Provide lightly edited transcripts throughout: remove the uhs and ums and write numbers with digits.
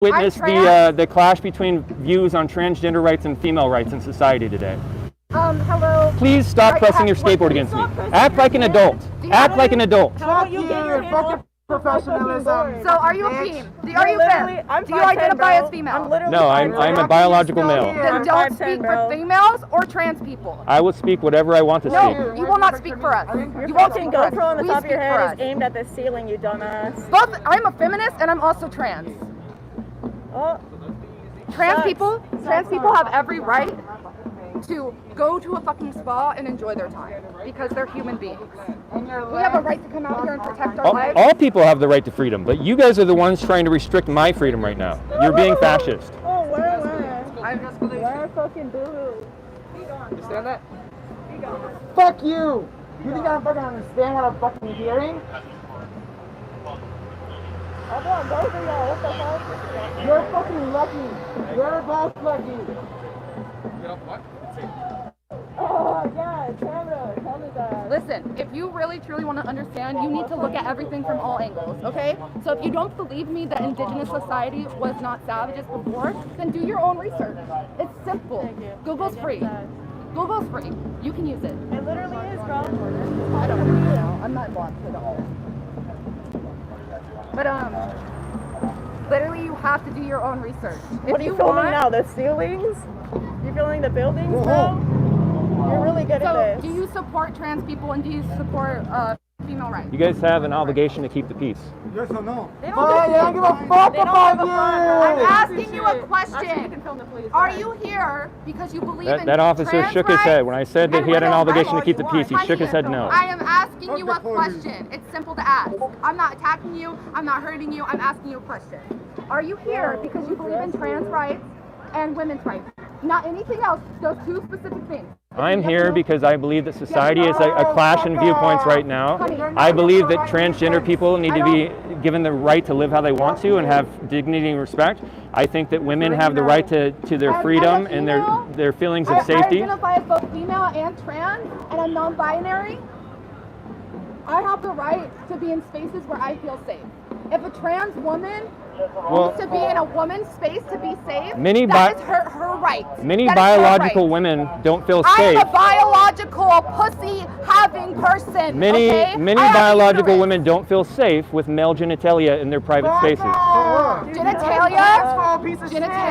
witness the clash between views on transgender rights and female rights in society today. Hello. Please stop pressing your skateboard against me. Act like an adult. Act like an adult. Fuck you, fucking professionalism. So are you a femme? Are you femme? Do you identify as female? No, I'm a biological male. Then don't speak for females or trans people. I will speak whatever I want to speak. No, you will not speak for us. You won't speak for us. GoPro on the top of your head is aimed at the ceiling, you dumbass. Both. I'm a feminist and I'm also trans. Oh. Trans people have every right to go to a fucking spa and enjoy their time because they're human beings. We have a right to come out here and protect our lives. All people have the right to freedom, but you guys are the ones trying to restrict my freedom right now. You're being fascist. Oh, where? I'm just believing. Where fucking boo-hoo? Understand that? Fuck you! You think I don't fucking understand what I'm fucking hearing? I'm on both of y'all. What the fuck? You're fucking lucky. You're both lucky. Get off what? Oh, yeah, tell me that. Listen, if you really truly want to understand, you need to look at everything from all angles, okay? So if you don't believe me that indigenous society was not savages before, then do your own research. It's simple. Thank you. Google's free. Google's free. You can use it. It literally is, bro. I don't know. I'm not involved at all. But literally you have to do your own research. What are you filming now? The ceilings? You filming the buildings, bro? You're really good at this. So, do you support trans people and do you support female rights? You guys have an obligation to keep the peace. Yes or no? They don't give a fuck about you! I'm asking you a question. Actually, you can film the police. Are you here because you believe in That officer trans shook his rights head when I said that he had an obligation to keep the peace. He Honey, shook his head no. I am asking you a question. It's simple to ask. I'm not attacking you. I'm not hurting you. I'm asking you a question. Are you here because you believe in trans rights and women's rights? Not anything else. Those two specific things. I'm here because I believe that society is a clash in viewpoints right now. I believe that transgender people need to be given the right to live how they want to and have dignity and respect. I think that women have the right to their freedom and their feelings of safety. I identify as both female and trans, and I'm non-binary. I have the right to be in spaces where I feel safe. If a trans woman needs to be in a woman's space to be safe, that is her right. Many biological women don't feel safe. I am a biological pussy-having person. Many biological uterus. women don't feel safe with male genitalia in their private spaces. Genitalia.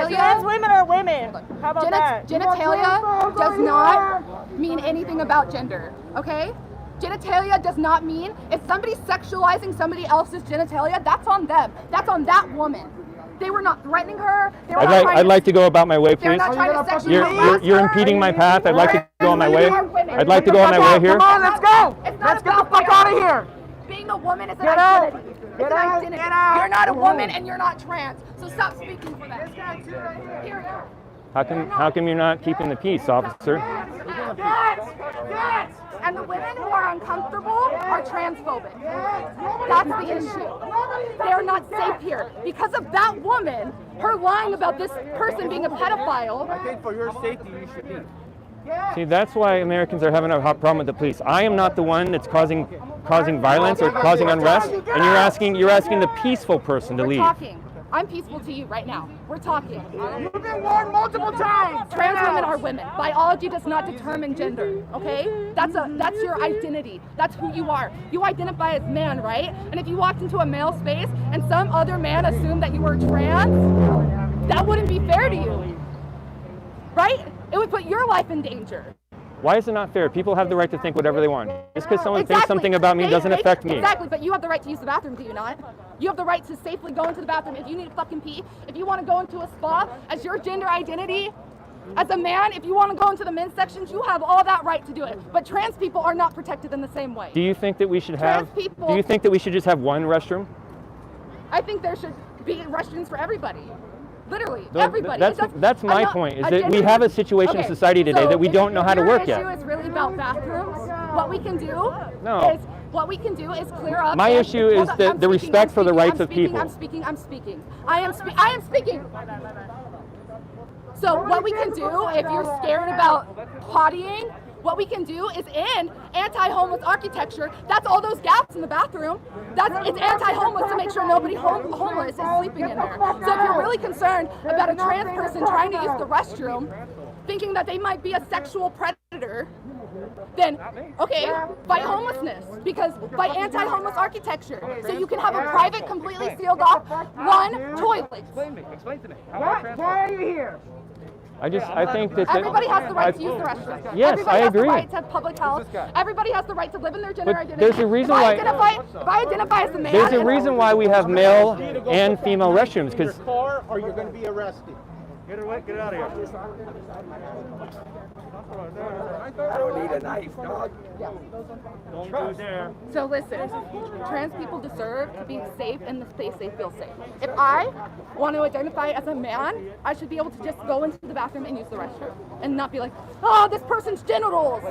Trans women are women. How about that? Genitalia does not mean anything about gender. Okay. Genitalia does not mean if somebody's sexualizing somebody else's genitalia, that's on them. That's on that woman. They were not threatening her. They were I'd like to go about my way, they're please. not trying to sexually harass You're her. impeding my path. I'd like to go on my way. I'd like to go on my way here. Come on, let's go! It's not Let's get the about fuck out of here! Being a woman is an Get out. identity. It's Get an out. identity. Get out. You're not a woman and you're not trans. So stop speaking for that. Here. How come you're not keeping the peace, officer? And the women who are uncomfortable are transphobic. That's the issue. They're not safe here. Because of that woman, her lying about this person being a pedophile. I think for your safety, you should be. See, that's why Americans are having a hot problem with the police. I am not the one that's causing violence or causing unrest, and you're asking the peaceful person to leave. We're talking. I'm peaceful to you right now. We're talking. You've been warned multiple times! Trans women are women. Biology does not determine gender, okay? That's your identity. That's who you are. You identify as man, right? And if you walked into a male space and some other man assumed that you were trans, that wouldn't be fair to you, right? It would put your life in danger. Why is it not fair? People have the right to think whatever they want. Just because someone thinks something about me doesn't affect me. Exactly, but you have the right to use the bathroom, do you not? You have the right to safely go into the bathroom if you need to fucking pee. If you want to go into a spa as your gender identity, as a man, if you want to go into the men's sections, you have all that right to do it. But trans people are not protected in the same way. Do you think that we should just have one restroom? I think there should be restrooms for everybody. Literally, everybody. That's my point, is that we have a situation in society today that we don't know how to work yet. Your issue is really about bathrooms. What we can do is clear up. My issue is the respect for the rights of people. I'm speaking. I am speaking. So what we can do, if you're scared about pottying, What we can do is in anti-homeless architecture. That's all those gaps in the bathroom. It's anti-homeless to make sure nobody homeless is sleeping in there. So if you're really concerned about a trans person trying to use the restroom, thinking that they might be a sexual predator, then okay, fight homelessness, because fight anti-homeless architecture, so you can have a private, completely sealed off one toilet. Explain to me. Why are you here? I think that Everybody has the right to use the restroom. Yes, Everybody I has agree. the right to have public health. Everybody has the right to live in their gender But identity. there's a reason if why- I identify as a man. There's a reason why we have male and female restrooms, Your because car, or you're going to be arrested. Get it out of here. I don't need a knife, dog. Don't go there. So listen, trans people deserve to be safe in the space they feel safe. If I want to identify as a man, I should be able to just go into the bathroom and use the restroom and not be like, oh, this person's genitals.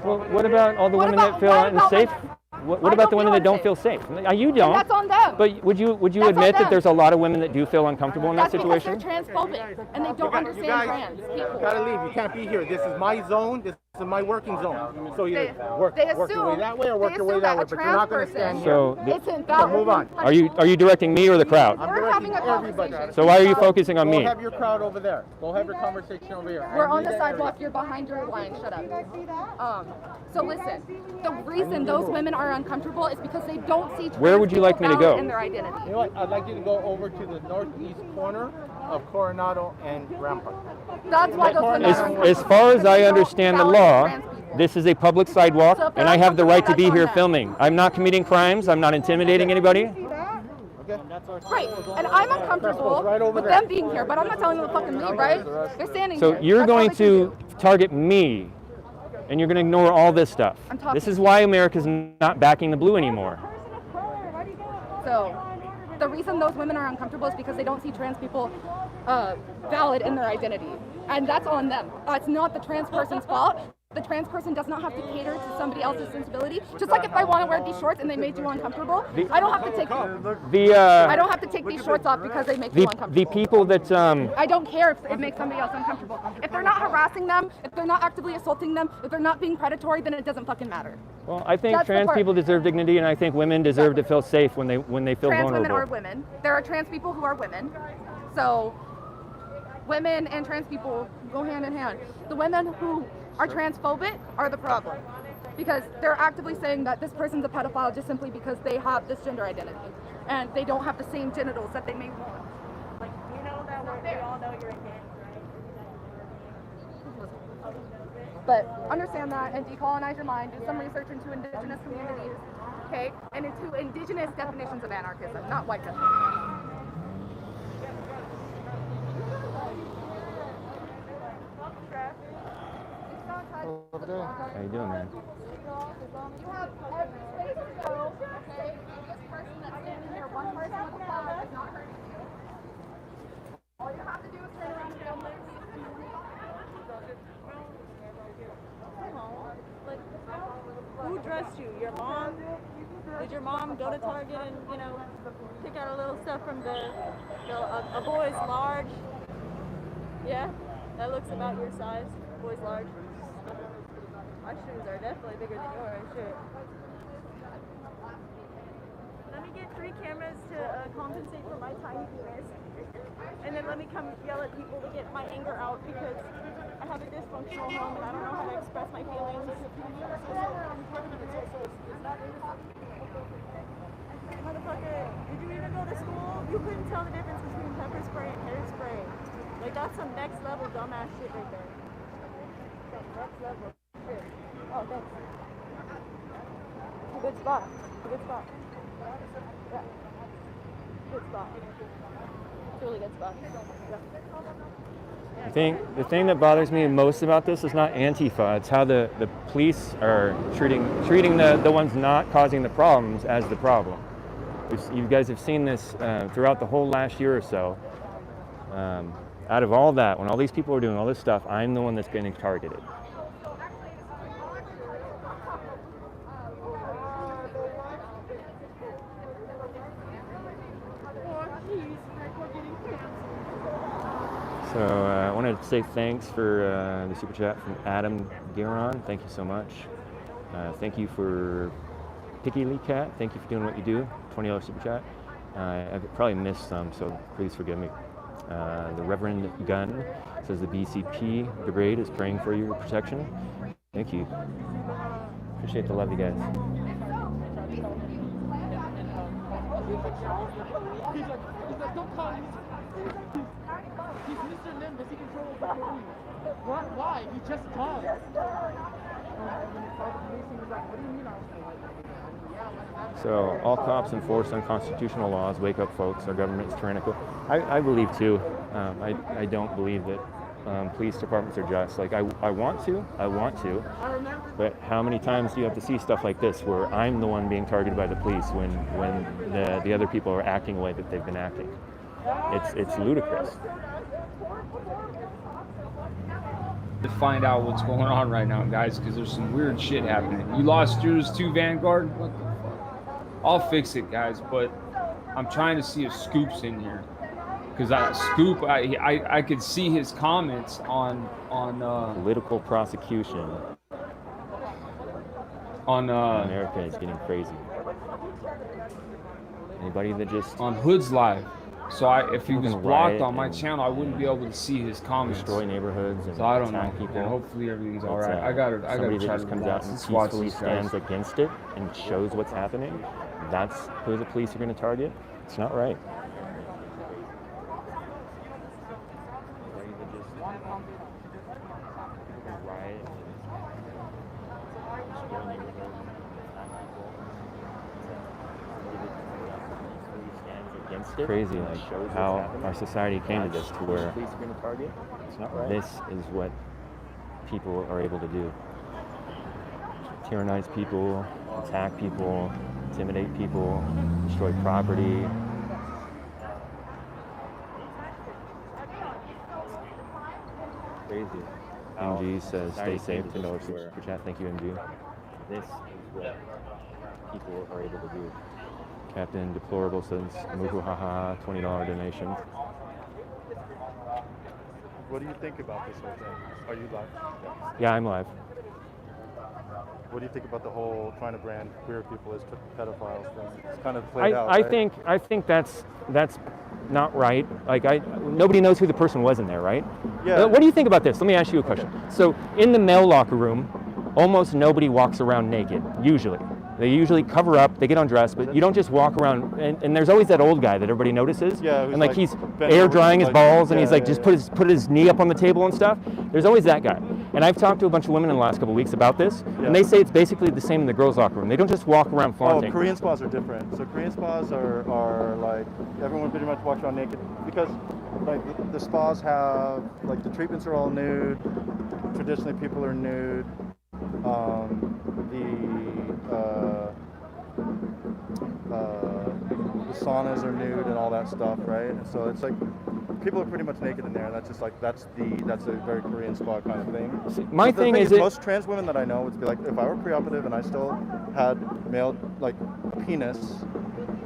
well, what about all the What women that about- feel what about, unsafe? like, What I about the don't women feel that don't unsafe. feel safe? You don't. And that's on them. But would you That's on admit that them. there's a lot of women that do feel uncomfortable in that That's because situation? they're transphobic and they don't understand trans people. Gotta leave. You can't be here. This is my zone. This is my working zone. So you work They your way assume- that way or they work your way assume that that way. a But you're not going to trans stand here. So Isn't valid. move on. are you directing me or the crowd? I'm We're having a directing everybody. conversation. So why are you focusing on Go me? have your crowd over there. Go have your conversation over here. We're on the sidewalk. You're behind your line. Shut up. So listen, the reason those women are uncomfortable is because they don't see trans Where would you like me to people go? valid in their identity. You know what? I'd like you to go over to the northeast corner of Coronado and Rampart. That's why those women are uncomfortable. As far as I understand the Valid law, trans people. this is a public sidewalk, So if they're and I have the right to be uncomfortable, here that's on them. filming. I'm not committing crimes. I'm not intimidating anybody. Right, and I'm uncomfortable right over with there. them being here, but I'm not telling them to fucking leave, right? They're standing So here. you're That's all going they can to do. target me, and you're going to ignore all this stuff. I'm talking- This is why America's not backing the blue anymore. So the reason those women are uncomfortable is because they don't see trans people valid in their identity. And that's on them. It's not the trans person's fault. The trans person does not have to cater to somebody else's sensibility. Just like if I want to wear these shorts and they made you uncomfortable, I don't have to take I don't have to take these shorts off because they make you the uncomfortable. people that I don't care if it makes somebody else uncomfortable. If they're not harassing them, if they're not actively assaulting them, if they're not being predatory, then it doesn't fucking matter. well, I think That's the trans part. people deserve dignity, and I think women deserve to feel safe when they feel Trans vulnerable. women are women. There are trans people who are women. So women and trans people go hand in hand. The women who are transphobic are the problem, because they're actively saying that this person's a pedophile just simply because they have this gender identity and they don't have the same genitals that they may want. Like, you know that we all know you're a kid. But understand that and decolonize your mind. Do some research into indigenous communities, okay, and into indigenous definitions of anarchism, not white definitions. Over there. How you doing, man? You have every space to go, okay? This person that's standing here, one person with a flag is not hurting you. All you have to do is turn around and film their piece and move on. Like, who dressed you? Your mom? Did your mom go to Target and, you know, pick out a little stuff from a boy's large? Yeah? That looks about your size. Boy's large. My shoes are definitely bigger than yours. Shit. Let me get 3 cameras to compensate for my tiny penis. And then let me come yell at people to get my anger out because I have a dysfunctional home and I don't know how to express my feelings. Motherfucker, did you even go to school? You couldn't tell the difference between pepper spray and hairspray. Like, that's some next level dumbass shit right there. Some next level shit. Oh, thanks. It's a good spot. It's a good spot. Yeah. Good spot. It's a really good spot. Yeah. The thing that bothers me most about this is not Antifa. It's how the police are treating the ones not causing the problems as the problem. You guys have seen this throughout the whole last year or so. Out of all that, when all these people are doing all this stuff, I'm the one that's getting targeted. So I wanted to say thanks for the super chat from Adam Giron. Thank you so much. Thank you for Picky Lee Cat. Thank you for doing what you do. $20 super chat. I've probably missed some, so please forgive me. The Reverend Gunn says the BCP Brigade is praying for your protection. Thank you. Appreciate the love, you guys. Don't call him. He's Mr. Nimbus. He controls the police. Why? He just talks. What do you mean? So all cops enforce unconstitutional laws. Wake up, folks. Our government is tyrannical. I believe too. I don't believe that police departments are just. Like I want to, but how many times do you have to see stuff like this where I'm the one being targeted by the police when the other people are acting the way that they've been acting? It's ludicrous. To find out what's going on right now, guys, because there's some weird shit happening. You lost yours to Vanguard? What the fuck? I'll fix it, guys, but I'm trying to see if Scoop's in here. Because I could see his comments on Political prosecution. America is getting crazy. Anybody that just on Hood's Live. So if he was blocked on my and channel, I wouldn't be able to see his comments. destroy neighborhoods and So I don't know. attack people. Yeah, hopefully everything's all right. Somebody I gotta that try just to comes out and Let's watch peacefully these guys. stands against it and shows what's happening. That's who the police are going to target. It's not right. Crazy, like how our society came to this, to where this is what people are able to do. Tyrannize people, attack people, intimidate people, destroy property. Crazy. MG says, stay safe, $10 super chat. Thank you, MG. This is what people are able to do. Captain Deplorable says, Muhuhaha, $20 donation. What do you think about this whole thing? Are you live? Yeah, I'm live. What do you think about the whole trying to brand queer people as pedophiles thing? It's kind of played out, I right? think that's not right. Like nobody knows who the person was in there, right? Yeah. What do you think about this? Let me ask you a question. So in the male locker room, almost nobody walks around naked, usually. They usually cover up, they get undressed, but you don't just walk around, and there's always that old guy that everybody notices. Yeah, and like he's bent air over, drying his like, balls, and he's like yeah, just put his knee up on the table and stuff. There's always that guy. And I've talked to a bunch of women in the last couple of weeks about this, and they say it's basically the same in the girls' locker room. They don't just walk around flaunting. Oh, Korean spas are different. So Korean spas are like, everyone pretty much walks around naked because like the spas have, like the treatments are all nude. Traditionally people are nude. The saunas are nude and all that stuff, right? And so it's like people are pretty much naked in there, and that's just like that's a very Korean spa kind of thing. My thing is most trans women that I know would be like, if I were preoperative and I still had male like penis,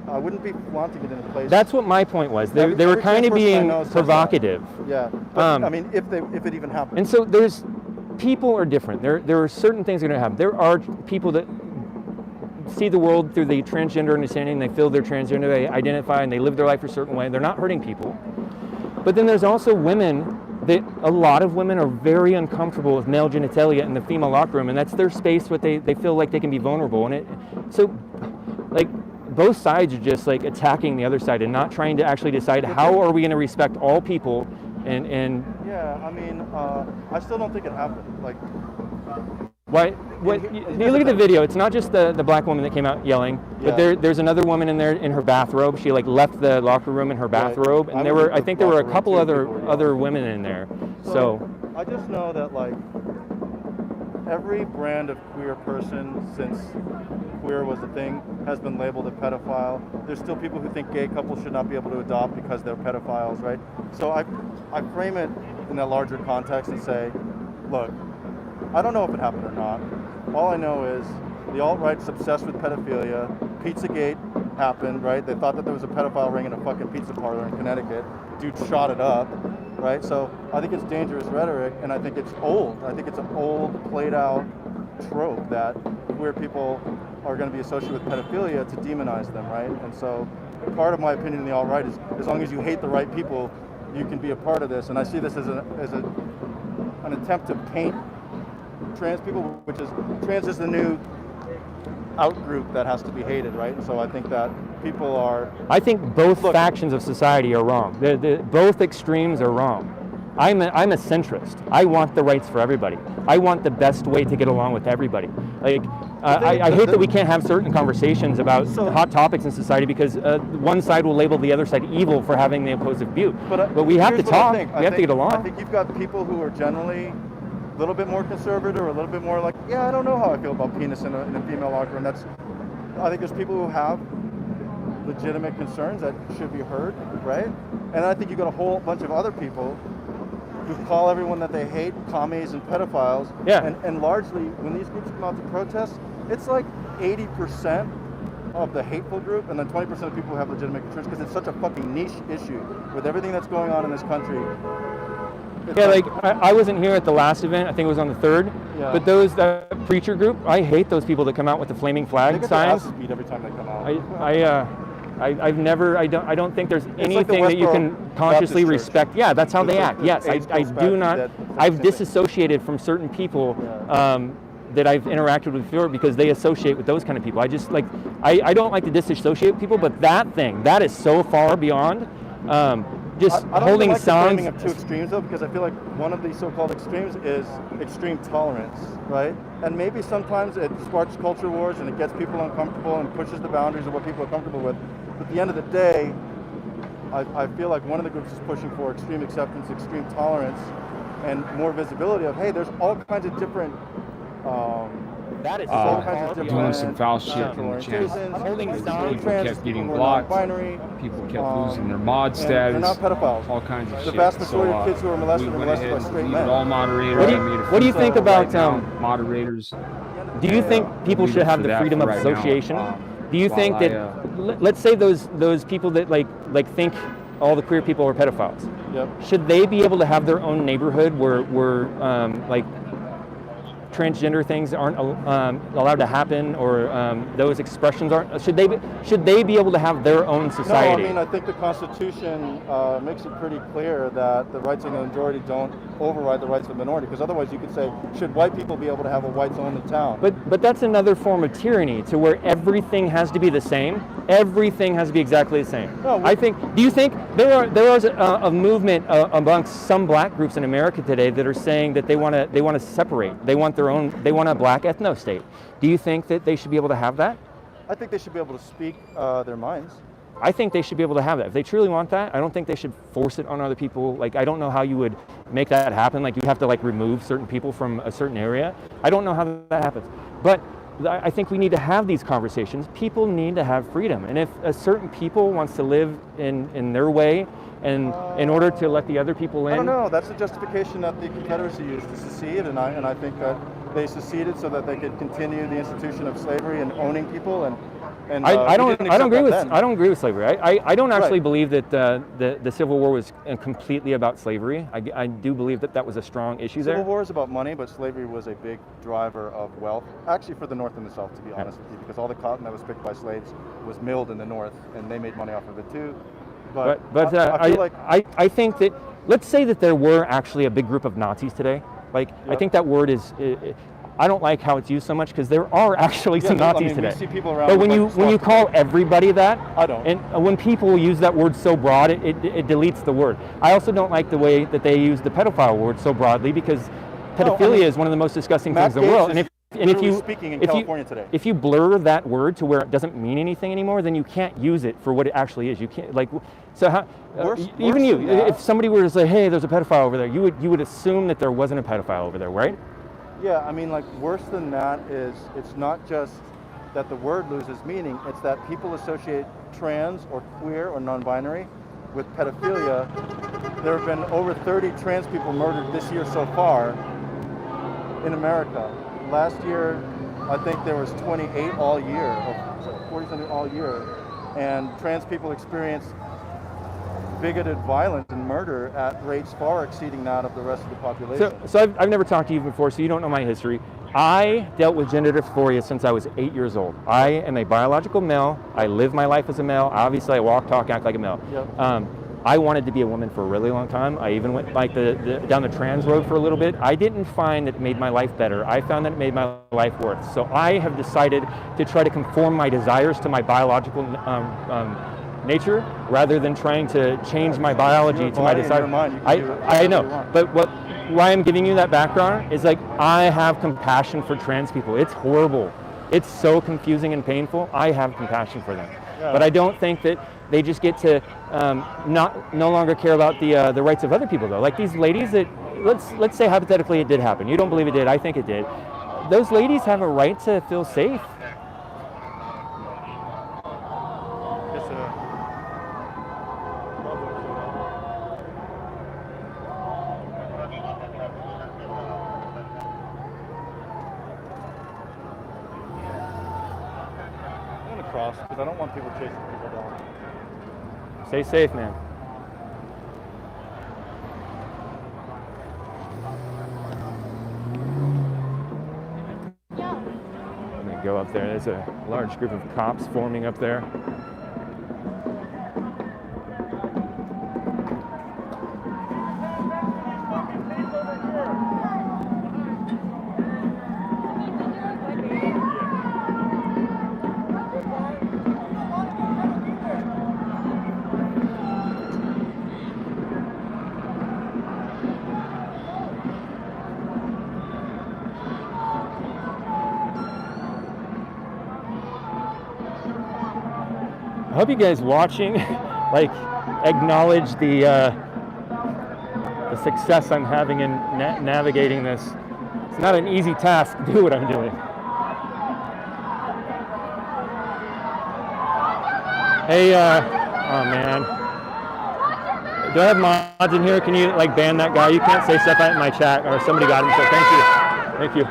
I wouldn't be flaunting it in a place. That's what my point was. They were kind of being provocative. Yeah, but, I mean, if it even happened. And so people are different. There are certain things that are going to happen. There are people that see the world through the transgender understanding. They feel they're transgender, they identify, and they live their life a certain way. They're not hurting people. But then there's also women that a lot of women are very uncomfortable with male genitalia in the female locker room, and that's their space where they feel like they can be vulnerable. So like both sides are just like attacking the other side and not trying to actually decide how are we going to respect all people and yeah, I mean, I still don't think it happened. Like, you look at the video, it's not just the black woman that came out yelling, but there's another woman in there in her bathrobe. She like left the locker room in her bathrobe, and I think there were a couple other women in there. So I just know that like every brand of queer person since queer was a thing has been labeled a pedophile. There's still people who think gay couples should not be able to adopt because they're pedophiles, right? So I frame it in a larger context and say, look, I don't know if it happened or not. All I know is the alt-right's obsessed with pedophilia. Pizzagate happened, right? They thought that there was a pedophile ring in a fucking pizza parlor in Connecticut. Dude shot it up. right? So I think it's dangerous rhetoric, and I think it's old. I think it's an old, played out trope that queer people are going to be associated with pedophilia to demonize them, right? And so part of my opinion in the alt-right is, as long as you hate the right people, you can be a part of this. And I see this as an attempt to paint trans people, which is, trans is the new out group that has to be hated, right? And so I think that people are... I think both factions of society are wrong. Both extremes are wrong. I'm a centrist. I want the rights for everybody. I want the best way to get along with everybody. Like, I hate that we can't have certain conversations about hot topics in society because one side will label the other side evil for having the opposing view. But we have to talk. We have to get along. I think you've got people who are generally a little bit more conservative, or a little bit more like, yeah, I don't know how I feel about penis in a female locker room. I think there's people who have legitimate concerns that should be heard, right? And I think you've got a whole bunch of other people who call everyone that they hate commies and pedophiles. Yeah. And largely, when these groups come out to protest, it's like 80% of the hateful group, and then 20% of people who have legitimate concerns, because it's such a fucking niche issue with everything that's going on in this country. Yeah, like I wasn't here at the last event. I think it was on the 3rd. Yeah. But those preacher group, I hate those people that come out with the flaming flag They get signs. their asses beat every time they come out. I don't think there's anything that you can consciously respect. Yeah, that's how they act. Yes, I do not. I've disassociated from certain people that I've interacted with before because they associate with those kind of people. I just like, I don't like to disassociate people, but that is so far beyond. Just I don't holding like the signs. framing of two extremes though, because I feel like one of these so-called extremes is extreme tolerance, right? And maybe sometimes it sparks culture wars and it gets people uncomfortable and pushes the boundaries of what people are comfortable with. But at the end of the day, I feel like one of the groups is pushing for extreme acceptance, extreme tolerance, and more visibility of, hey, there's all kinds of different That is doing some foul shit in the chat. People kept getting blocked. People kept losing their mod status. They're not pedophiles. All kinds of shit. The vast majority of kids who are molested we are went molested ahead by and straight deleted men. all moderators. What do you think about moderators? Do you think people should have the freedom of association? Do you think that, let's say those people that like think all the queer people are pedophiles, Yep. should they be able to have their own neighborhood where like transgender things aren't allowed to happen, or those expressions aren't? Should they be able to have their own society? No, I mean, I think the Constitution makes it pretty clear that the rights of the majority don't override the rights of the minority, because otherwise you could say, should white people be able to have a whites-only town? But that's another form of tyranny, to where everything has to be the same. Everything has to be exactly the same. No, Do you think there is a movement amongst some black groups in America today that are saying that they want to separate? They want a black ethno state. Do you think that they should be able to have that? I think they should be able to speak their minds. I think they should be able to have that. If they truly want that, I don't think they should force it on other people. Like, I don't know how you would make that happen. Like, you have to remove certain people from a certain area. I don't know how that happens. But I think we need to have these conversations. People need to have freedom. And if a certain people wants to live in their way, and in order to let the other people in... I don't know. That's the justification that the Confederacy used to secede, and I think that they seceded so that they could continue the institution of slavery and owning people. And I don't agree with slavery. I don't actually believe that the Civil War was completely about slavery. I do believe that was a strong issue there. Civil War is about money, but slavery was a big driver of wealth, actually for the North and the South, to be honest with you, because all the cotton that was picked by slaves was milled in the North, and they made money off of it too. But I think that, let's say that there were actually a big group of Nazis today. I think that word is... I don't like how it's used so much, because there are actually some Nazis today. We see people around, but when you call everybody that, I don't. And when people use that word so broad, it deletes the word. I also don't like the way that they use the pedophile word so broadly, because pedophilia is one of the most things in the world. And if you blur that word to where it doesn't mean anything anymore, then you can't use it for what it actually is. You can't if somebody were to say, "Hey, there's a pedophile over there," you would assume that there wasn't a pedophile over there, right? Yeah, I mean, worse than that is, it's not just that the word loses meaning, it's that people associate trans or queer or non-binary with pedophilia. There have been over 30 trans people murdered this year so far in America. Last year, I think there was 28 all year, or 40-something all year, and trans people experience bigoted violence and murder at rates far exceeding that of the rest of the population. So I've never talked to you before, so you don't know my history. I dealt with gender dysphoria since I was 8 years old. I am a biological male. I live my life as a male. Obviously, I walk, talk, act like a male. Yep. I wanted to be a woman for a really long time. I even went like down the trans road for a little bit. I didn't find that it made my life better. I found that it made my life worse. So I have decided to try to conform my desires to my biological nature rather than trying to change my biology to my desires. I know, but why I'm giving you that background is like I have compassion for trans people. It's horrible. It's so confusing and painful. I have compassion for them. Yeah. But I don't think that they just get to no longer care about the rights of other people though. Like these ladies that, let's say hypothetically it did happen. You don't believe it did, I think it did. Those ladies have a right to feel safe. I'm gonna cross because I don't want people chasing people down. Stay safe, man. I'm gonna go up there. There's a large group of cops forming up there. I hope you guys watching like acknowledge the success I'm having in navigating this. It's not an easy task to do what I'm doing. Hey, oh man. Do I have mods in here? Can you like ban that guy? You can't say stuff out in my chat, or somebody got him, so thank you. Thank you.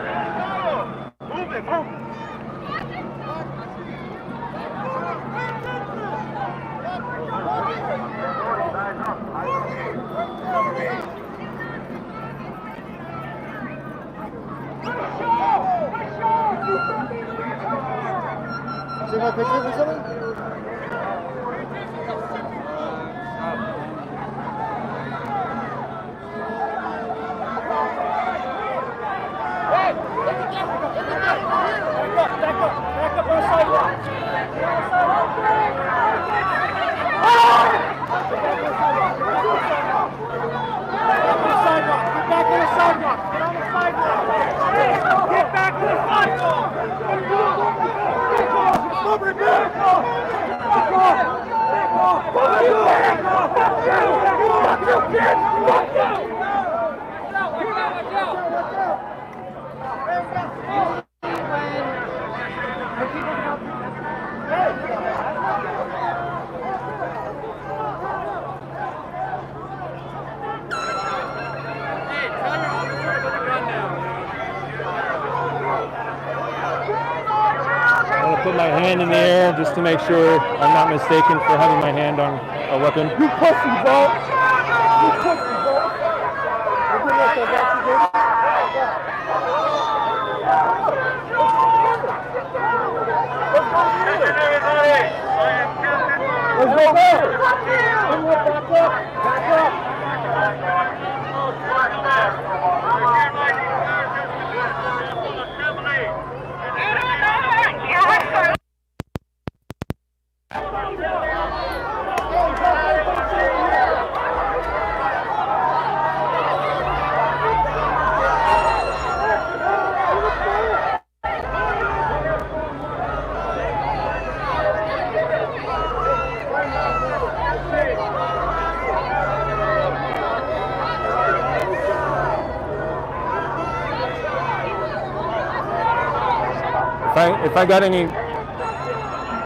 See my picture or something? Put my hand in the air just to make sure I'm not mistaken for having my hand on a weapon. You pussy, bro! You pussy, bro! Let's go there! Back up! Back up!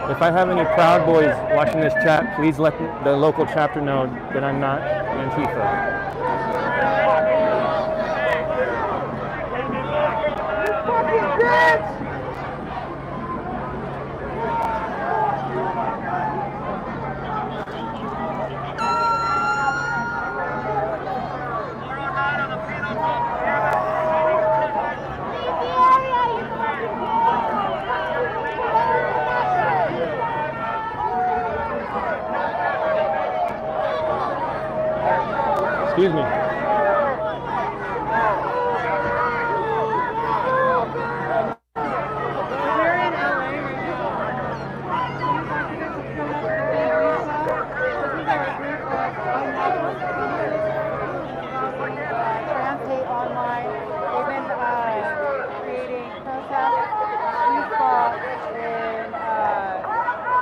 If I have any Proud Boys watching this chat, please let the local chapter know that I'm not Antifa.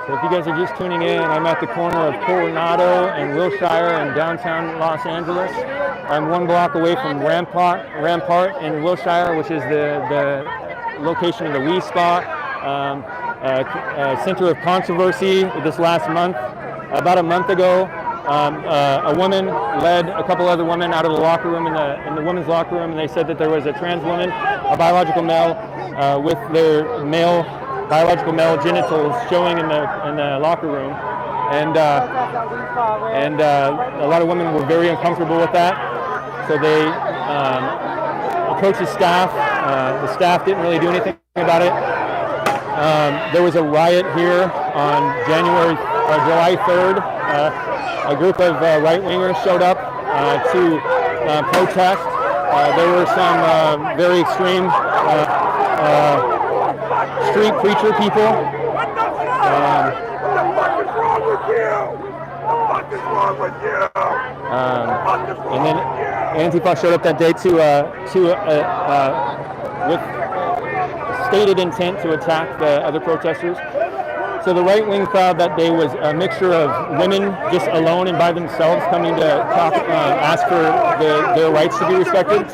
So if you guys are just tuning in, I'm at the corner of Coronado and Wilshire in downtown Los Angeles. I'm 1 block away from Rampart in Wilshire, which is the location of the Wii Spa, center of controversy this last month. About a month ago, a woman led a couple other women out of the locker room in the women's locker room, and they said that there was a trans woman, a biological male, with their biological male genitals showing in the locker room, and a lot of women were very uncomfortable with that, so they approached the staff. The staff didn't really do anything about it. There was a riot here on July 3rd. A group of right-wingers showed up to protest. There were some very extreme street preacher people. And then Antifa showed up that day with stated intent to attack the other protesters. So the right-wing crowd that day was a mixture of women just alone and by themselves coming to ask for their rights to be respected.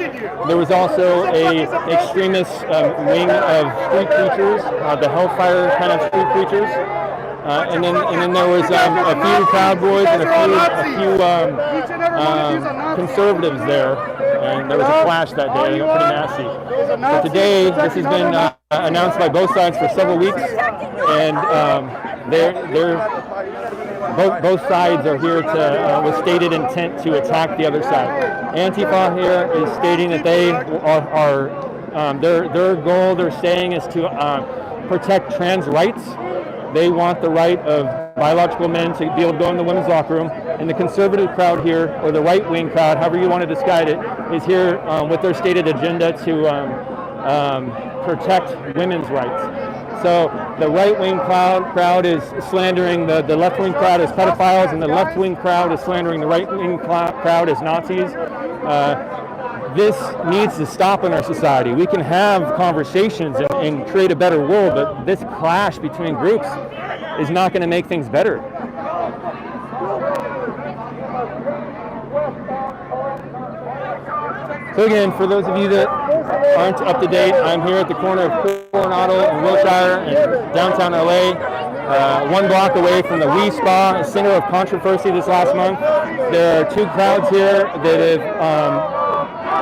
There was also a extremist wing of street preachers, the Hellfire kind of street preachers. And then there was a few Proud Boys and a few conservatives there, and there was a clash that day. It got pretty nasty. But today, this has been announced by both sides for several weeks, and both sides are here with stated intent to attack the other side. Antifa here is stating that they are their goal, they're saying, is to protect trans rights. They want the right of biological men to be able to go in the women's locker room. And the conservative crowd here, or the right-wing crowd, however you want to describe it, is here with their stated agenda to protect women's rights. So the right-wing crowd is slandering the left-wing crowd as pedophiles, and the left-wing crowd is slandering the right-wing crowd as Nazis. This needs to stop in our society. We can have conversations and create a better world, but this clash between groups is not going to make things better. So again, for those of you that aren't up to date, I'm here at the corner of Coronado and Wilshire in downtown LA, 1 block away from the Wii Spa, center of controversy this last month. There are 2 crowds here that have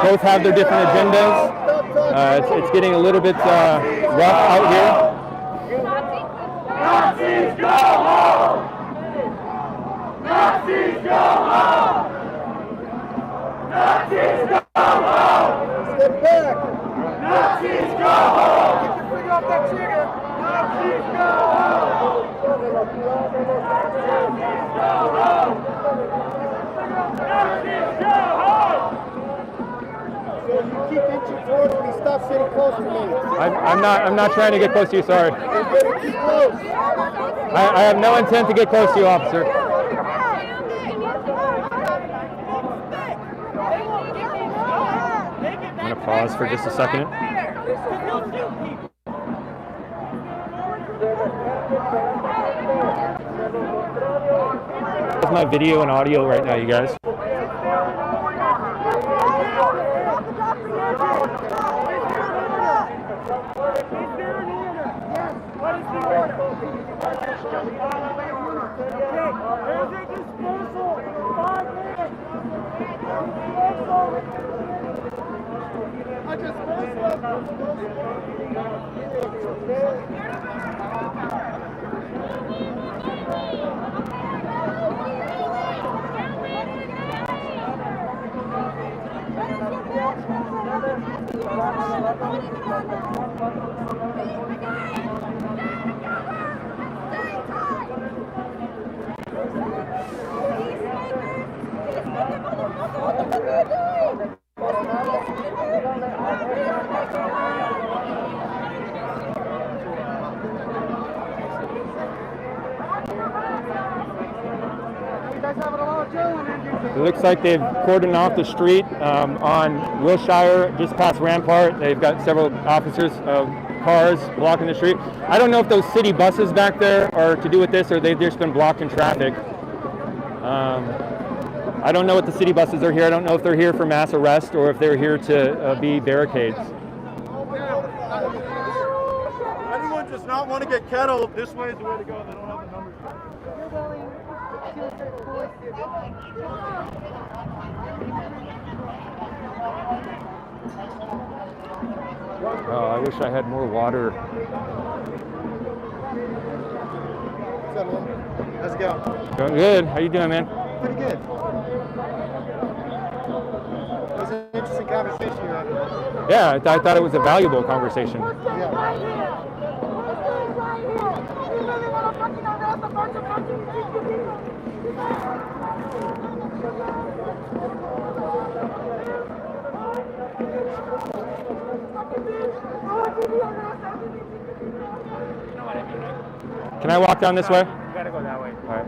both have their different agendas. It's getting a little bit rough out here. Nazis go home! Nazis go home! Nazis go home! Step back! Nazis go home! Get your finger off that trigger! Nazis go home! Nazis go home! Nazis go home! So you keep inching forward when you stop sitting close to me. I'm not trying to get close to you, sorry. You better keep close. I have no intent to get close to you, officer. I'm going to pause for just a second. That's my video and audio right now, you guys. What is the order? There's a dispersal. 5 minutes. A It looks like they've cordoned off the street on Wilshire, just past Rampart. They've got several officers cars blocking the street. I don't know if those city buses back there are to do with this or they've just been blocked in traffic. I don't know what the city buses are here. I don't know if they're here for mass arrest or if they're here to be barricades. Anyone does not want to get kettled, this way is the way to go. They don't have the numbers. Oh, I wish I had more water. What's up, man? How's it going? Going good. How you doing, man? Pretty good. It was an interesting conversation you had. Yeah, I thought it was a valuable conversation. Can I walk down this way? You gotta go that way. All right.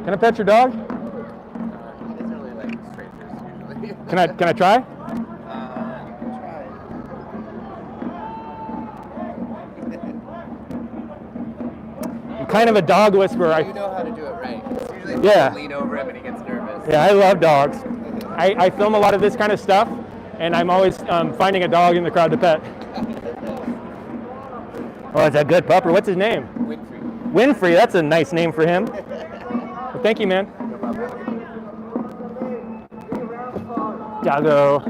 Can I pet your dog? He doesn't really like strangers usually. Can I try? You can try. I'm kind of a dog whisperer. You know how to do it right. Usually Yeah. lean over him and he gets nervous. Yeah, I love dogs. I film a lot of this kind of stuff, and I'm always finding a dog in the crowd to pet. Oh, it's a good pupper. What's his name? Winfrey. Winfrey. That's a nice name for him. Well, thank you, man. Doggo.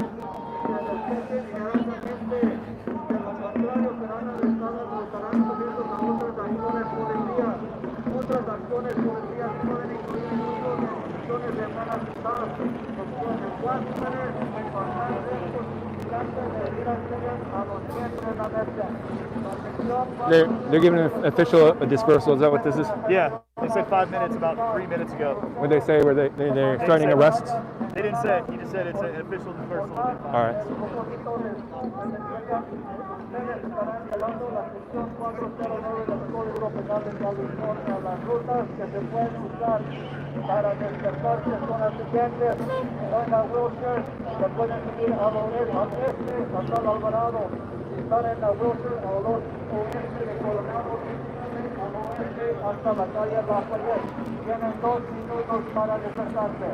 They're giving an official dispersal. Is that what this is? Yeah, they said 5 minutes about 3 minutes ago. What did they say? Were they're starting said- arrests? They didn't say. He just said it's an official dispersal. All right. Para despertarse son las siguientes. En la wheelchair se pueden subir al este, hasta el Alvarado. Si están en la wheelchair a los oeste de Colorado, al oeste hasta la calle Lafayette. Tienen 2 minutos para despertarse.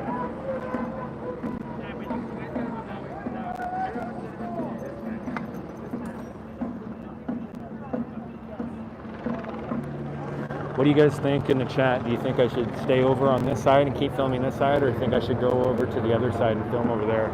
What do you guys think in the chat? Do you think I should stay over on this side and keep filming this side, or do you think I should go over to the other side and film over there?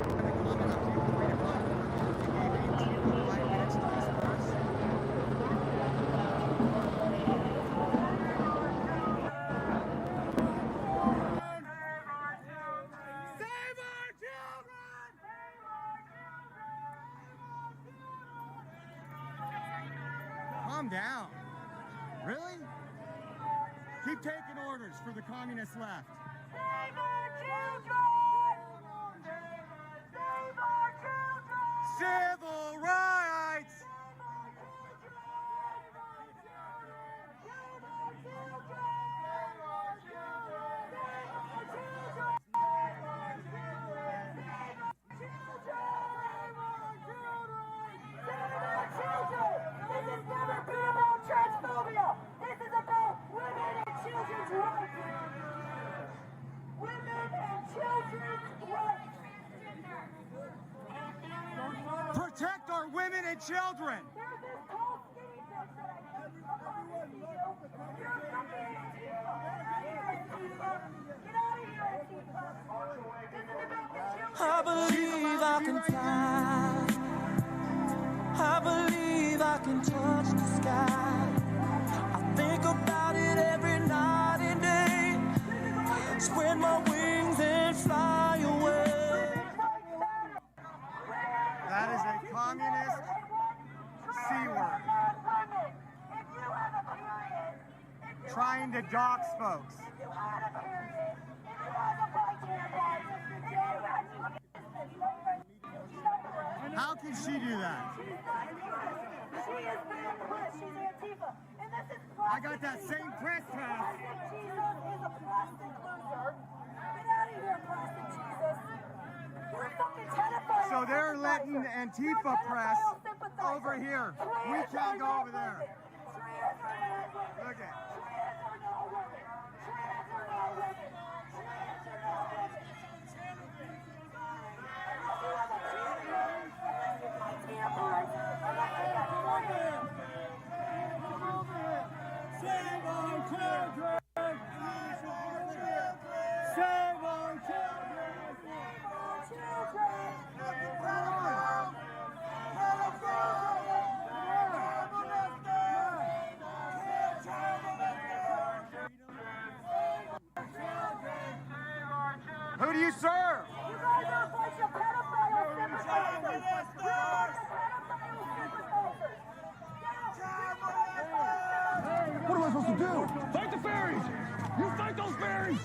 Calm down. Really? Keep taking orders for the communist left. Save our children! Save our children! Civil rights! Protect our women and children! I believe I can fly. I believe I can touch the sky. I think about it every night and day. Spread my wings and fly away. trying to dox folks. If you had a period, if you had a bike tampon, if you had to look at this, How can she do that? She's not Jesus. She is being pushed. She's Antifa. And this is I got that same press pass. Jesus is a plastic loser. Get out of here, plastic Jesus. You're a fucking pedophile. So they're letting the Antifa press over here. We can't go over there. Look at. Trans are no women. Trans are no women. Trans are no women. Unless you have a tampon, unless you buy tampons, unless you have women. Save our children! Save our children! Who do you serve? You guys are a bunch of pedophile sympathizers. You are the pedophile sympathizers. What am I supposed to do? Fight the fairies! You fight those fairies!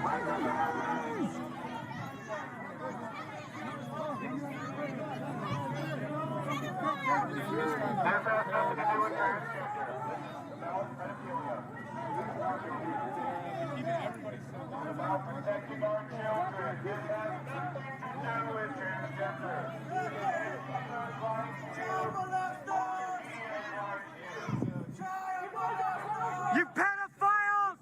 Fight the fairies! This has nothing to do with transgender. That was pedophilia. About protecting our children. This has nothing to do with transgender. You pedophiles!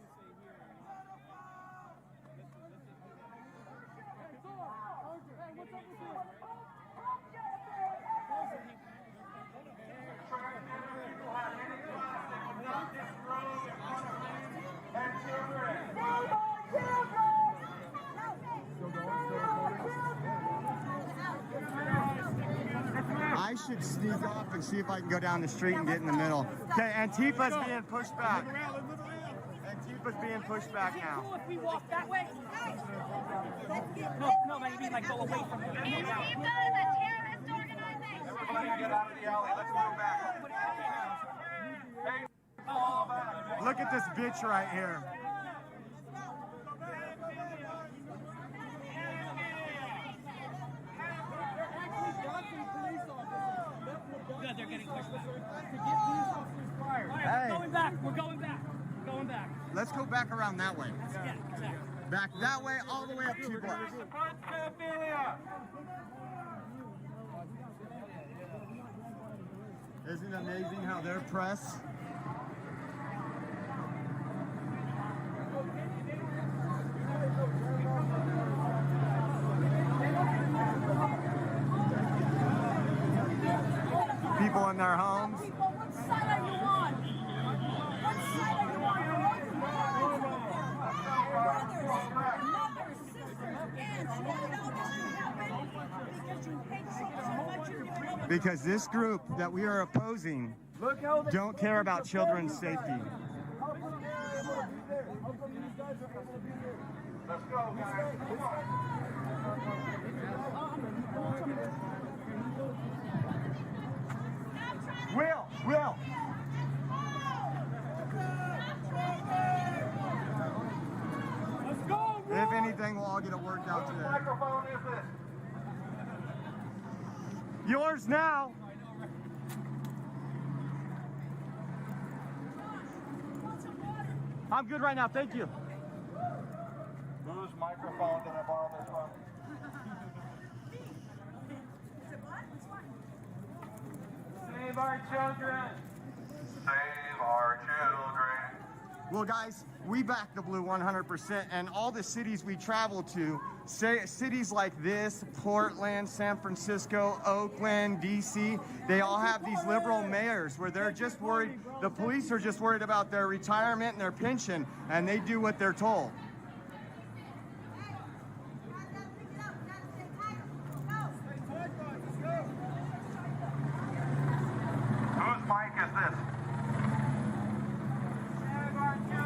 I should sneak off and see if I can go down the street and get in the middle. Okay, Antifa's being pushed back. Antifa's being pushed back now. If we walk that way? No, but you mean like go away from here. Antifa is a terrorist organization. Everybody get out of the alley. Let's move back. Look at this bitch right here. Good, they're getting pushed back. Hey. We're going back. We're going back. We're going back. Let's go back around that way. Yeah, exactly. Back that way, all the way up 2 blocks. Isn't it amazing how their press? People in their homes. What side are you on? What side are you on? Brothers, sisters, aunts, you want to know this can happen because you hate Trump so much you don't even know what. Because this group that we are opposing don't care about children's safety. Let's go, Will! Let's go, bro. If anything, we'll all get it worked out today. What microphone is this? Yours now. I'm good right now, thank you. Whose microphone did I borrow this from? Save our children. Save our children. Well, guys, we back the blue 100%, and all the cities we travel to, cities like this, Portland, San Francisco, Oakland, DC, they all have these liberal mayors where they're just worried, the police are just worried about their retirement and their pension, and they do what they're told. Whose mic is this?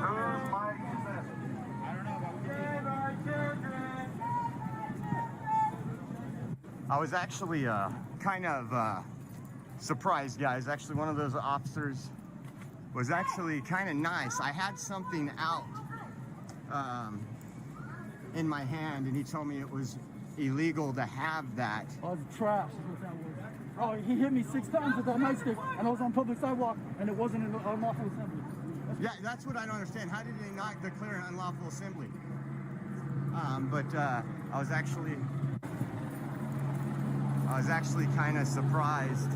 Whose mic is this? I don't know, but we save our children. I was actually kind of surprised, guys. Actually, one of those officers was actually kind of nice. I had something out in my hand, and he told me it was illegal to have that. Oh, it's trash. Is what that was. Oh, he hit me 6 times with that nightstick, and I was on public sidewalk, and it wasn't an unlawful assembly. Yeah, that's what I don't understand. How did they not declare an unlawful assembly? But I was actually kind of surprised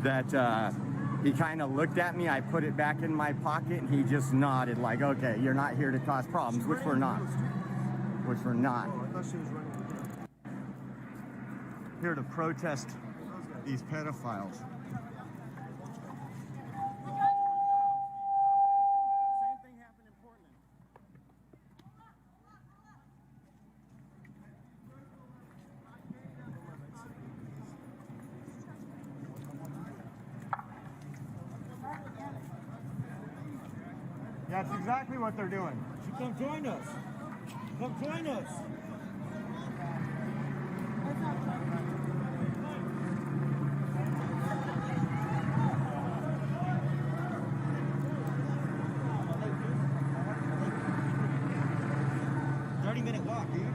that he kind of looked at me. I put it back in my pocket, and he just nodded like, okay, you're not here to cause problems, which we're not. Which we're not. Here to protest these pedophiles. That's exactly what they're doing. Come join us. Come join us. Minute walk, dude.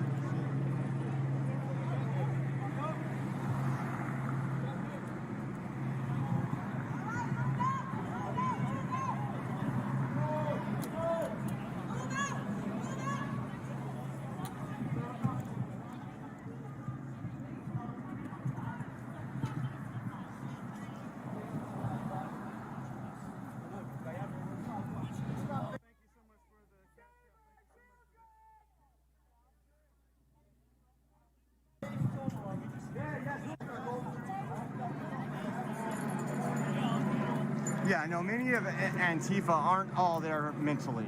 Yeah, no, many of Antifa aren't all there mentally.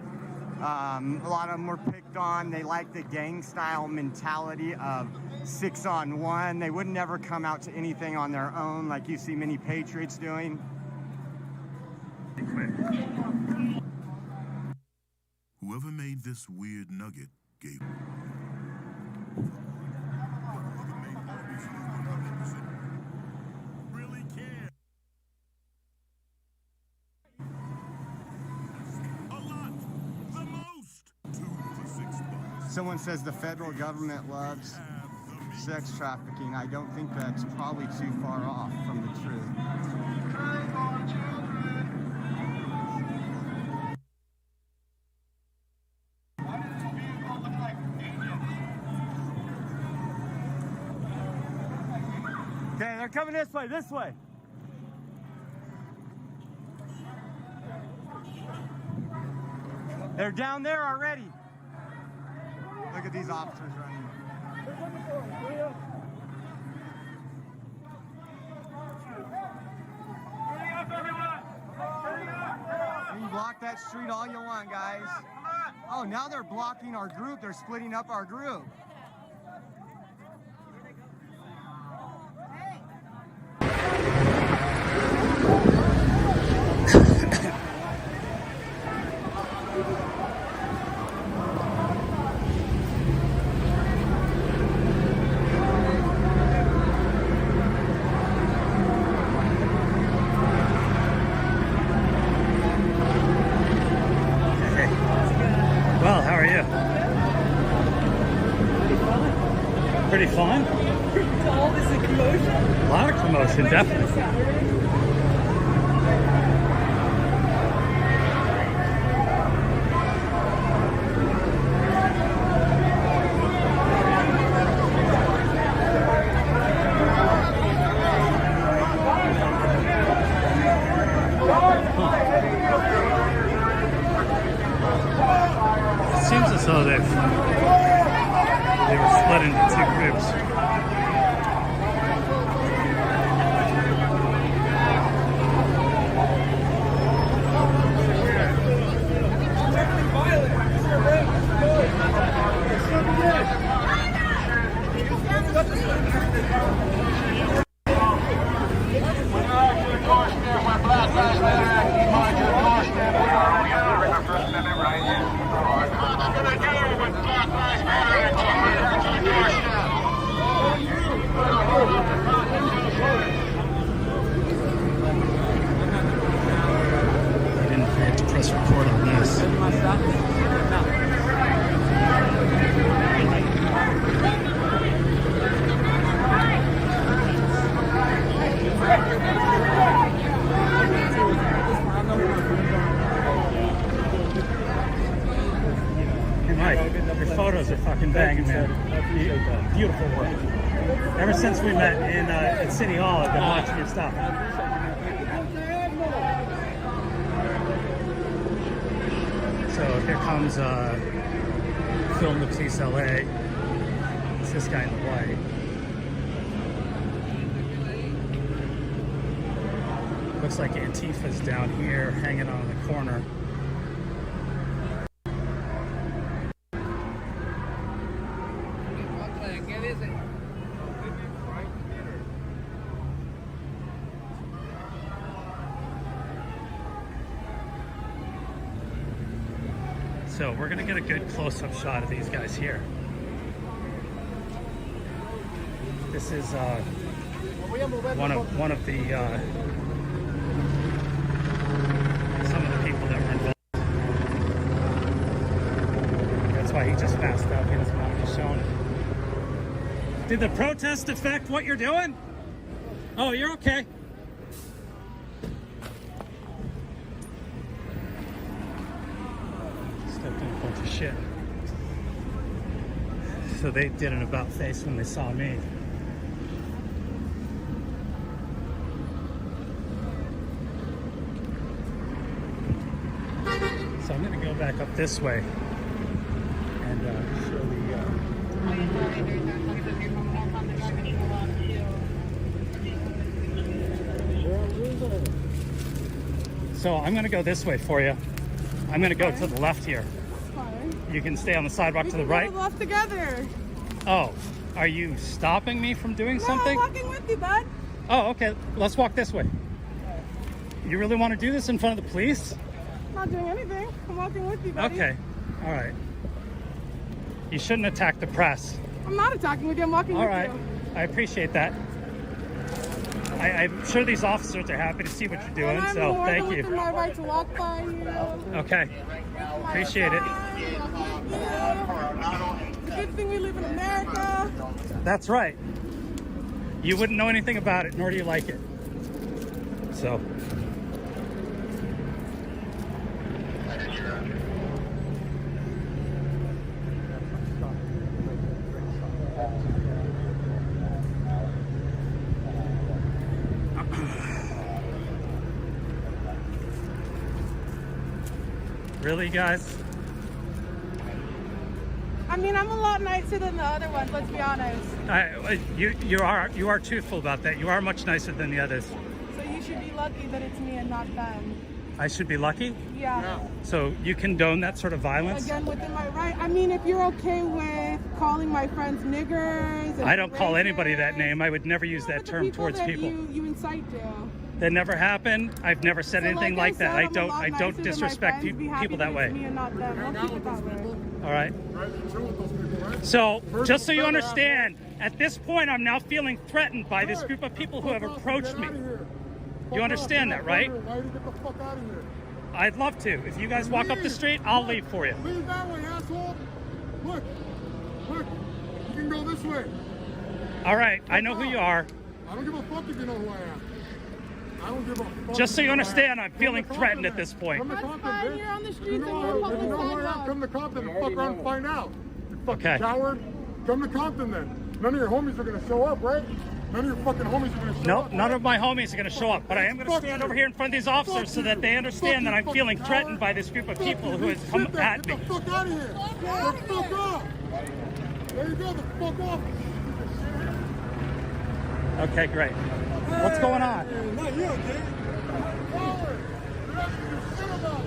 A lot of them were picked on. They like the gang-style mentality of 6-on-1. They would never come out to anything on their own like you see many patriots doing. Whoever made this weird nugget gave... Really care. Someone says the federal government loves sex trafficking. I don't think that's probably too far off from the truth. Okay, they're coming this way, this way. They're down there already. Look at these officers running. You can block that street all you want, guys. Oh, now they're blocking our group. They're splitting up our group. Well, how are you? Pretty fun. All this commotion? A lot of commotion, definitely. Seems as though they were split into two groups. Hey Mike, your photos are fucking banging, man. Beautiful work. Ever since we met in at City Hall, I've been watching your stuff. So here comes Film Baptiste LA. It's this guy in the white. Looks like Antifa's down here, hanging on the corner. So we're gonna get a good close-up shot of these guys here. This is one of the some of the people that were involved. That's why he just passed out. He doesn't want to be shown. Did the protest affect what you're doing? Oh, you're okay. Stepped in a bunch of shit. So they did an about face when they saw me. So I'm going to go back up this way and show the. So I'm going to go this way for you. I'm going to go to the left here. You can stay on the sidewalk to the right. We can go left together. Oh, are you stopping me from doing something? No, I'm walking with you, bud. Oh, okay. Let's walk this way. You really want to do this in front of the police? I'm not doing anything. I'm walking with you, buddy. Okay. All right. You shouldn't attack the press. I'm not attacking with you. I'm walking All with right. you. I appreciate that. I'm sure these officers are happy to see what you're doing, And so I'm thank within you. my right to walk by you. Okay. Appreciate it. It's a good thing we live in America. That's right. You wouldn't know anything about it, nor do you like it. So. Really, guys? I mean, I'm a lot nicer than the other ones, let's be honest. You are truthful about that. You are much nicer than the others. So you should be lucky that it's me and not them. I should be lucky? Yeah. So you condone that sort of violence? Again, within my right. I mean, if you're okay with calling my friends niggers. And I don't call anybody that name. I would never use that term towards people. You incite to. That never happened. I've never said anything like that. I I'm a lot don't nicer disrespect than my friends. Be people happy that it's way. me and not them. I'll keep it that way. All right. So, just so you understand, at this point, I'm now feeling threatened by this group of people who have approached me. You understand that, right? Why do you get the fuck out of here? I'd love to. If you guys walk up the street, I'll leave for you. Leave that way, asshole. Look, you can go this way. All right, I know who you are. I don't give a fuck if you know who I am. I don't give a fuck. Just so you understand, I'm feeling threatened at this point. Come to Compton, bitch. You're on the streets You and know we're who public I am. sidewalks. Come to Compton and fuck around and find out. You fucking Okay. coward. Come to Compton then. None of your homies are gonna show up, right? None of your fucking homies are gonna show up. No, none of my homies are going to show up, but I am going to stand over here in front of these officers so that they understand that I'm feeling threatened by this group of people who has come at me. Get the fuck out of here. Get the fuck off. There you go, the fuck off. Okay, great. What's going on? Not you, dude. Coward. You're not gonna do shit about it.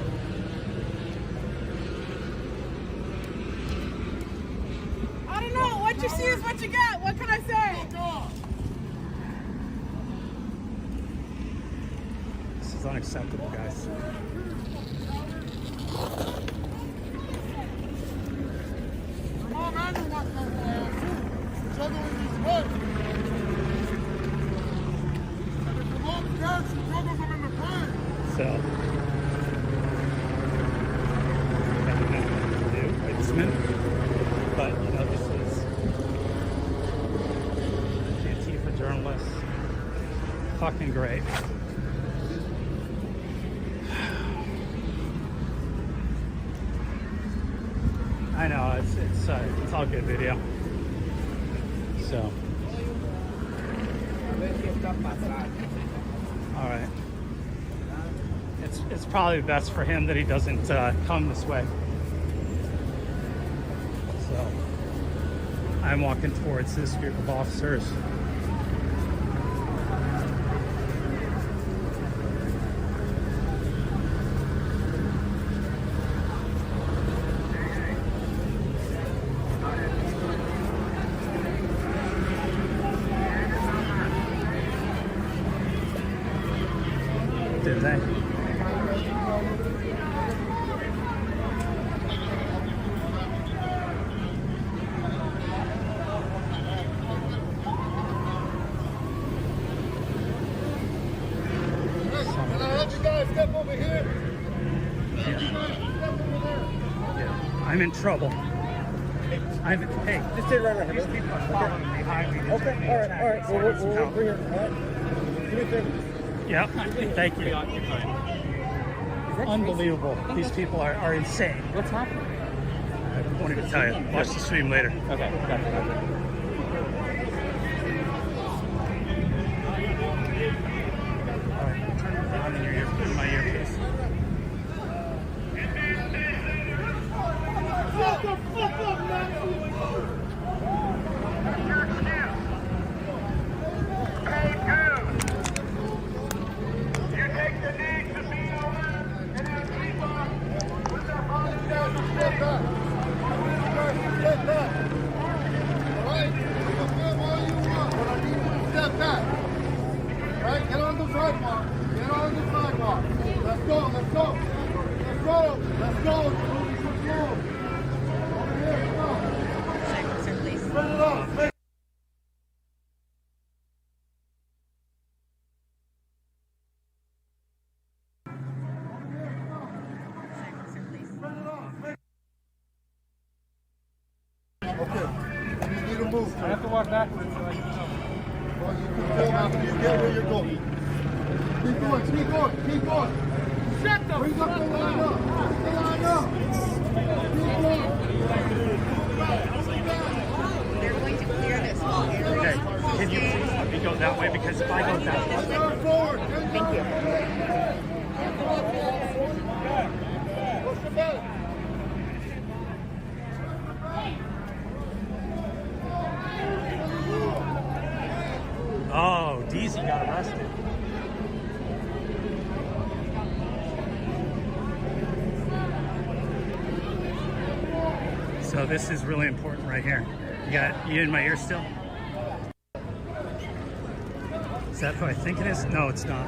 I don't know. What you see is what you get. What can I say? This is unacceptable, guys. Mom and your wife know who I am, too. Juggling these hoods. And if your mom cares, she juggles them in the brain. So, I don't know what to do, policeman. But, you know, this is Antifa journalists fucking great. I know it's all good video. So, all right. It's probably best for him that he doesn't come this way. So, I'm walking towards this group of officers. Did they? Can I have you guys step over here? I'm in trouble. Hey, Just stay right here. these people are following behind me. Okay, all right. We'll bring her. All right. Do me a favor. Yep, thank you. Unbelievable. These people are insane. What's happening? I won't even tell you. Watch the stream later. Okay, gotcha. All right, turn it down in my earpiece. Shut the fuck up, man! Step back. Step back. All right? You can film all you want, but I need you to step back. All right? Get on the sidewalk. Get on the sidewalk. Let's go. Let's go. Let's go. Let's go. Let's go. Over here. Come on. Sir, please. Spread it up. Okay, you need to move. I have to walk backwards so I can know. Well, you can film after you get where you're going. Keep going, keep going, keep going. Shut the Bring up the line up. Bring the line up. Keep going. They're going to clear this whole area. Okay, can you please let me go that way? Because if I go that way... Start forward. Thank you. Push it back. Oh, DZ got arrested. So this is really important right here. You in my ear still? Is that who I think it is? No, it's not.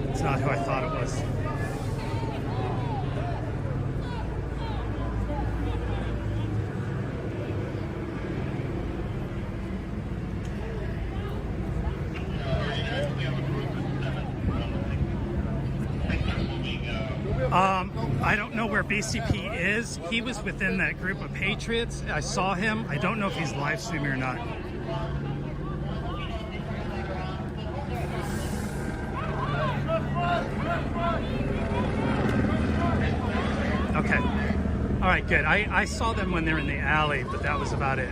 It's not who I thought it was. I don't know where BCP is. He was within that group of patriots. I saw him. I don't know if he's live streaming or not. Okay. All right, good. I saw them when they were in the alley, but that was about it.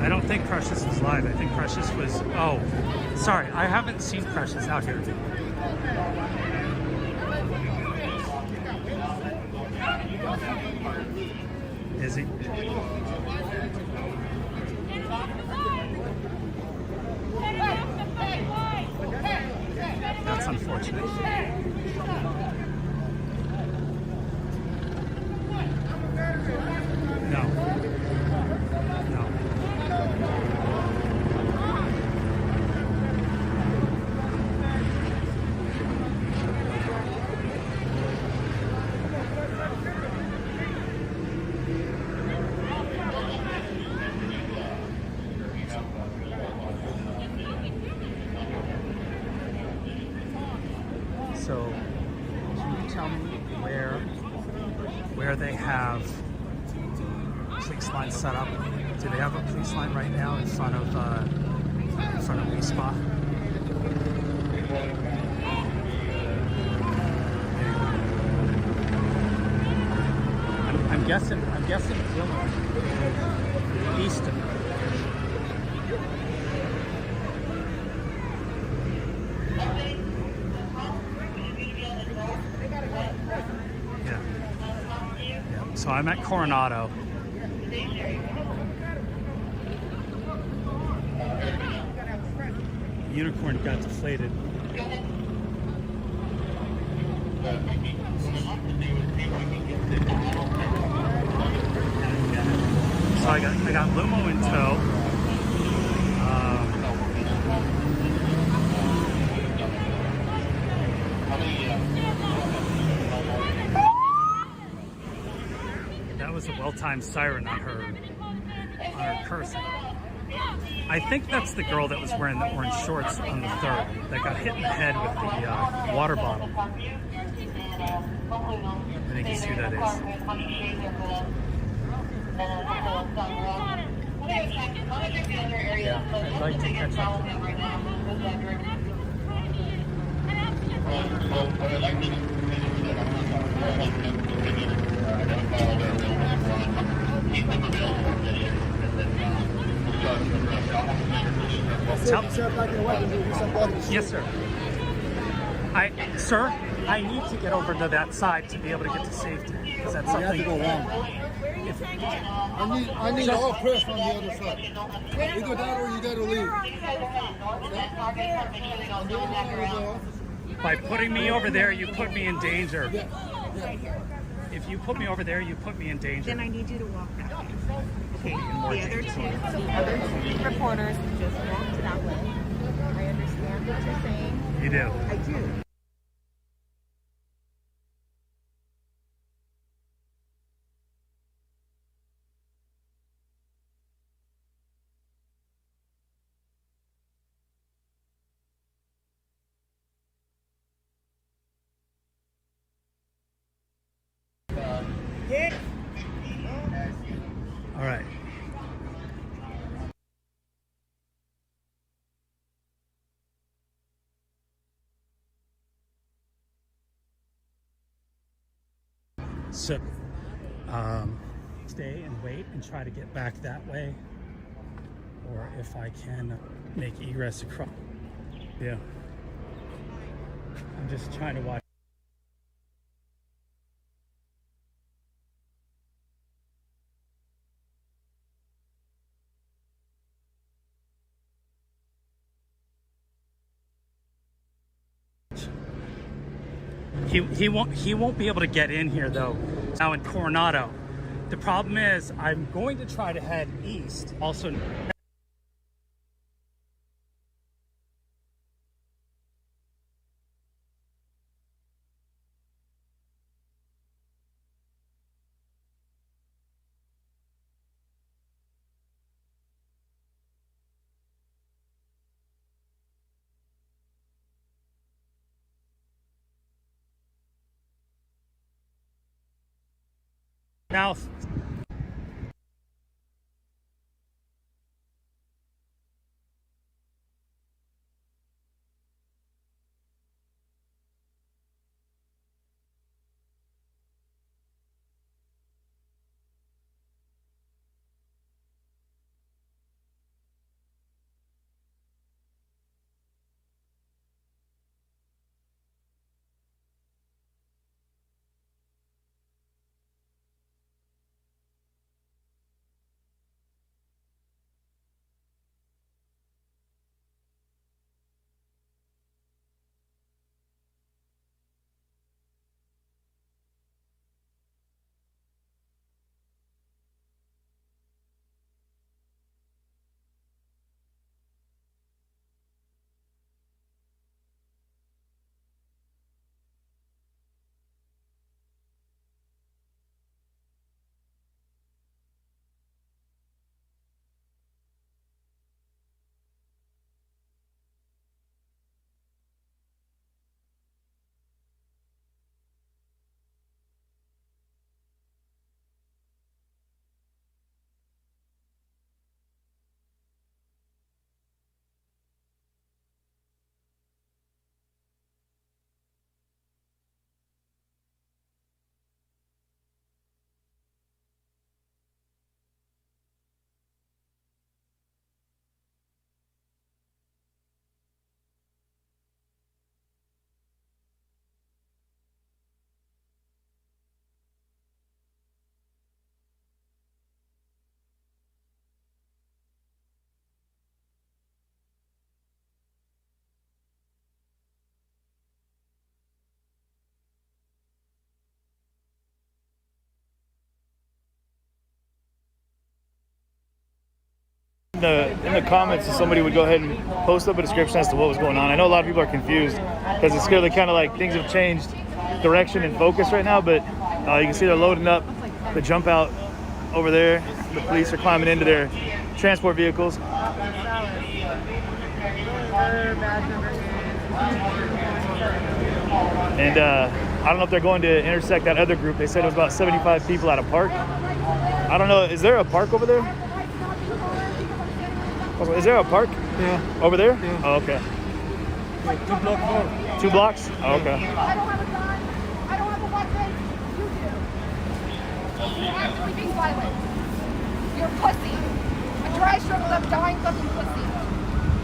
I don't think Precious was live. I think Precious was. Oh, sorry. I haven't seen Precious out here. Is he? That's unfortunate. No. No. So, can you tell me where they have police line set up? Do they have a police line right now in front of WeSpa? I'm guessing Vilian, east of it. Yeah. So I'm at Coronado. Unicorn got deflated. So I got Lumo in tow. That was a well-timed siren on her person. I think that's the girl that was wearing the orange shorts on the 3rd that got hit in the head with the water bottle. I think you see who that is. Yeah, I'd like to catch up. Yes, sir. Sir, I need to get over to that side to be able to get to safety. Because that's something. You have to go wrong. I need all press on the other side. Either that or you got to leave. By putting me over there, you put me in danger. If you put me over there, you put me in danger. Then I need you to walk that way. Okay. The other two reporters just walked that way. I understand what you're saying. You do. I do. All right. So, stay and wait and try to get back that way, or if I can make egress across. Yeah. I'm just trying to watch. He won't be able to get in here though. Now in Coronado, the problem is I'm going to try to head east. Also. Now, in the comments if somebody would go ahead and post up a description as to what was going on. I know a lot of people are confused because it's clearly kind of like things have changed direction and focus right now, but you can see they're loading up the jump out over there. The police are climbing into their transport vehicles. And I don't know if they're going to intersect that other group. They said it was about 75 people at a park. I don't know. Is there a park over there? Is there a park? Yeah. Over there? Yeah. Oh, okay. 2 blocks more. 2 blocks? Oh, okay. I don't have a gun. I don't have a weapon. You do. You're actually being violent. You're a pussy. A dry, shriveled up, dying fucking pussy.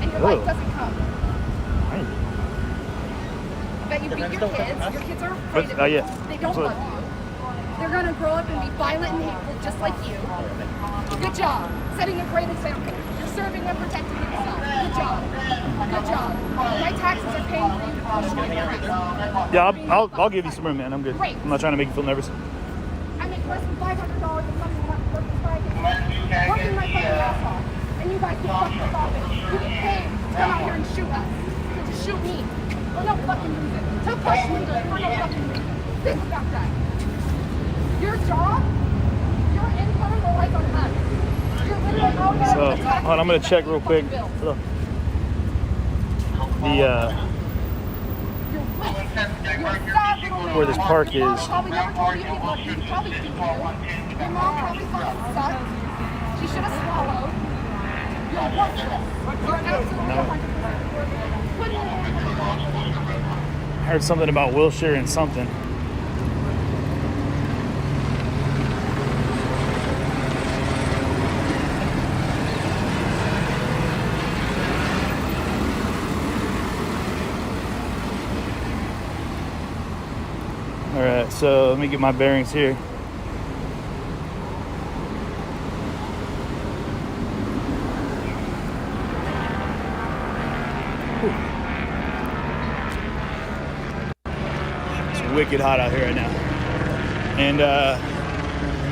And your life doesn't come. I bet you beat your kids. Your kids are afraid of you. Yeah. They don't love you. They're gonna grow up and be violent and hateful just like you. Good job. Setting a great example. You're serving and protecting yourself. Good job. Good job. My taxes are paying for you to push me around. Yeah, I'll give you some room, man. I'm good. Great. I'm not trying to make you feel nervous. I make less than $500 a month working for working my fucking ass off. And you guys can fucking stop it. You get paid to come out here and shoot us. To shoot me. For no fucking reason. To push me for no fucking reason. Think about that. Your job, your income relies on us. You're literally out there So, attacking hold on, I'm gonna check real quick. bills. Where this park is. Your mom probably never told you about you. She probably didn't do. Your mom probably fucking sucked. She should have swallowed. You're worthless. You're absolutely 100%. Heard something about Wilshire and something. All right, so let me get my bearings here. It's wicked hot out here right now. And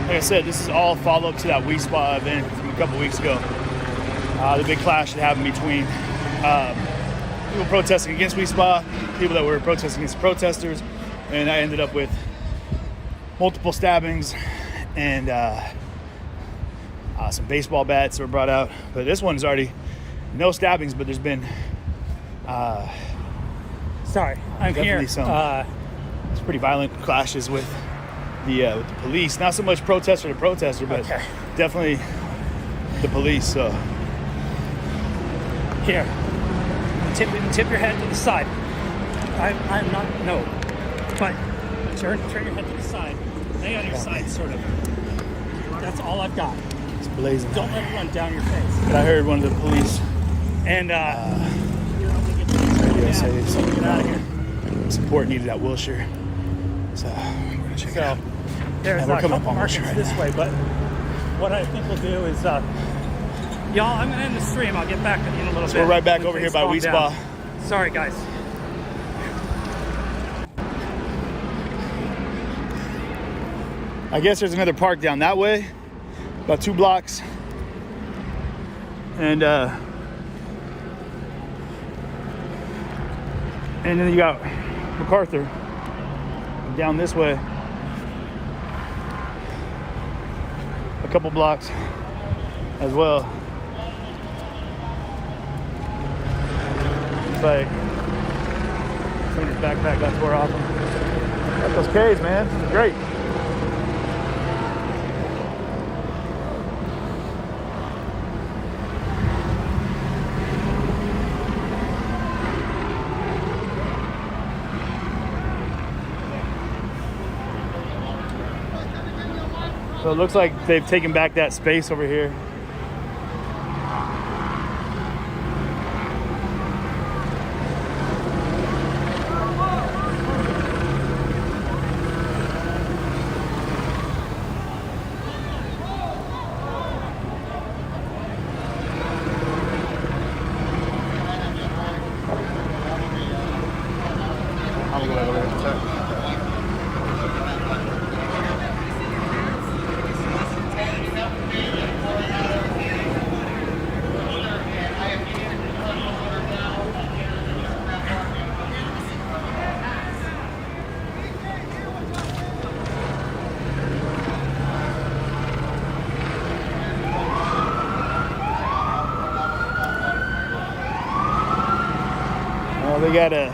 like I said, this is all follow-up to that We Spa event from a couple weeks ago. The big clash that happened between people protesting against We Spa, people that were protesting against protesters, and I ended up with multiple stabbings and some baseball bats were brought out. But this one's already no stabbings, but there's been sorry, I'm definitely here. Some it's pretty violent clashes with the police. Not so much protester to protester, but definitely the police. So Here, tip your head to the side. I'm not, no. But turn your head to the side. Lay on your side, sort of. That's all I've got. It's blazing. Don't let it run down your face. But I heard one of the police and say something get out of here. Support needed at Wilshire. So we're gonna check it out. There's And we're a coming couple up on Wilshire markets right this way, but what I think we'll do is, y'all, I'm gonna end the stream. I'll get back in a little bit. We're right back when over here things by calm We down. Spa. Sorry, guys. I guess there's another park down that way, about 2 blocks. And then you got MacArthur down this way, a couple blocks as well. It's like somebody's backpack got tore off him. Got those K's, man. Great. So it looks like they've taken back that space over here. I'll go back over there and check. They gotta.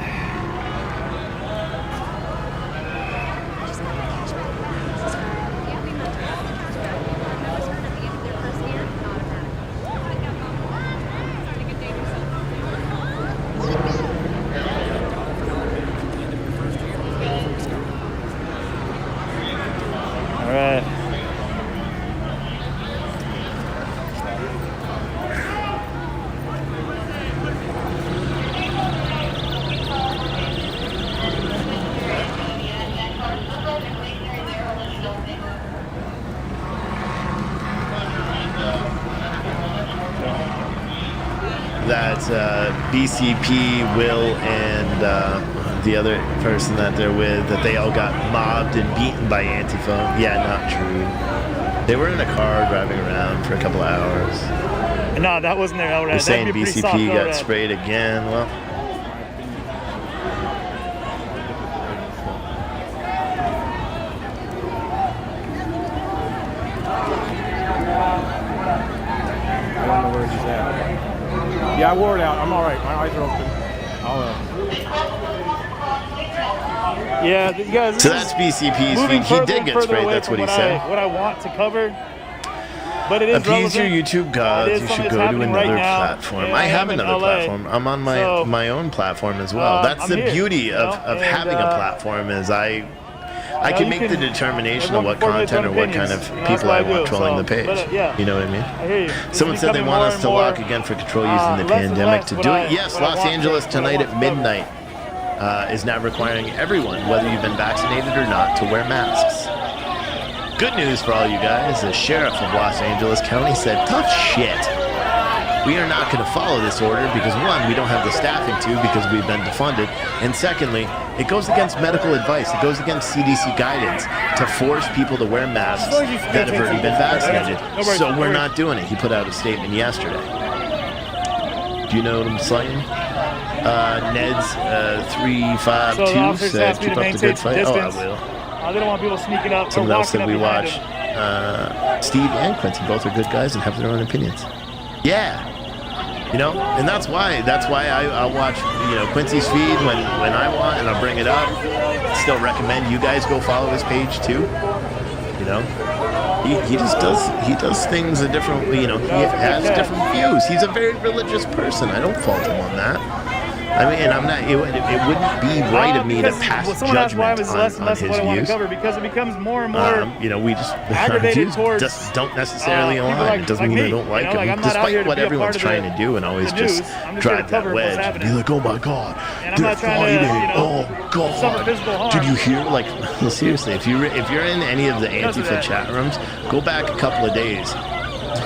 All right. That's BCP, Will, and the other person that they're with, that they all got mobbed and beaten by Antifa. Yeah, not true. They were in a car driving around for a couple of hours. No, that wasn't their LRAD. They're saying That'd be a pretty soft BCP got LRAD. sprayed again. Well, I don't know where he's at. Yeah, I wore it out. I'm all right. My eyes are open. Yeah, you guys. so that's BCP's moving feed. He further did and get further sprayed. away That's from what he said. what I want to cover. But it is Appease your relevant. YouTube gods. It is You something should that's go to happening right another now, platform. and I have I'm in another LA. platform. I'm on my So, my own platform as well. That's I'm the here, beauty you know, of and, having a platform is I know, can you make can- the determination of everyone what formulates their content or own what kind of opinions. You know, people that's what I I want do, trolling so, the page. but, yeah. You know what I mean? I hear you. This Someone is said they becoming want more us and to more, lock again for control using the less and pandemic less to what do I- it. Yes, what I Los want Angeles to- what I tonight want at to cover. midnight is now requiring everyone, whether you've been vaccinated or not, to wear masks. Good news for all you guys. The sheriff of Los Angeles County said, tough shit. We are not going to follow this order because, one, we don't have the staffing to because we've been defunded. And secondly, it goes against medical advice. It goes against CDC guidance to force people to wear masks that have already been vaccinated. So we're not doing it. He put out a statement yesterday. Do you know what I'm saying? Ned's 352 So the officers said, asked me keep to up the maintain good fight. Oh, I distance. will. They don't want people sneaking up. Someone or else walking said up we behind watch them. Steve and Quincy. Both are good guys and have their own opinions. Yeah, you know, and that's why I'll watch, you know, Quincy's feed when I want, and I'll bring it up. Still recommend you guys go follow his page too. You know, he just does things a different, you know, he has different views. He's a very religious person. I don't fault him on that. I mean, and I'm not. It wouldn't be right of me to pass someone asked why it judgment was less and on less his of what I want to views. cover because it becomes more and more You know, we just our aggravated views towards just don't necessarily people align. like- It doesn't like mean I me, don't like you know, like, him, I'm not out here despite to what be a everyone's part of trying the- to do and always the just news. I'm just drive here to cover that what's wedge and be happening. like, oh my god, And I'm they're not trying to, fighting. you know, Oh suffer god, physical harm. did you hear? Like, seriously, if you're in any of the Because of Antifa that. chat rooms, go back a couple of days.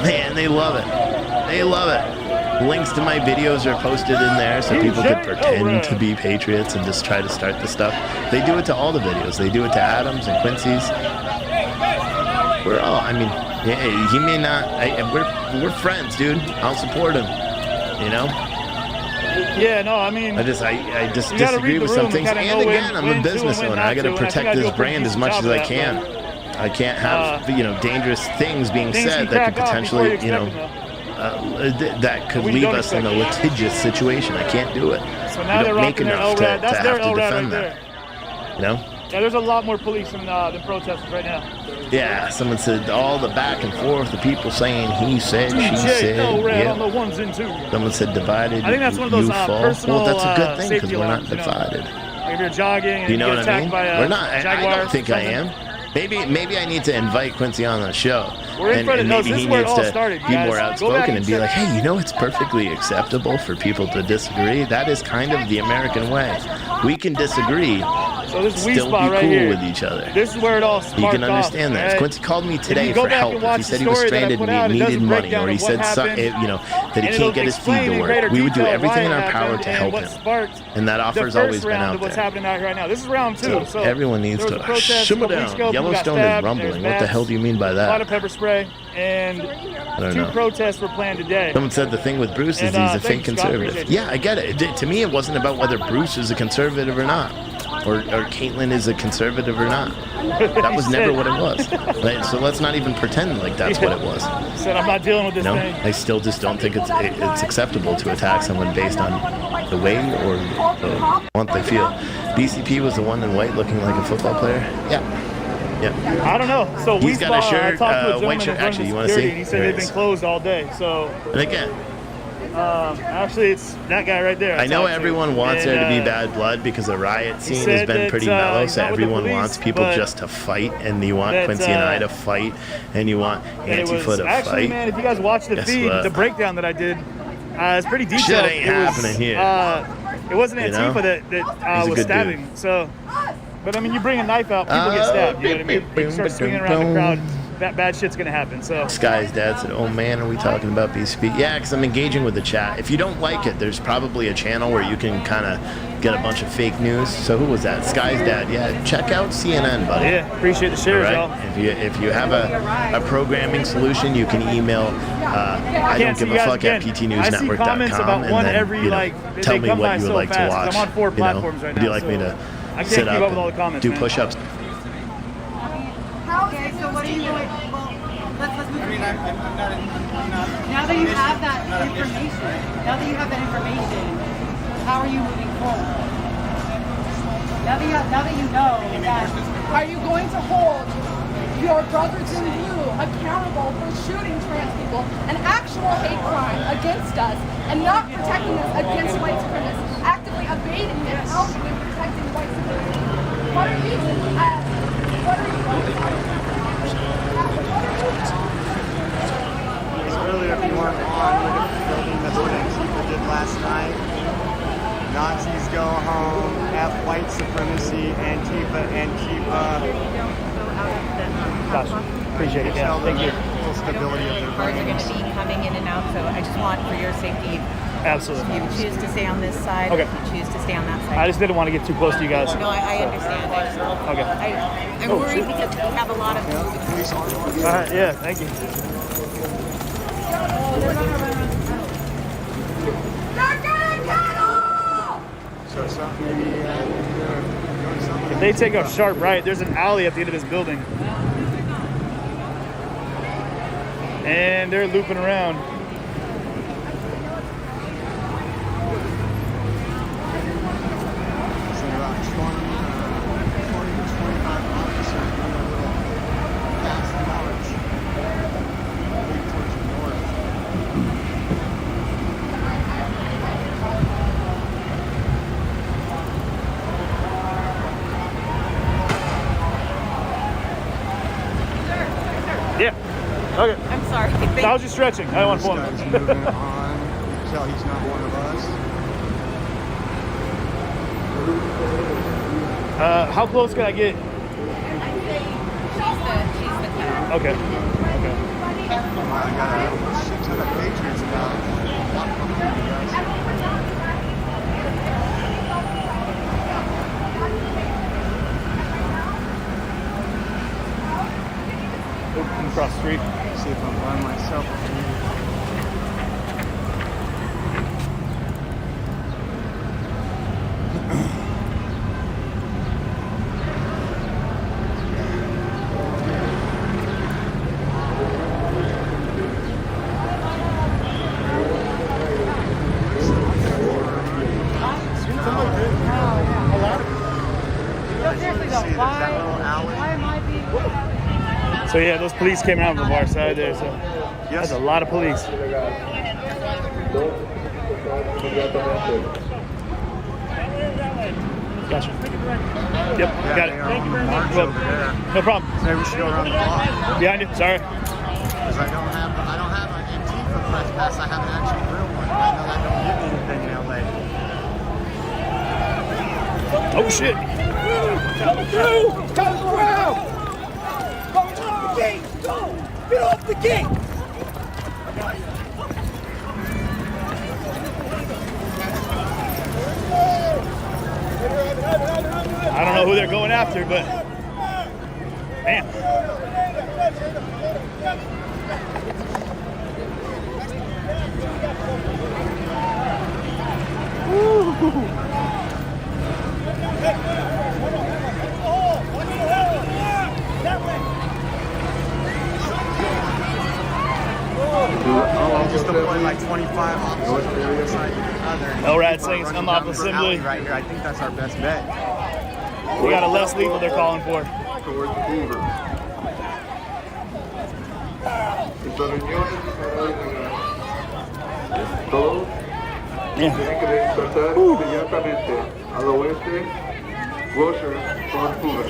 Man, they love it. They love it. Links to my videos are posted in there so people could pretend to be patriots and just try to start the stuff. They do it to all the videos. They do it to Adams and Quincy's. We're all, I mean, yeah, he may not, we're friends, dude. I'll support him, you know? Yeah, no, I mean, I just you gotta disagree read with the some room things. kinda And know again, when I'm a to business and when owner. I not got to to, and I think protect I do this a pretty brand as decent much job as of I that, can. I can't have, you know, dangerous things being things said can that could crack off potentially, before you you know, expect that could When you leave don't us in a expect litigious situation. I can't do it. So now we they're don't make rocking their enough LRAD. to That's their have to LRAD defend right that. there. You know? Yeah, there's a lot more police than protesters right now. Yeah, someone said all the back and forth, the people saying he said, she DJ said. LRAD Yeah. on the ones and twos. Someone said divided. I think that's one of those you fall. personal Well, that's a good thing because safety we're not alarms, you know? divided. Like if you're jogging and You know get what I attacked mean? by a We're not. I jaguar don't think or I something. am. Maybe I need to invite Quincy on the show. We're in front of- and no, maybe this he is where it needs all to started, be guys. more Go back outspoken and and be check- like, hey, you know, it's perfectly acceptable for people to disagree. That is kind of the American way. We can disagree, So this weed still be spot cool right here. with each other. This is where it all sparked You can off, understand that. right? Quincy called me If today you go for back help. and He watch said the he was story that I stranded put and out, he it does needed a money, breakdown or he of what said, happened, you know, that he and can't it'll get his feed explain to in work. greater We would do detail everything in why our it power happened to and help what him. sparked And that the offer's first always been round out of what's there. happening out here right now. This is round two. So everyone needs there was to a protest simmer a couple weeks down. ago, people got Yellowstone is stabbed, rumbling. there's What the bats, hell do you mean by a lot of that? pepper spray, and I don't two know. protests were planned today. Someone said the thing with Bruce is And, he's a thank fake you, Scott, conservative. appreciate Yeah, I get it. To me, it wasn't about whether Bruce is a conservative or not. or Caitlyn is a conservative or not. That was never what it was. Like, so let's not even pretend like that's what it was. Said I'm not dealing with this thing. I still just don't think it's acceptable to attack someone based on the way or what they feel. BCP was the one in white looking like a football player. Yeah. I don't know. So he's got a shirt, I talked to a gentleman white shirt. that runs Actually, you want to security, see? and he said they've been closed all day. So. And again. Actually, it's that guy right there. I know everyone wants there to be bad blood because the riot scene has been pretty mellow, so everyone wants people just to fight, and you want Quincy and I to fight, and you want Antifa to actually, fight. man, if you guys watch the feed, the breakdown that I did, it's pretty detailed. Shit ain't happening here. It wasn't Antifa that was stabbing. Dude. So, but I mean, you bring a knife out, people get stabbed. You know what I mean? You start swinging around the crowd. That bad shit's gonna happen. So Sky's dad said, "Oh man, are we talking about BCP?" Yeah, because I'm engaging with the chat. If you don't like it, there's probably a channel where you can kind of get a bunch of fake news. So who was that? Sky's dad. Yeah, check out CNN, buddy. Yeah, appreciate the shares, y'all. If you have a programming solution, you can email I don't give a fuck at ptnewsnetwork.com and then tell me what you would like to watch. I'm on 4 platforms right now. Would you like me to sit up and do push-ups? Okay, so what are you doing? Well, let's move. I mean, I'm not. Now that you have that information, how are you moving forward? Now that you know that. Are you going to hold your brothers in blue accountable for shooting trans people, an actual hate crime against us, and not protecting us against white supremacists, actively evading and helping in protecting white supremacists? What are you doing? Earlier, if you weren't on, look at the building. That's what Antifa did last night. Nazis go home, F white supremacy, Antifa. Gotcha. Appreciate it. Yeah, thank you. Full stability of their Cars are going brains. to be coming in and out, so I just want for your safety. Absolutely. If you choose to stay on this side, okay. If you choose to stay on that side. I just didn't want to get too close to you guys. No, I understand. I'm worried because we have a lot of police on. All right, yeah, thank you. So maybe if they take a sharp right, there's an alley at the end of this building. And they're looping around. Okay. I'm sorry. I was just stretching. I don't want to pull him. Moving on. Tell he's not one of us. How close can I get? She's the cat. Okay. I got a shit ton of Patriots now. Across the street. See if I'm by myself. So yeah, those police came out from the bar side there, so that's a lot of police. Gotcha. Yep, got it. Thank you very much. No problem. Maybe we should go around the block. Behind you, sorry. Because I don't have an Antifa press pass, I have an actual real one. I know that don't get me anything in LA. Oh shit. Turn around! Go off the gate! Go! Get off the gate! I don't know who they're going after, but man. Woo. just deployed like 25 officers on one side to the other. LRAD saying it's unlawful assembly. Right here, I think that's our best bet. We got a less lethal they're calling for. Towards Hoover. Esta reunión es declarada ilegal. Todos tienen que despertar inmediatamente al oeste, Wilshire, por Hoover.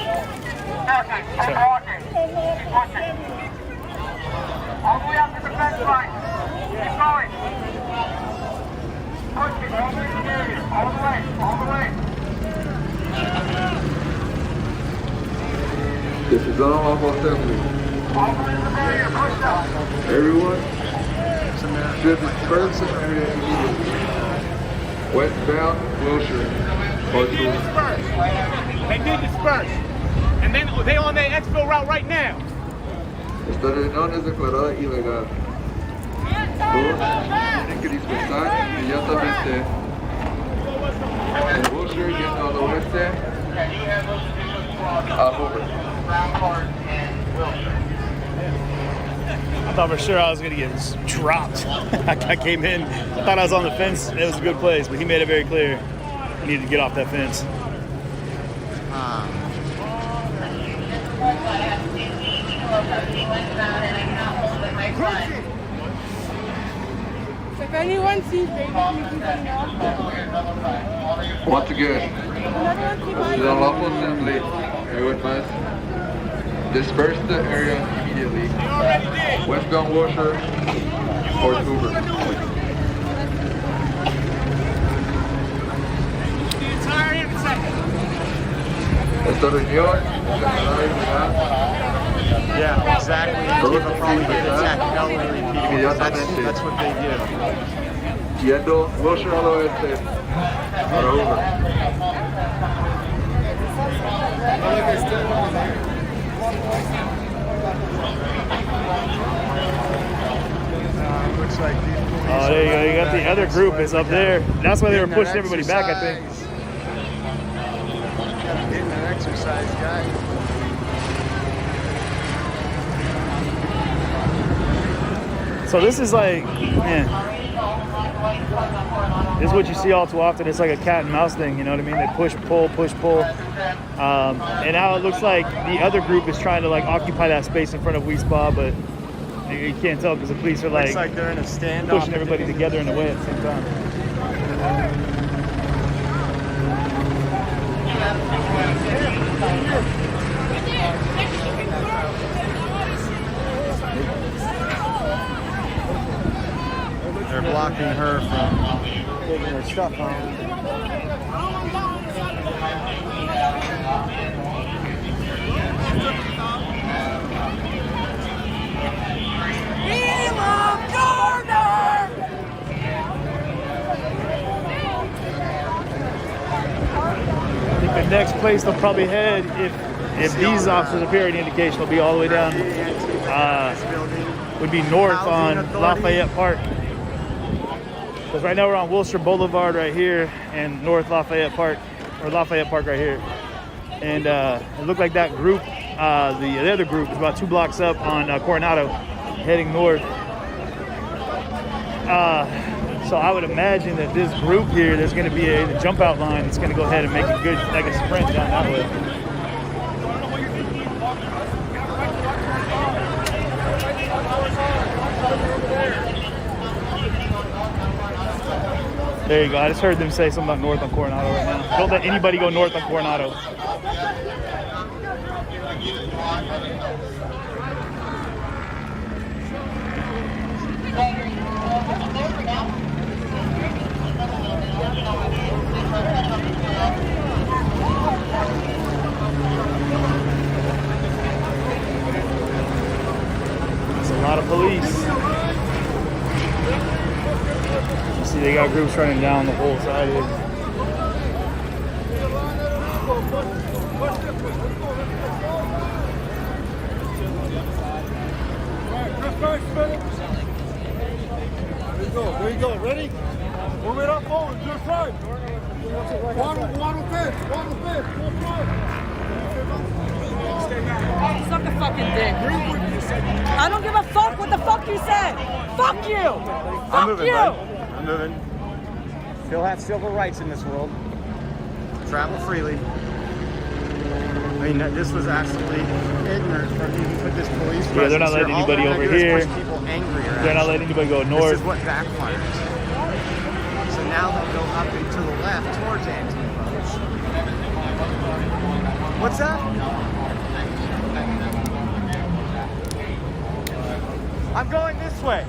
All the way up to the fence line. Keep going. Push it all the way to the area. All the way. This is unlawful assembly. All the way to the barrier. Push down. Everyone should disperse the area immediately. Westbound, Wilshire, or Hoover. They did disperse. And then they on their exfil route right now. Esta reunión es declarada ilegal. Todos tienen que dispersar inmediatamente en Wilshire yendo al oeste a Hoover. I thought for sure I was going to get dropped. I came in, I thought I was on the fence. It was a good place, but he made it very clear I needed to get off that fence. If anyone sees baby, Once again, this is unlawful assembly. Everyone must disperse the area immediately. Westbound Wilshire or Hoover. Esta reunión es declarada ilegal. Yeah, exactly. People probably get attacked elderly people. That's what they do. Yendo Wilshire al oeste para Hoover. Looks like these police Oh, there you go. You got the other group is up there. That's why they were pushing everybody back, I think. Getting an exercise, guys. So this is like, man, this is what you see all too often. It's like a cat and mouse thing, you know what I mean? They push, pull, push, pull. And now it looks like the other group is trying to like occupy that space in front of Wiesbaugh, but you can't tell because the police are Looks like they're in a standoff. pushing everybody together in a way at the same time. They're blocking her from taking her stuff home. I think the next place they'll probably head, if these officers appear any indication, will be all the way down, would be north on Lafayette Park. Because right now we're on Wilshire Boulevard right here and North Lafayette Park, or Lafayette Park right here. And it looked like that group, the other group is about 2 blocks up on Coronado, heading north. So I would imagine that this group here, there's going to be a jump out line that's going to go ahead and make a good, like a sprint down that way. There you go. I just heard them say something about north on Coronado right now. Don't let anybody go north on Coronado. There's a lot of police. You see they got groups running down the whole side here. There you go. Ready? Move it up forward. To your side. Waddle fence. Suck a fucking dick. I don't give a fuck what the fuck you said. Fuck you. I'm Fuck moving, you. bud. I'm moving. Still have civil rights in this world. Travel freely. I mean, this was absolutely ignorant for me to put this police Yeah, they're not presence letting here. All anybody they're over gonna do is here. push people angrier, They're not letting anybody go north. This is what backfires. So now they'll go up and to the left towards Antifa. What's that? I'm going this way.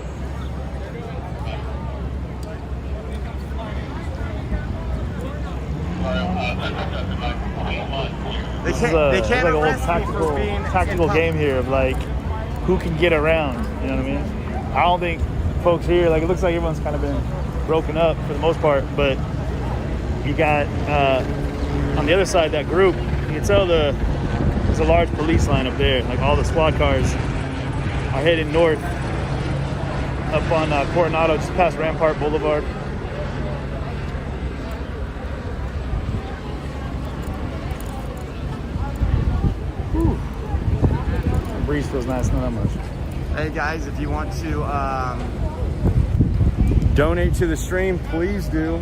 They This is can't. They it's can't like a whole arrest me for being tactical in game here of like who can get around. You know what I mean? I don't think folks here, like, it looks like everyone's kind of been broken up for the most part, but you got on the other side, that group, you can tell there's a large police line up there. Like, all the squad cars are heading north up on Coronado, just past Rampart Boulevard. Whew. The breeze feels nice, not that much. Hey guys, if you want to donate to the stream, please do.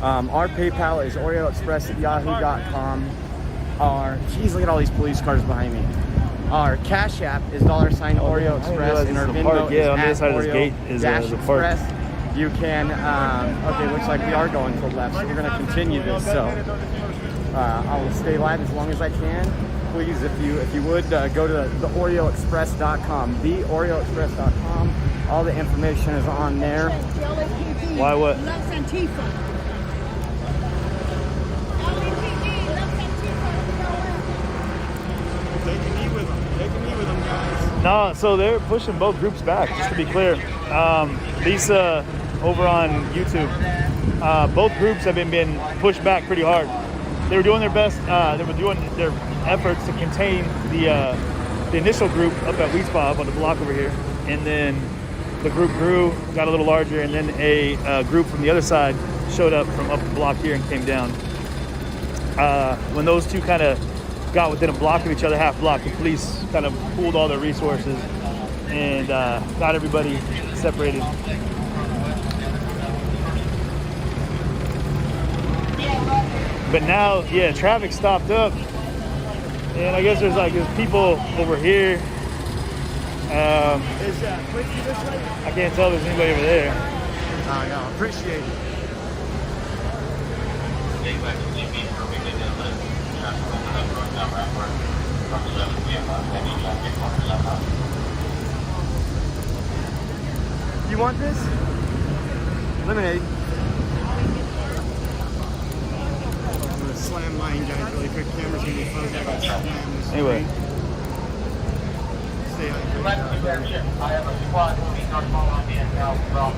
Our PayPal is oreoexpress@yahoo.com. Geez, look at all these police cars behind me. Our Cash App is $sign Oreo Express, and our Venmo is on the other side of this gate is the park. Express. You can, okay, looks like we are going to the left, so we're going to continue this. So I will stay live as long as I can. Please, if you would, go to theoreoexpress.com, theoreoexpress.com. All the information is on there. Why what? Loves Antifa. Take a knee with them. Take a knee with them, guys. No, so they're pushing both groups back, just to be clear. Lisa, over on YouTube, both groups have been pushed back pretty hard. They were doing their best, they were doing their efforts to contain the initial group up at Weespa, up on the block over here. And then the group grew, got a little larger, and then a group from the other side showed up from up the block here and came down. When those two kind of got within a block of each other, half block, the police kind of pooled all their resources and got everybody separated. But now, yeah, traffic stopped up, and I guess there's people over here. Is Quincy this way? I can't tell if there's anybody over there. Oh, no, appreciate it. You want this? Lemonade. I'm gonna slam mine, guys, really quick. Camera's gonna be fuzzy. I gotta slam this. Anyway. Stay on. I have a squad moving north Columbia now from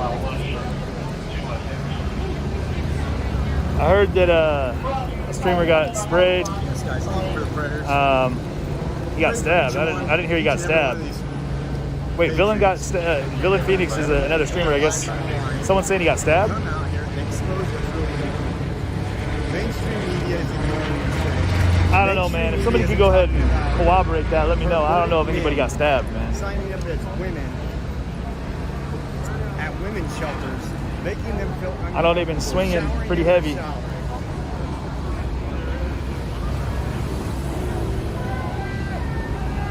I heard that a streamer got sprayed. This guy's looking for the predators. He got stabbed. I didn't hear he got stabbed. Wait, Villain Villain Phoenix is another streamer, I guess. Someone's saying he got stabbed? I don't know here. The exposure is really good. Mainstream media is ignoring I don't know, man. If somebody could go ahead and corroborate that, let me know. I don't know if anybody got stabbed, man. Signing up as women at women's shelters, making them feel I know they've been swinging pretty heavy.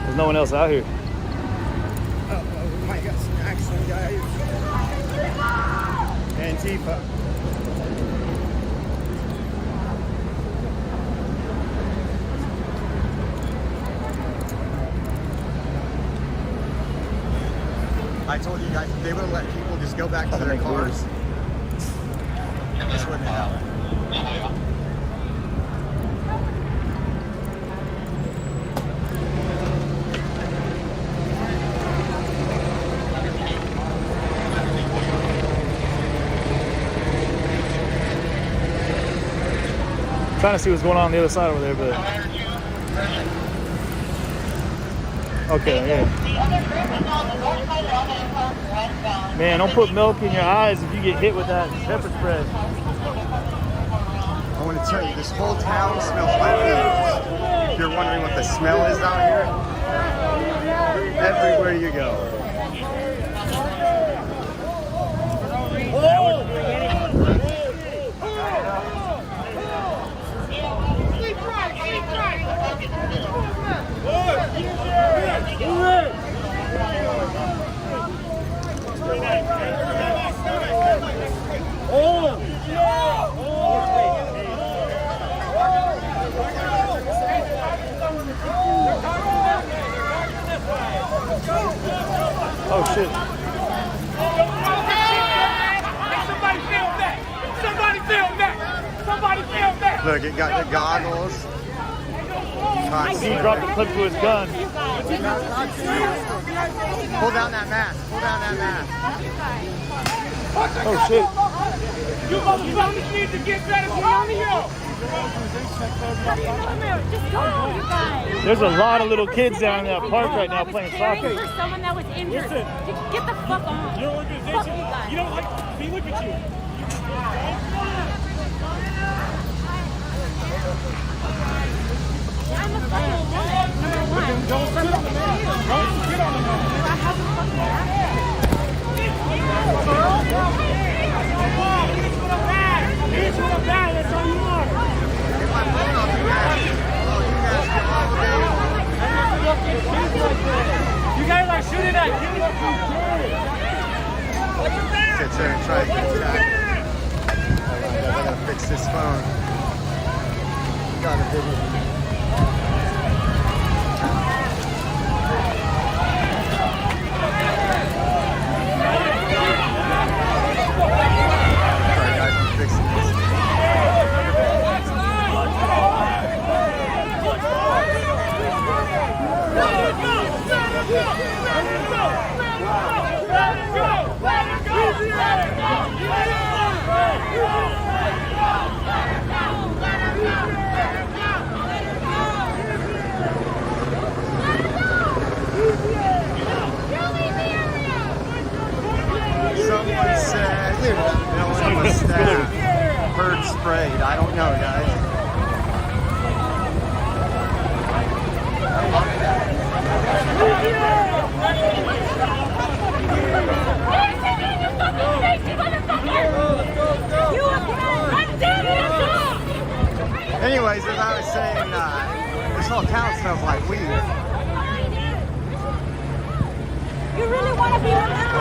There's no one else out here. Oh, I got some action, guys. Antifa. I told you guys, if they would have let people just go back to their cars, this wouldn't happen. Trying to see what's going on the other side over there, but okay, yeah. Man, don't put milk in your eyes if you get hit with that pepper spray. I want to tell you, this whole town smells like beans. If you're wondering what the smell is out here, everywhere you go. Oh shit. Somebody film that! Somebody film that! Somebody film that! Look, it got the goggles. He dropped the clip to his gun. Pull down that mask. Pull down that mask. Oh shit. You motherfuckers need to get better on the hill! Just go, you guys. There's a lot of little kids down in that park right now playing soccer. For someone that was injured. Listen. Get the fuck on. Your organization, you don't like, see, look at you. I'm a fucking woman, number one. Don't get on the man. I have a fucking accent. Here's what I'm bad, that's all you are. Get my phone off you guys. Oh, you guys get all day. You guys are shooting at kids. Sit there and try to get that. I gotta fix this phone. Got a big one. Sorry guys, I'm fixing this. Someone said Vilian Mustafa bird sprayed. I don't know, guys. Anyways, as I was saying, this whole town smells like weed. You really want to be remembered?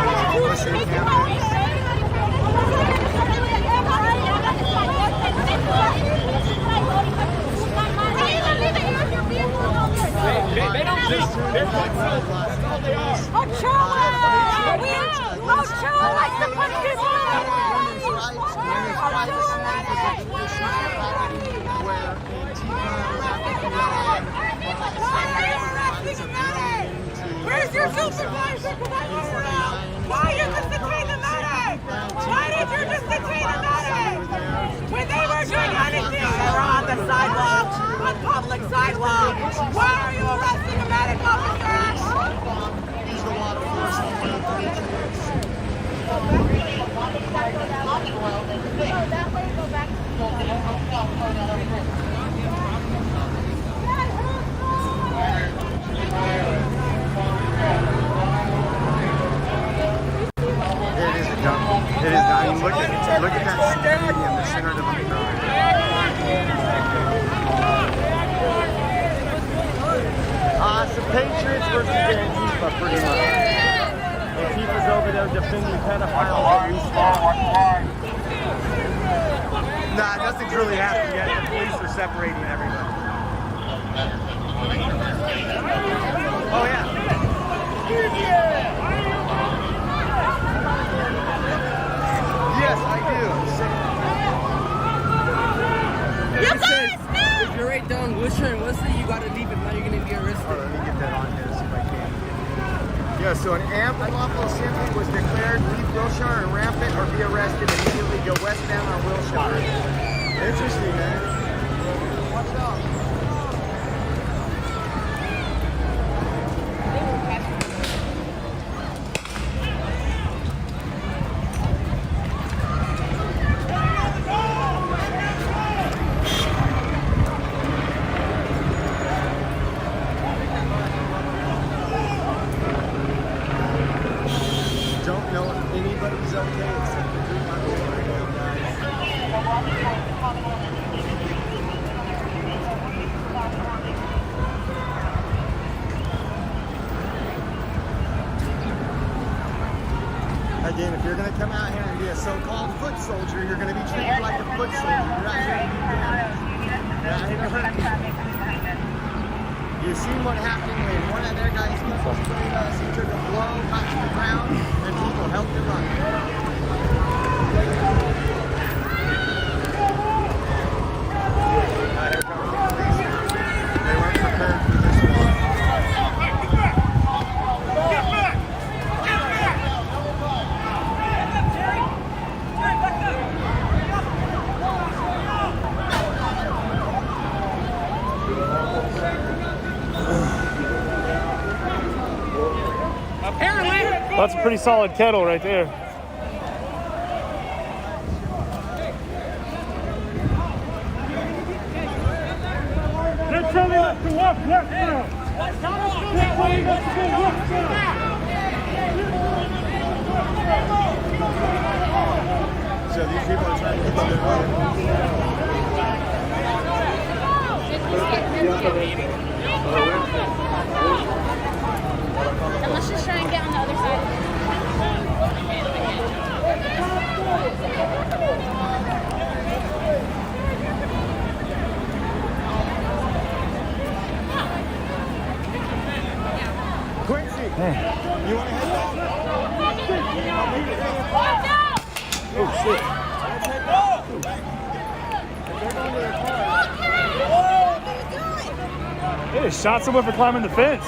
They don't just, they're like, that's all they are. Ochoa! Ochoa likes to put people Where's your supervisor? Why did you detain the medic? Why did you just detain the medic? When they were doing anything, they were on the sidewalk, on public sidewalk. Why are you arresting a medic officer? Used a lot of force on one of the patriots. It is. I mean, look at that stadium, the center of the building. Some Patriots versus Antifa, pretty much. Antifa's over there defending pedophiles. Nah, nothing's really happened yet. The police are separating everybody. Oh yeah. Yes, I do. If you're right down Wilshire and Wesley, you gotta leave it now. You're gonna be arrested. Oh, let me get that on here, see if I can. Yeah, so an unlawful assembly was declared. Leave Wilshire and rampant or be arrested. Immediately go westbound on Wilshire. Interesting, man. Watch out. Don't know if anybody's okay except the group I'm in right now, guys. Again, if you're going to come out here and be a so-called foot soldier, you're going to be treated like a foot soldier. You're out here to do damage. You're out here to hurt people. You've seen what happened when one of their guys sprayed us. He took a blow, got to the ground. down and people help you run. They weren't prepared for this one. That's a pretty solid kettle right there. They're telling us to walk left now. They're telling us to go left now. So these people are trying to get to And let's just try and get on the other side. Quincy, you want to head down? Oh shit. Let's head down. They're going to their car. They just shot someone for climbing the fence.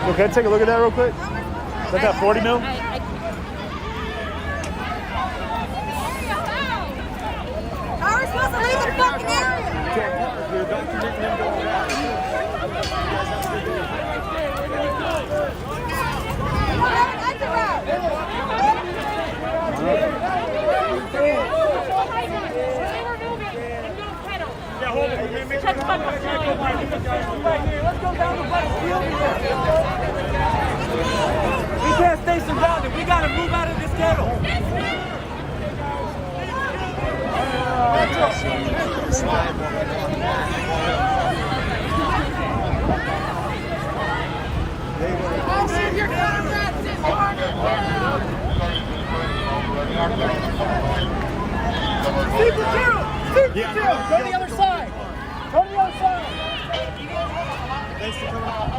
Okay, take a look at that real quick. Is that 40 mil? How are we supposed to leave the fucking area? Don't commit them to all Yeah, hold it. Check the fuck up. Let's go down the field. We can't stay surrounded. We gotta move out of this ghetto. Go to the other side. Go to the other side. Thanks for coming out.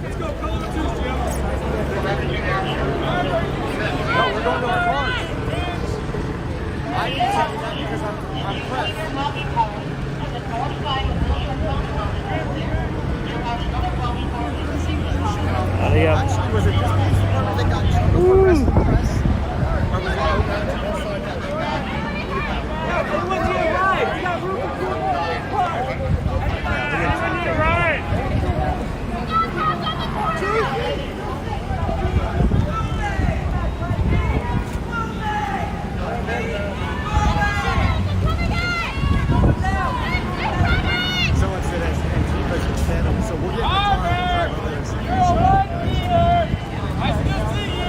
Let's go, call it two, Jim. No, we're going to our cars. I didn't tell you that because I'm pressed. Actually, was it this police department that got killed for the rest of the press? Or was it Everyone to your right. We got room for two more. Everyone to your right. Someone said Antifa's in Phantom, so we'll get the time and drive over there. I still see you.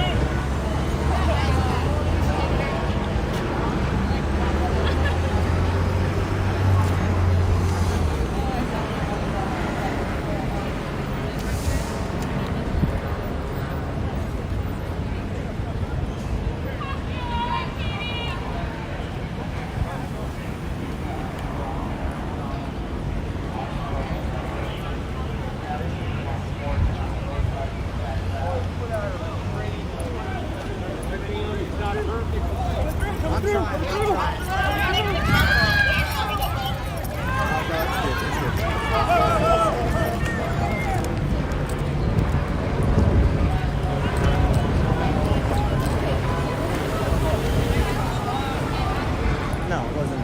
No, it wasn't.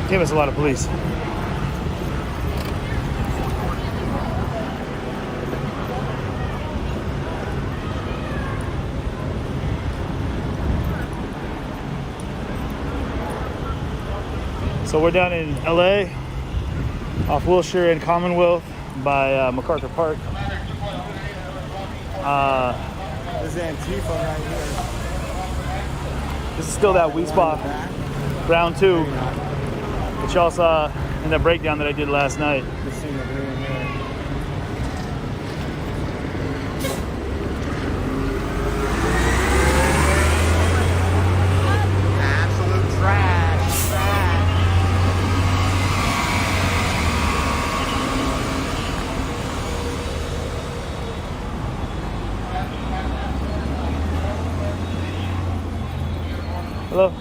Gave us a lot of police. So we're down in LA, off Wilshire and Commonwealth by MacArthur Park. This is Antifa right here. This is still that weed spot, round two. Which y'all saw in the breakdown that I did last night. Just seeing the green here. Absolute trash. Trash. Hello.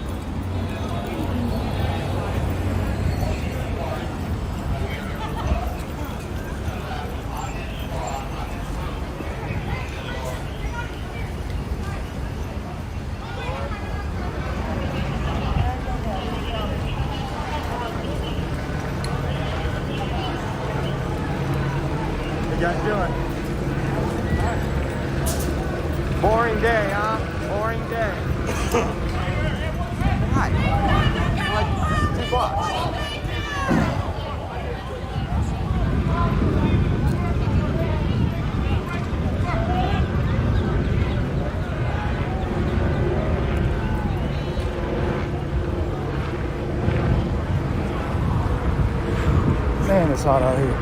How you guys doing? Boring day, huh? Boring day. Hi. Like $2. Man, it's hot out here.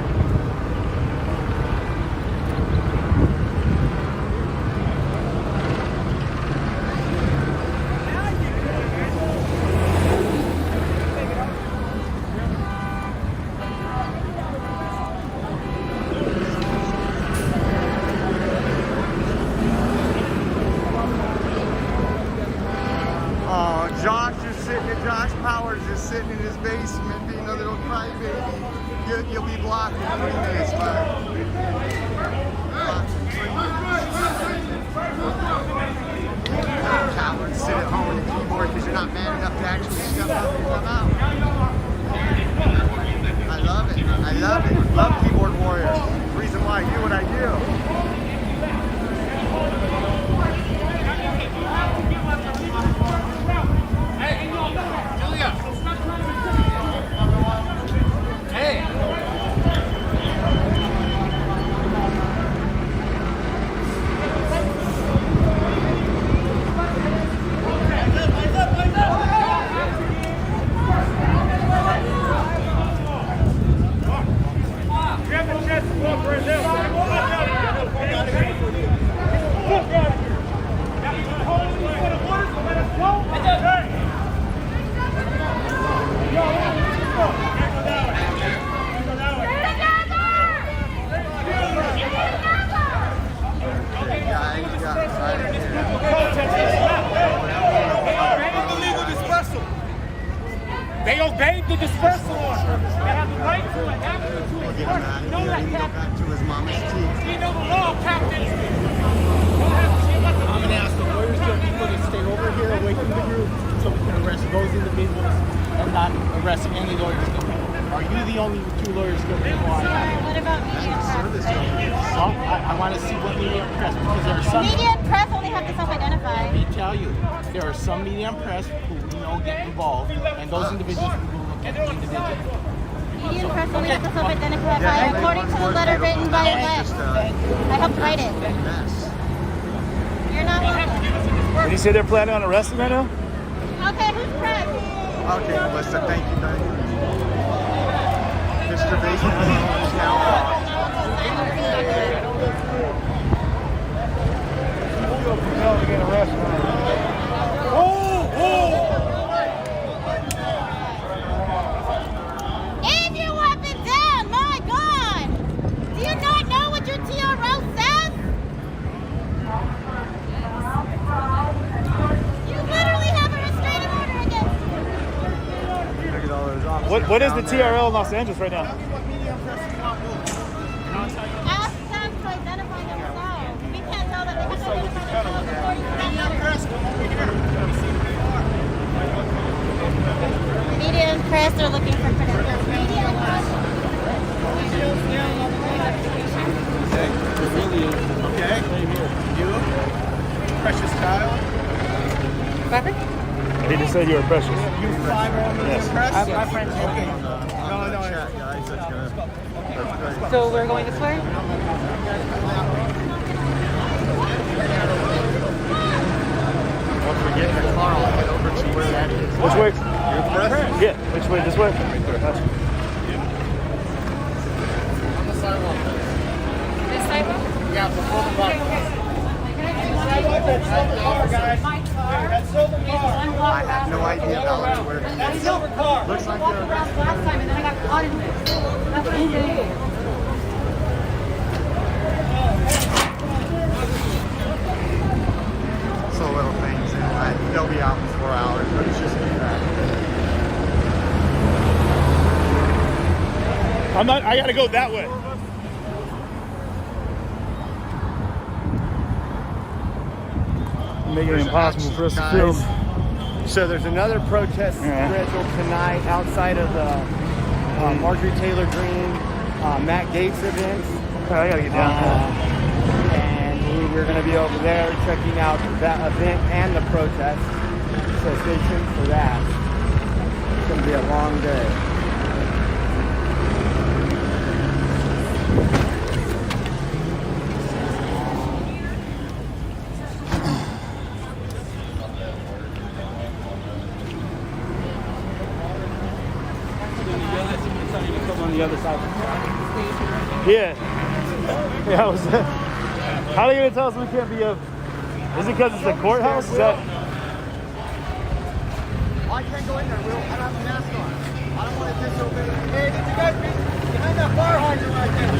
Josh Powers is sitting in his basement being a little crybaby. You'll be blocked in 3 minutes, bud. Cowards sit at home on the keyboard because you're not man enough to actually step up and come out. I love it. I love it. Love keyboard warriors. The reason why I do what I do. They obeyed the dispersal order. They have the right to it. You know that, Captain. To his mama's teeth. You know the law, Captain. I'm going to ask the lawyers to people to stay over here away from the group so we can arrest those individuals and not arrest any lawyers. Are you the only 2 lawyers going to go on? What about media press? I want to see what media press, because there are some... Media press only have to self-identify. Let me tell you, there are some media and press who we know get involved, and those individuals we will look at individually. Media and press only have to self-identify according to the letter written by West. I helped write it. You're not welcome. Did you say they're planning on arresting right now? Okay, who's press? Okay, Melissa, thank you very much. Mr. Basin is now off. To get arrested. Aim your weapon down, my God! Do you not know what your TRO says? You literally have a restraining order against you. What is the TRL in Los Angeles right now? Ask them to identify themselves. We can't tell that they have to identify themselves before you come out. Media and press are looking for credentials. Media and press. Okay, Vilian. Okay, you, precious child. He just said you were precious. You 5 are on the Yes. press? Our friends. Okay. No. That's good. So we're going this way? Once we get in the car, I'll head over to where that is. Which way? You're first? Yeah, which way? This way? On the sidewalk. This sidewalk? Yeah, before the rock. I have no idea about where he is. Looks like they're last time and then I got caught in this. That's what I'm saying. so little things, and they'll be out in 4 hours, but it's just that. I gotta go that way. Making it impossible for us to film. So there's another protest scheduled tonight outside of the Marjorie Taylor Greene, Matt Gaetz events. I gotta get down. And we're going to be over there checking out that event and the protest. So stay tuned for that. It's going to be a long day. On the other side. Yeah. Yeah, I was. How are they gonna tell us we can't be up? Is it because it's the courthouse? Is that? I can't go in there, Will. I don't have a mask on. I don't want to disobey. Hey, did you guys be behind that fire hydrant right there?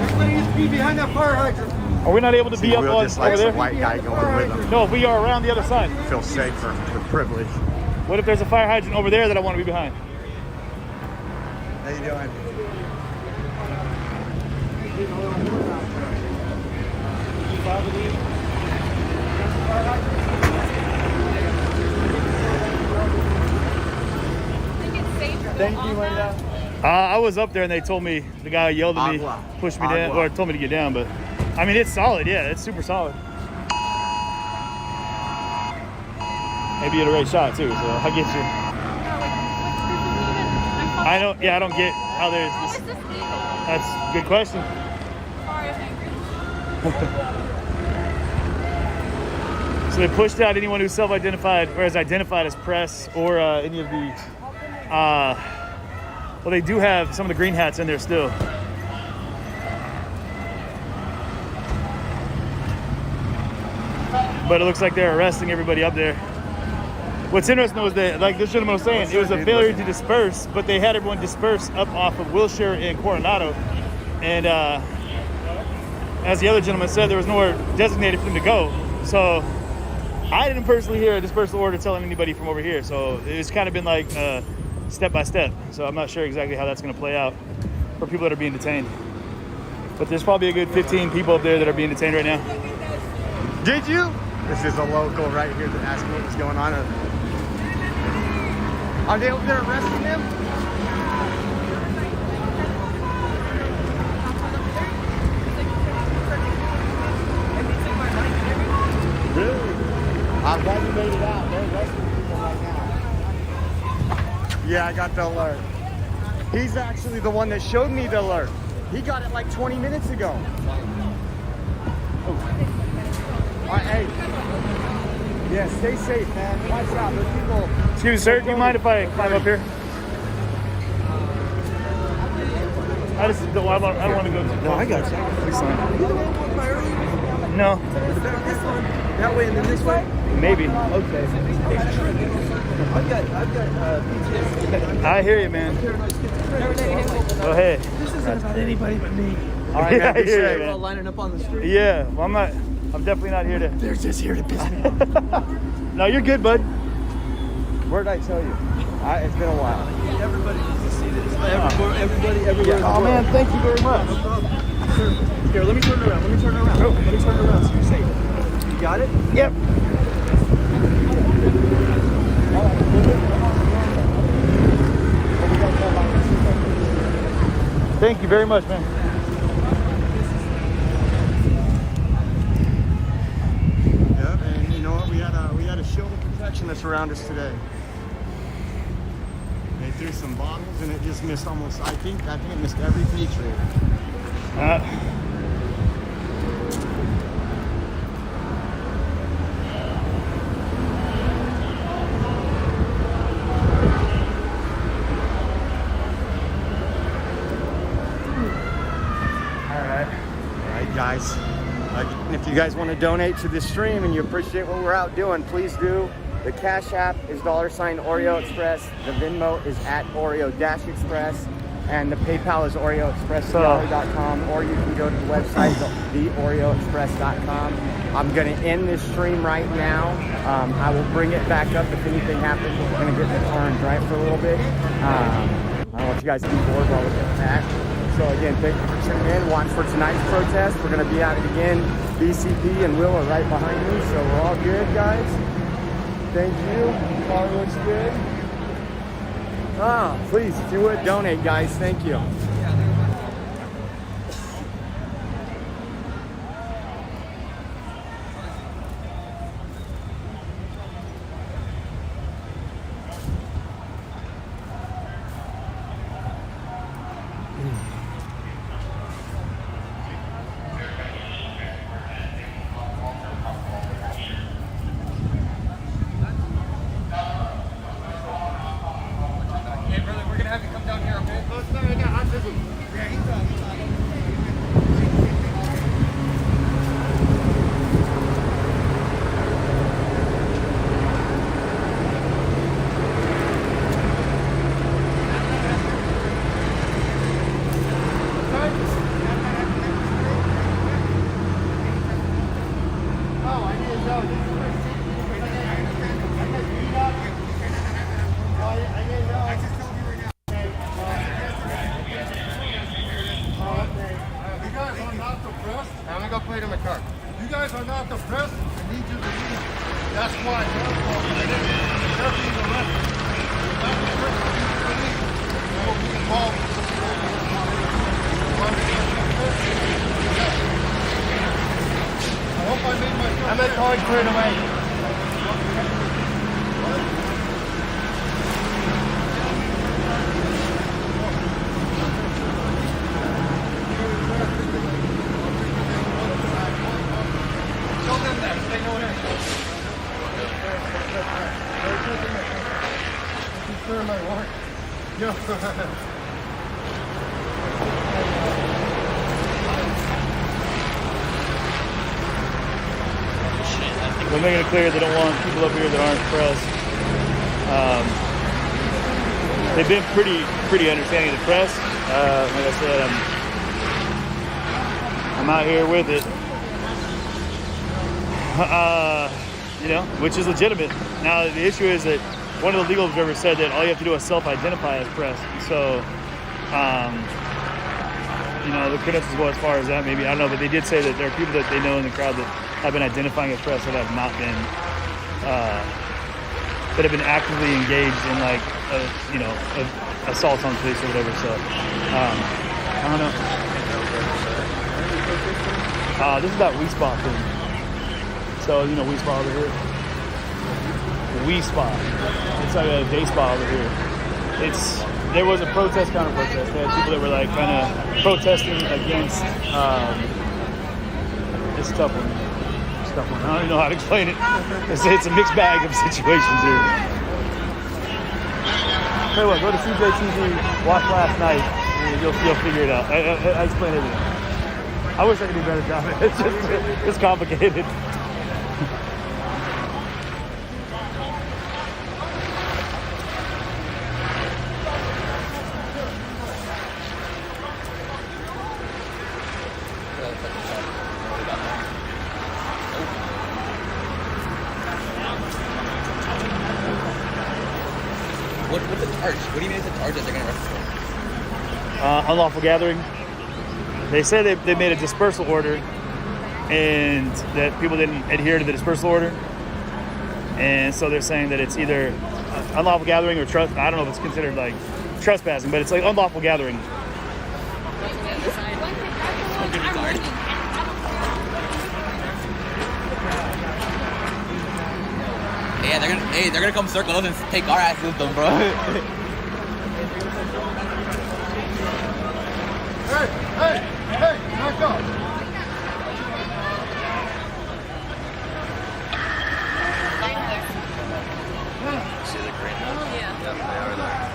Everybody needs to be behind that fire hydrant. Are we not able to be up on over there? White guy going with him. No, we are around the other side. Feel safer, the privilege. What if there's a fire hydrant over there that I want to be behind? How you doing? Thank you, Linda. I was up there and they told me, the guy yelled at me, pushed me down, or told me to get down, but I mean, it's solid, yeah, it's super solid. Maybe you had a right shot too, so I get you. I don't get how there's this. That's a good question. So they pushed out anyone who's self-identified or is identified as press or any of the, well, they do have some of the green hats in there still. But it looks like they're arresting everybody up there. What's interesting was that, like this gentleman was saying, it was a failure to disperse, but they had everyone disperse up off of Wilshire and Coronado. And as the other gentleman said, there was nowhere designated for them to go. So I didn't personally hear a dispersal order telling anybody from over here. So it's kind of been like step by step. So I'm not sure exactly how that's going to play out for people that are being detained. But there's probably a good 15 people up there that are being detained right now. Did you? This is a local right here that asked me what was going on. Are they over there arresting them? Really? I'm glad you made it out. They're arresting people right now. Yeah, I got the alert. He's actually the one that showed me the alert. He got it like 20 minutes ago. All right, hey. Yeah, stay safe, man. Watch out. There's people. Excuse me, sir. Do you mind if I climb up here? I just don't. I don't want to go. No, I got you. Please sign. No. This one, that way, and then this way. Maybe. Okay. I've got PTSD. I hear you, man. Go ahead. This isn't about anybody but me. All right, man. Be safe. We're all lining up on the street. Yeah. Well, I'm definitely not here to. They're just here to piss me off. No, you're good, bud. Where did I tell you? It's been a while. Everybody needs to see this. Everybody, everywhere. Oh man, thank you very much. Here, let me turn it around. Let me turn it around. Oh. Let me turn it around so you're safe. You got it? Yep. Thank you very much, man. Yep, and you know what? We had a shield of protection that's around us today. They threw some bottles and it just missed almost. I think it missed every Patriot. guys. Again, if you guys want to donate to this stream and you appreciate what we're out doing, please do. The Cash App is $sign Oreo Express. The Venmo is at Oreo-Express. And the PayPal is OreoExpress.com, or you can go to the website, theoreoexpress.com. I'm going to end this stream right now. I will bring it back up if anything happens. We're going to get in the car and drive for a little bit. I don't want you guys to be bored while we get back. So again, thank you for tuning in. Watch for tonight's protest. We're going to be at it again. BCP and Will are right behind me, so we're all good, guys. Thank you. Car looks good. Please, if you would, donate, guys. Thank you. They're making it clear they don't want people up here that aren't press. They've been pretty understanding of the press. Like I said, I'm out here with it. Which is legitimate. Now the issue is that one of the legal observers said that all you have to do is self-identify as press. So, the credentials go as far as that. Maybe I don't know, but they did say that there are people that they know in the crowd that have been identifying as press that have not been, that have been actively engaged in assaults on police or whatever. So, I don't know. This is that We Spot thing. So, We Spot over here. We Spot. It's like a day spa over here. There was a protest, counter-protest. They had people that were kind of protesting against this tough one. I don't even know how to explain it. It's a mixed bag of situations here. Tell you what, go to CJTV, watch last night, and you'll figure it out. I explain everything. I wish I could do a better job. It's complicated. What's the charge? What do you mean it's a charge that they're going to arrest for? Unlawful gathering. They said they made a dispersal order and that people didn't adhere to the dispersal order. And so they're saying that it's either unlawful gathering or I don't know if it's considered trespassing, but it's unlawful gathering. Yeah, they're gonna come circle us and take our asses with them, bro. Hey, back up. See the green ones? Yeah. Yep, they are there.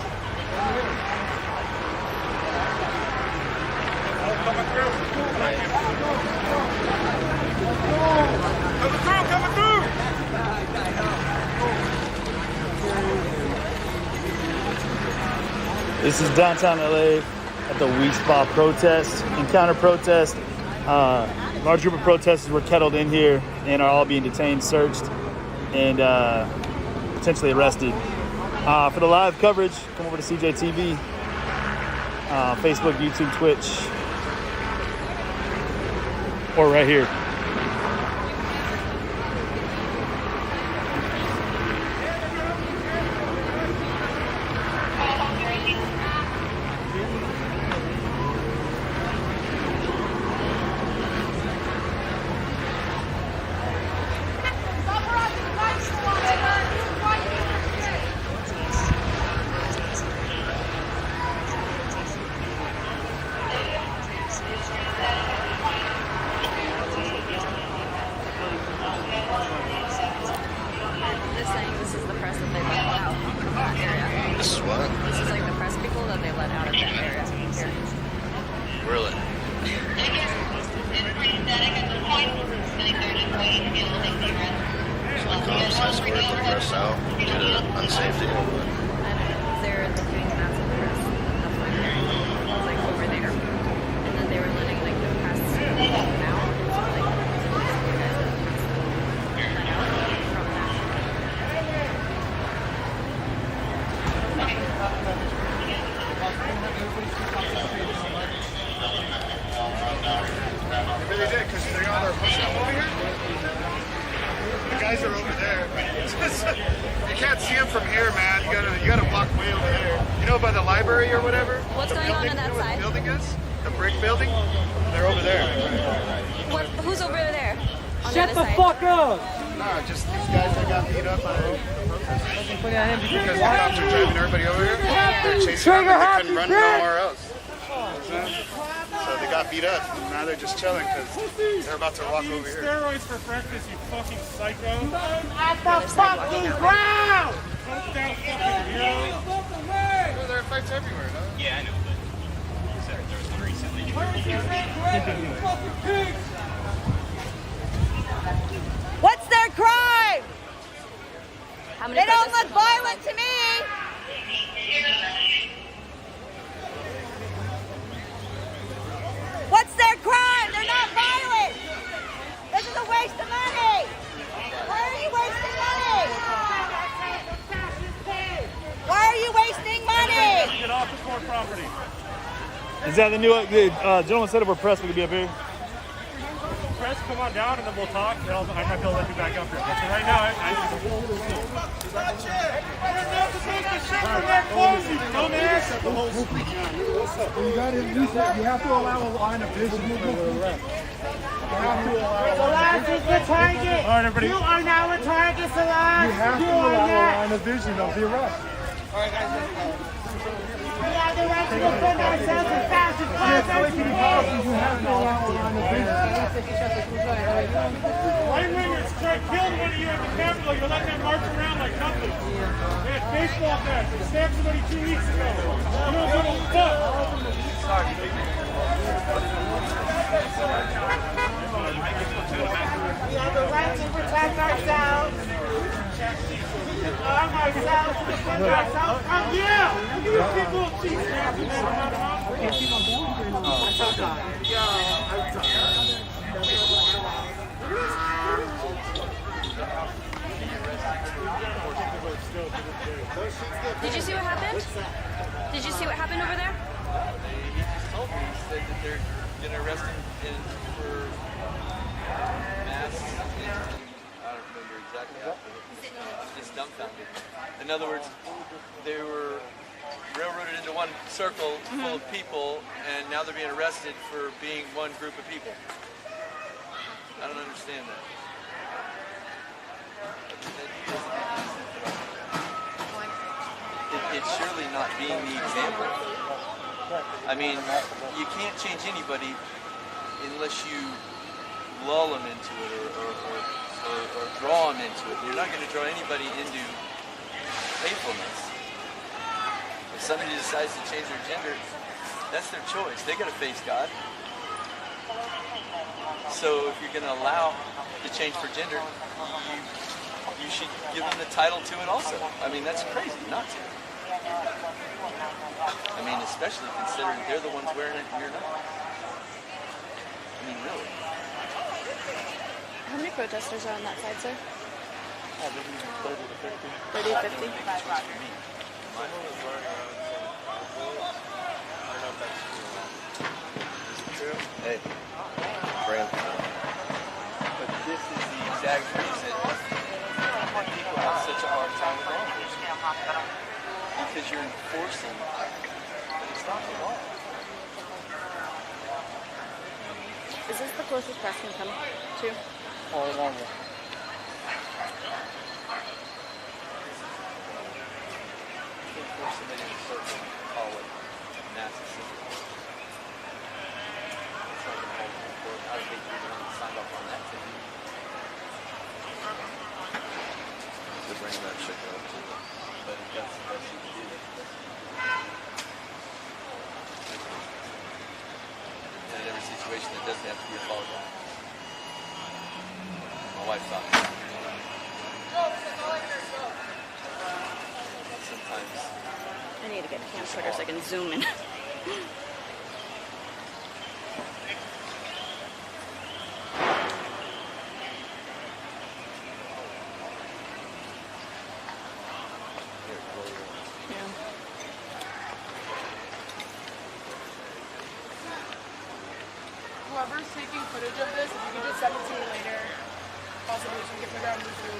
This is downtown LA at the We Spa protest, encounter protest. Large group of protesters were kettled in here and are all being detained, searched, and potentially arrested. For the live coverage, come over to CJTV, Facebook, YouTube, Twitch, or right here. About to walk over here. Steroids for breakfast, you fucking psycho. At the fucking ground! Down fucking hero. Well, there are fights everywhere, though. Yeah, I know. There was one recently. What's their crime? How many they don't look violent to me. What's their crime? They're not violent. This is a waste of money. Why are you wasting money? Why are you wasting money? Get off the court property. Is that the new gentleman said if we're pressed, we could be up here? Press, come on down and then we'll talk. And I might be able to let you back up here. But for right now, I You have to allow a line of vision for the rest. Celeste is the target. All right, everybody. You are now a target, Celeste. You have to allow a line of vision of the arrest. All right, guys. We have the right to defend ourselves as fast as possible. You have to allow a line of vision. Right-wingers killed one of you at the Capitol. You're letting them march around like nothing. They had baseball bats. They stabbed somebody 2 weeks ago. You don't give a fuck. We have the right to protect ourselves. Arm ourselves to defend ourselves. Yeah! You people cheat. Did you see what happened? Did you see what happened over there? He told me, he said that they're going to arrest him for mass injury. I don't remember exactly how, but just dumbfounded. In other words, they were railroaded into one circle full of people, and now they're being arrested for being one group of people. I don't understand that. It's surely not being the example. I mean, you can't change anybody unless you lull them into it or draw them into it. You're not going to draw anybody into faithfulness. If somebody decides to change their gender, that's their choice. They got to face God. So if you're going to allow the change for gender, you should give them the title to it also. I mean, that's crazy not to. I mean, especially considering they're the ones wearing it and you're not. I mean, really. How many protesters are on that side, sir? 30 to 50. 30 to 50? Hey, friend. But this is the exact reason people have such a hard time with law enforcement. Because you're enforcing that it's not the law. Is this the closest press can come to? All along. Enforce them in a circle, call it massive system. It's not going to hold in court. I would think you're the one that signed up on that ticket. To bring that shit up to them. But if that's the best you can do. And in every situation, it doesn't have to be a follow-up. My wife thought sometimes. I need to get a camcorder so I can zoom in. Whoever's taking footage of this, if you could just send it to me later, possibly so we can figure out who's who.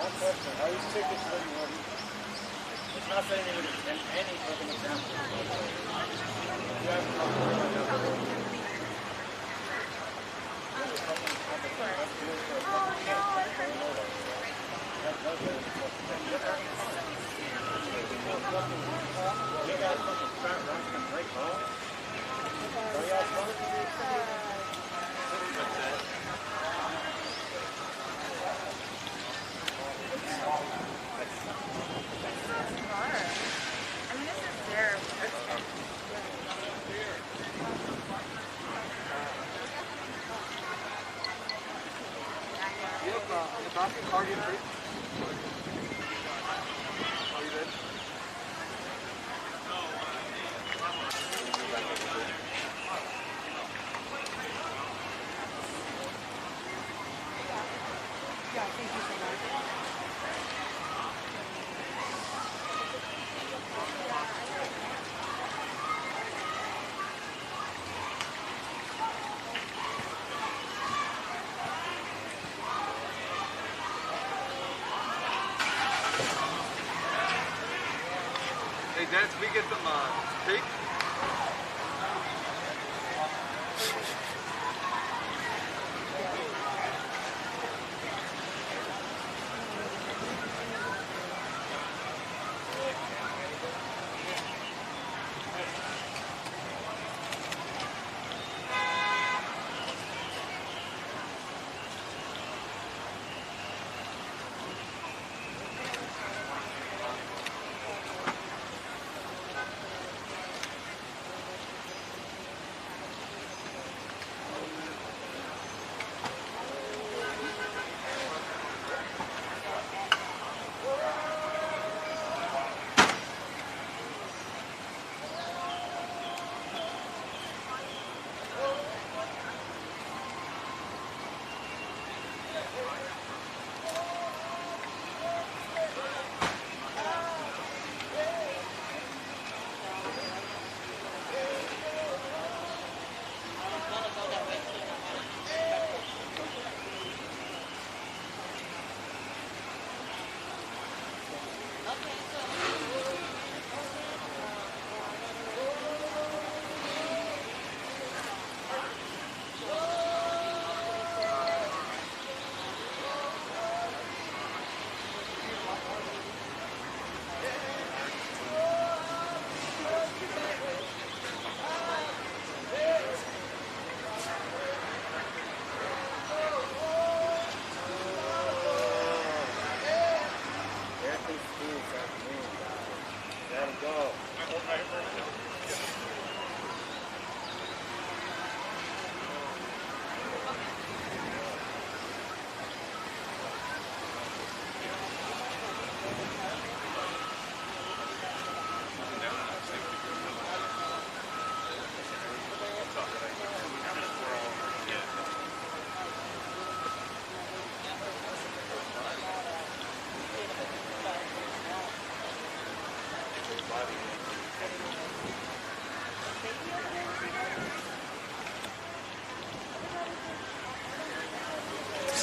One question, are these tickets for you? It's not saying any fucking example. Hey, Dance, we get some steak.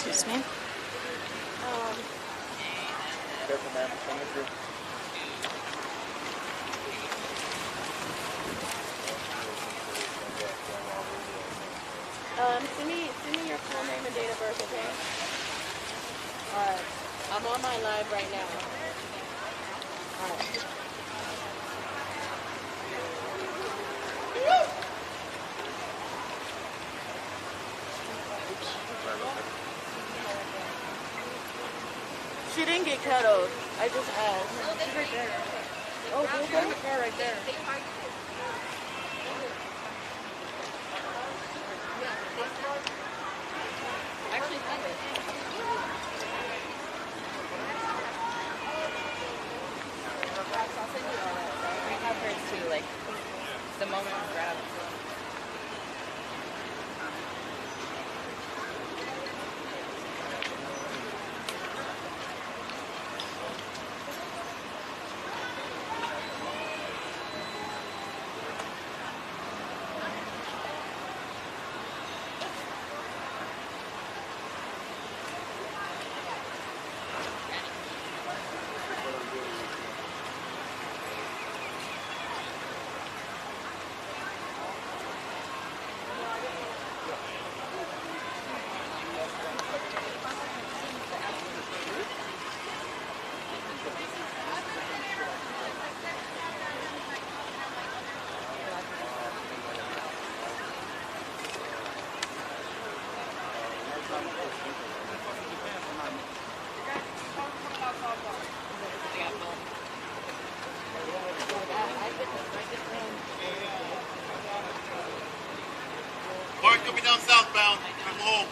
Excuse me. Careful, ma'am. Coming through. Send me your full name and date of birth, okay? Alright. I'm on my live right now. Alright. She didn't get cuddled. I just asked. She's right there. Oh, she's in the car right there. Actually, send it. I'll send you all that stuff. We have hers too, like, the moment we grab. Mark, coming down southbound. I'm home.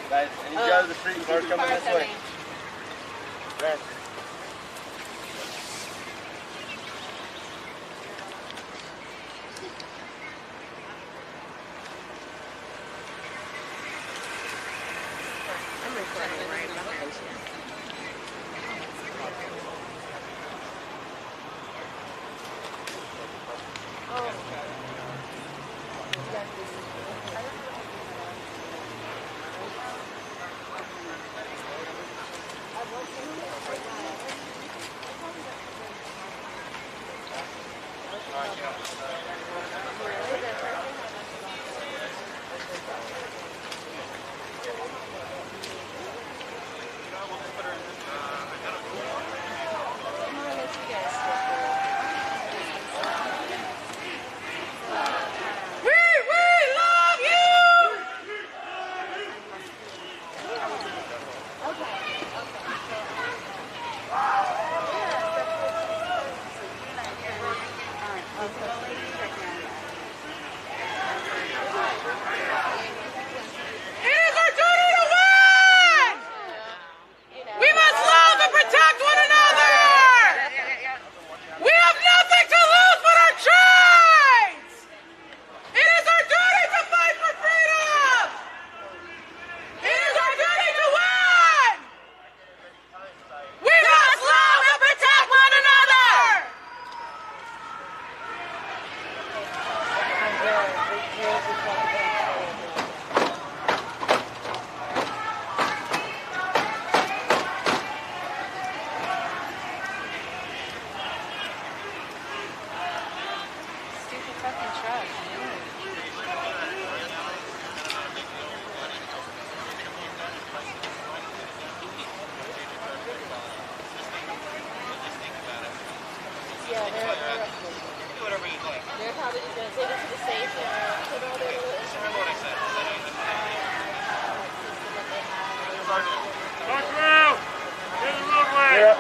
Guys, I need you out of the street. Cars coming this way. Red. I'm recording right now.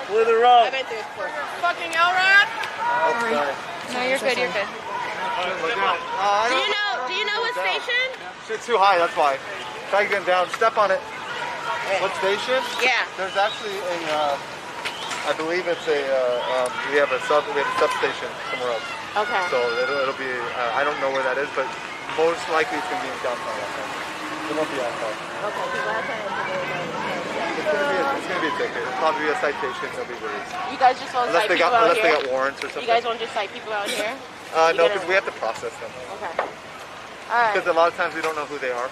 Clear the road. I've been through it before. Fucking LRAD? No, you're good, you're good. Do you know what station? Shit's too high, that's why. Try getting down. Step on it. What station? Yeah. There's actually a, I believe it's a, we have a substation somewhere else. Okay. So it'll be, I don't know where that is, but most likely it's going to be in downtown. It won't be outside. Okay, because last time It's going to be a ticket. It'll probably be a citation. It'll be released. you guys just want to cite people out Unless here? they got warrants or something. You guys want to just cite people out here? No, because we have to process them. Okay. Alright. Because a lot of times we don't know who they are,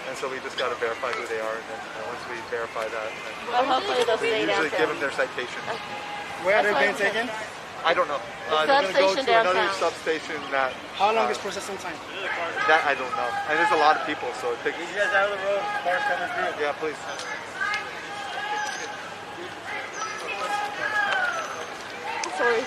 and so we just got to verify who they are, and then once we verify that, Well, hopefully they'll we stay usually downtown. give them their citation. Where are That's they being what I'm taken? I don't know. The They're going to go substation to another downtown. substation that... How long is processing time? That I don't know. And there's a lot of people, so it takes... You guys out of the road. Cars coming through. Yeah, please. Sorry.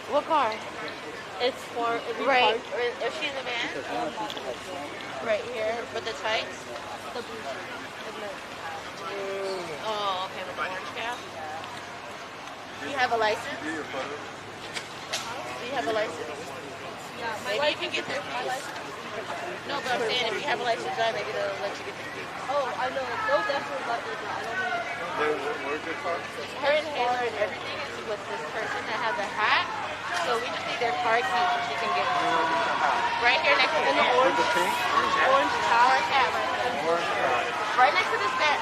What car? It's for right. If she's a man, right here. But the tights, the blue shirt. Oh, okay, with the orange cap. Do you have a license? Do you have a license? Maybe you can get their keys. No, but I'm saying if you have a license, maybe they'll let you get the keys. Oh, I know. They'll definitely let me. I don't know. Where's your car? Her inhaler and everything is with this person that has a hat. So we just need their car keys so she can get one. Right here next to the orange tower hat right there. Right next to this bat.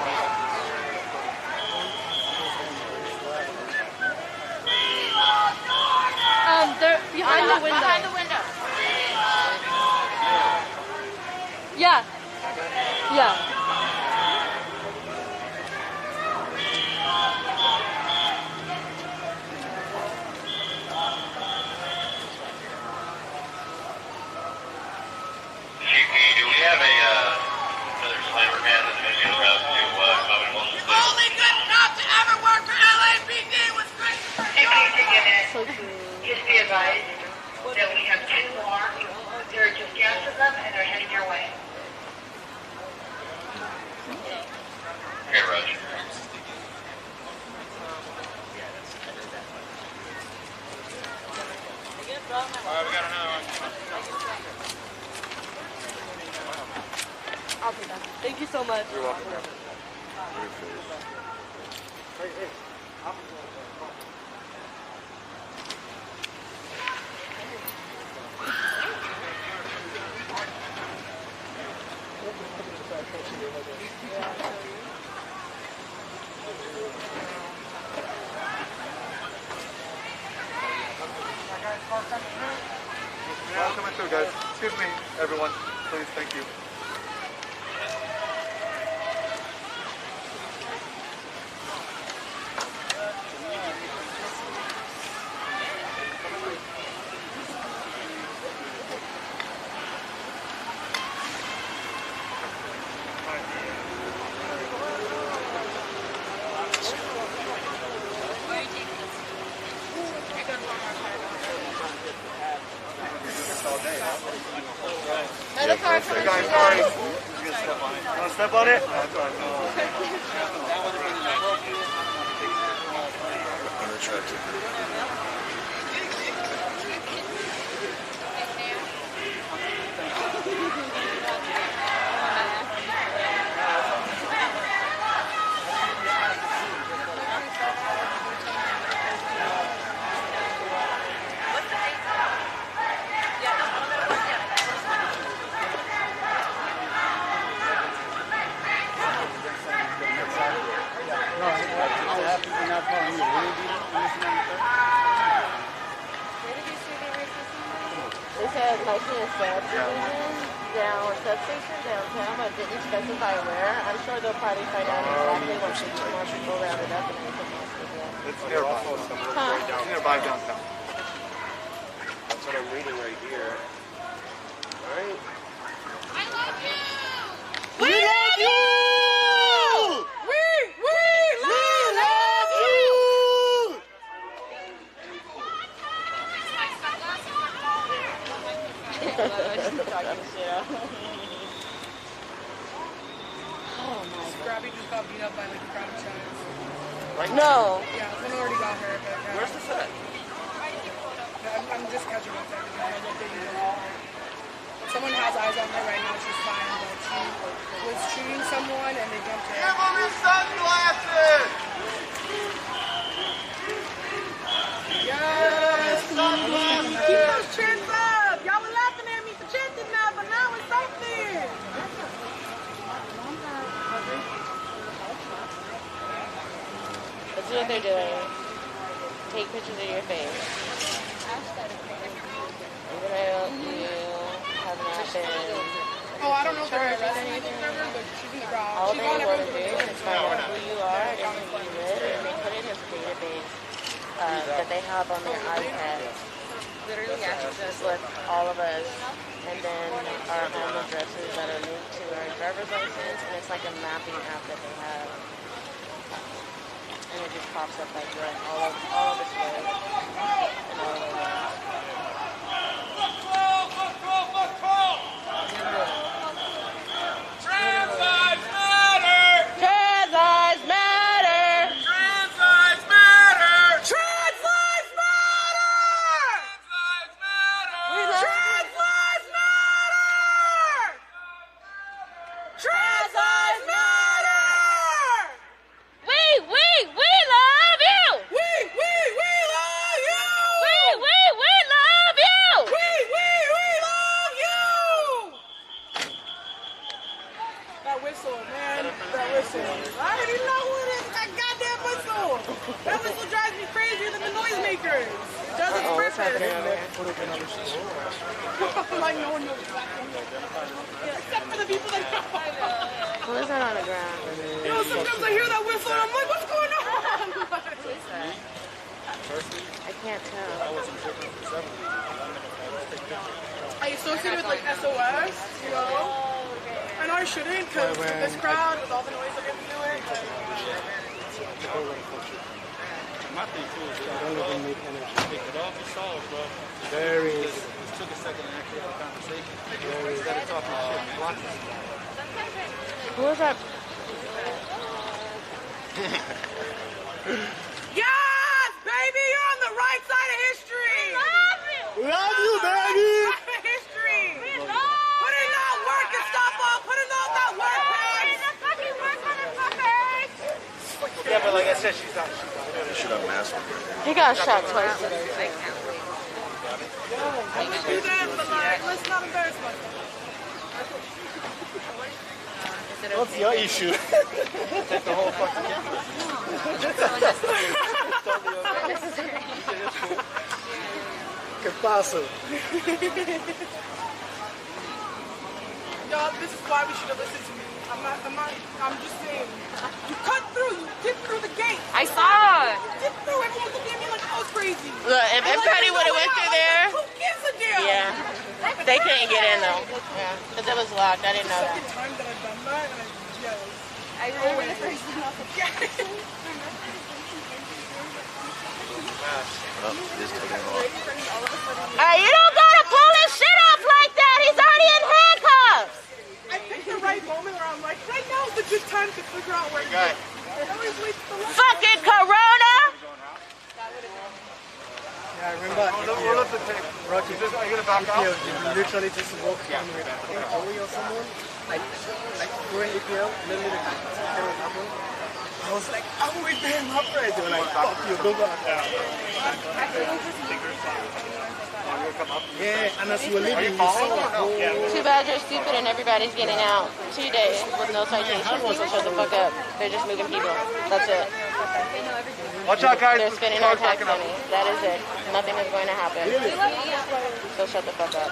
They're behind the window. Behind the window. Yeah. Yeah. Do we have another slammer man that's going to get around to Bobby Wilson's place? Only good cop to ever work for LAPD was great. Just be advised that we have 10 more. There are just gas of them and they're heading your way. Okay, Roger. Alright, we got another one. I'll do that. Thank you so much. You're welcome. Coming through, guys. Excuse me, everyone. Please, thank you. Another car coming Guys, through. sorry. Want to step on it? No, that's all right. Unattractive. They said license and substation down substation downtown, but didn't specify where. I'm sure they'll probably find out exactly once they get more people rounded up and everything else to do. It's nearby. It's nearby downtown. That's what I'm reading right here. Alright. I love you! We love you! We love you! Scrappy just got beat up by like a crowd of child. Right? No. Yeah, someone already got hurt. But, Where's this at? I'm just catching up to everything. Someone has eyes on her right now, she's fine, but she was shooting someone and they jumped her. Give him his sunglasses! Yes! Keep those chins up! Y'all were laughing at me for chanting now, but now it's something! This is what they're doing. Take pictures of your face. Even though you have not been. Oh, I don't know if they're arresting anything for her, but she's in the ground. All She's they on want to everyone's do is find out who you are and who you live, and they put it in a database that they have on their iPads. Literally, just with all of us, and then our home addresses that are linked to our driver's license, and it's like a mapping app that they have. And it just pops up like right all of this way and all of that. Trans lives matter! Trans lives matter! Trans lives matter! Trans lives matter! Trans lives matter! Trans lives matter! We love you! We love you! We love you! We love you! That whistle, man. That whistle. I already know who it is. That goddamn whistle. That whistle drives me crazier than the noisemakers. It does its purpose. Like no one knows exactly. Except for the people that know. Who is that on the ground? You know, sometimes I hear that whistle and I'm like, what's going on? I can't tell. I associate it with like SOS, you know? And I shouldn't, because with this crowd, with all the noise that gets into it. My thing too is I don't even make energy. Pick it off and solve, bro. Very easy. It took a second to actually have a conversation. Instead of talking shit, block it. Who is that? Yes, baby, you're on the right side of history. We love you, baby! History. Put in that work and stop off. Put in all that work, man. Fucking work, motherfuckers. Yeah, but like I said, she's not. You should have a mask on. He got shot twice today. I would do that, but like, let's not embarrass myself. What's your issue? Take the whole fucking ¿Qué pasa? Y'all, this is why we should have listened to me. I'm just saying. You cut through, you dipped through the gate. I saw it. You dipped through, everyone looked at me like I was crazy. Look, if everybody would have went through there. Who gives a damn? Yeah. They couldn't get in though. Yeah. Because it was locked. I didn't know that. Second time that I've done that, and I remember the first time. You don't gotta pull his shit off like that. He's already in handcuffs. I picked the right moment where I'm like, right now is a good time to figure out where to go. I always wait till the last Fucking Corona. Yeah, I remember. Rocky, are you gonna back out? You literally just walk down with Joey or someone, like during EPL, literally the camera happened. I was like, I'm with them up right. They were like, fuck you, go back. Yeah, and as you were leaving, you saw the whole... Too bad you're stupid and everybody's getting out 2 days with no citations. People shut the fuck up. They're just moving people. That's it. Watch out, guys. They're spending our tax money. That is it. Nothing is going to happen. So shut the fuck up.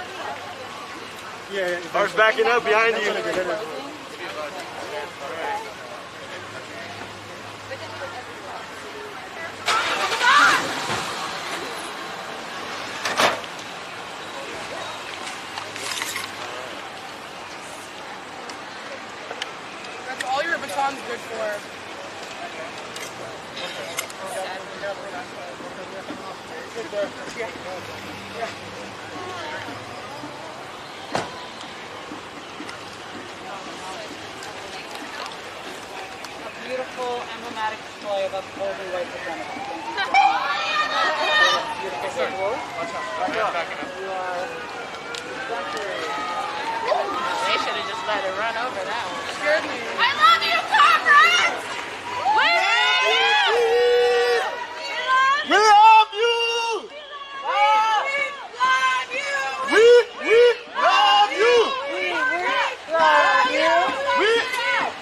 Yeah, cars backing up behind you. That's all your baton's good for. Beautiful, emblematic display of us holding white supremacy. Beautiful visual. You are exemplary. run over that one. Scared me. I love you, comrades! We love you! We love you! We love you! We love you! We love you! We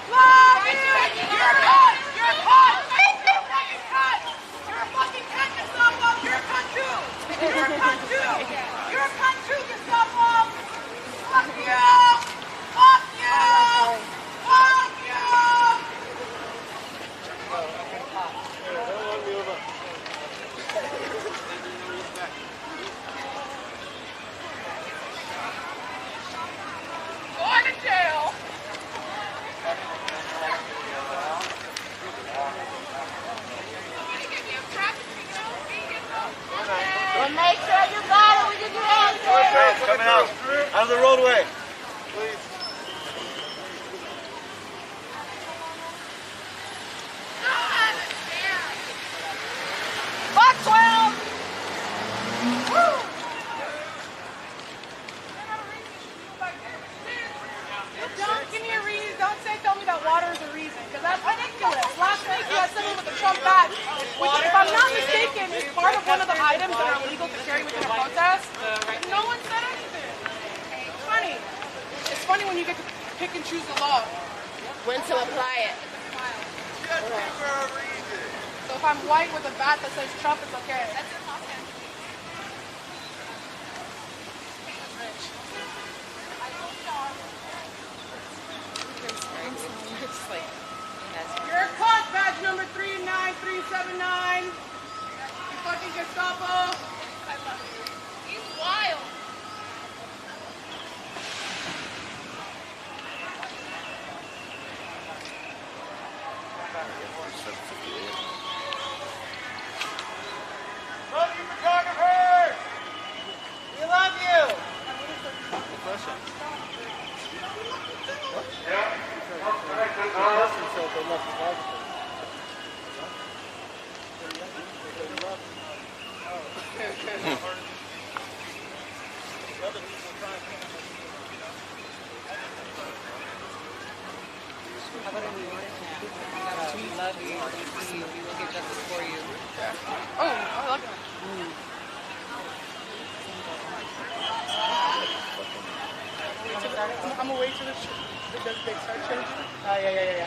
love you! You're cut! You're cut! You're fucking cut! You're fucking cut, Mustafa! You're cut too! You're cut too! You're cut too, Mustafa! Fuck you! Fuck you! Fuck you! Going to jail! Well, make sure you got it when you get out there. coming out of the roadway. Please. Fuck 12! Woo! Don't give me a reason. Don't tell me that water is a reason, because that's ridiculous. Last week you had someone with a Trump badge, which, if I'm not mistaken, is part of one of the items that are illegal to carry within a protest. No one said anything. It's funny. It's funny when you get to pick and choose the law. When to apply it. So if I'm white with a bat that says Trump, it's okay. That's impossible. You're caught, badge number 39379. You fucking Gestapo. I love you. He's wild. Love you, photographer! We love you! We love you. We see you. We will get justice for you. Oh, I love that. I'm gonna wait till they start changing. Oh, yeah.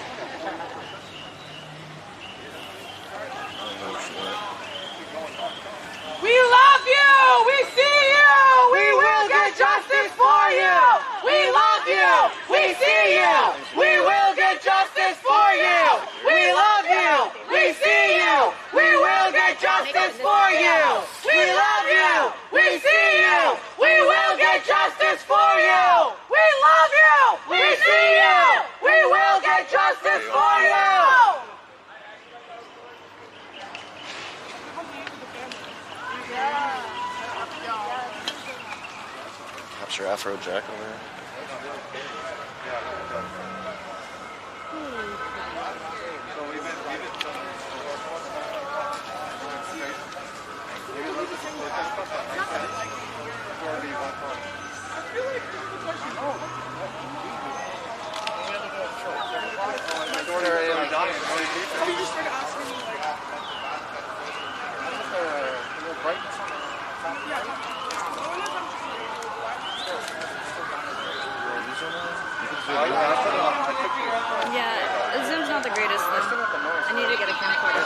We love you! We see you! We will get justice for you! We love you! We see you! We will get justice for you! We love you! We see you! We will get justice for you! We love you! We see you! We will get justice for you! We love you! We see you! We will get justice for you! Capture Afro Jack over there. Yeah, the zoom's not the greatest though. I need to get a camcorder.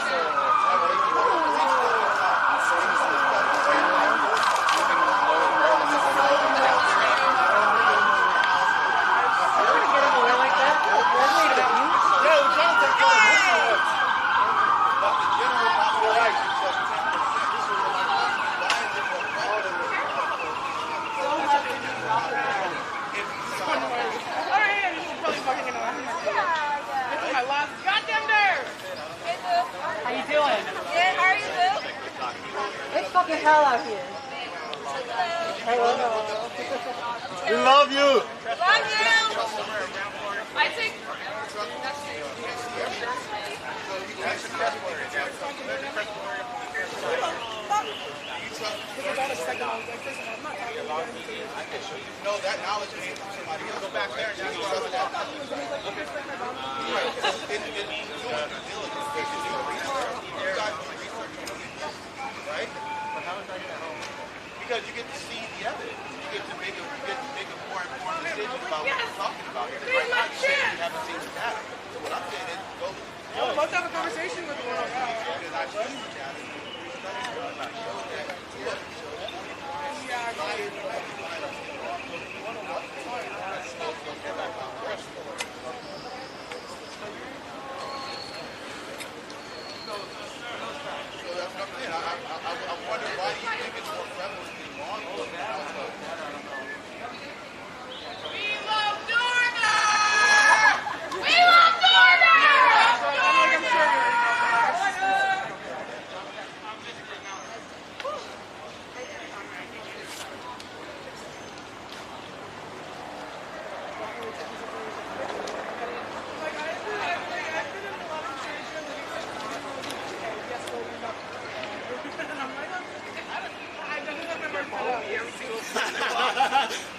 How you doing? Good, how are you, Boo? It's fucking hell out here. We love you! Love you! I think... know that knowledge came from somebody else. Go back there and just trust that. Right. It doing due diligence. You guys do research. You don't need to, right? But how is that going to help? Because you get to see the evidence. You get to make a more informed decision about what you're talking about here. Right now, you say you haven't seen the data. So what I'm saying is, go. Let's have a conversation with one. Because I've seen the data.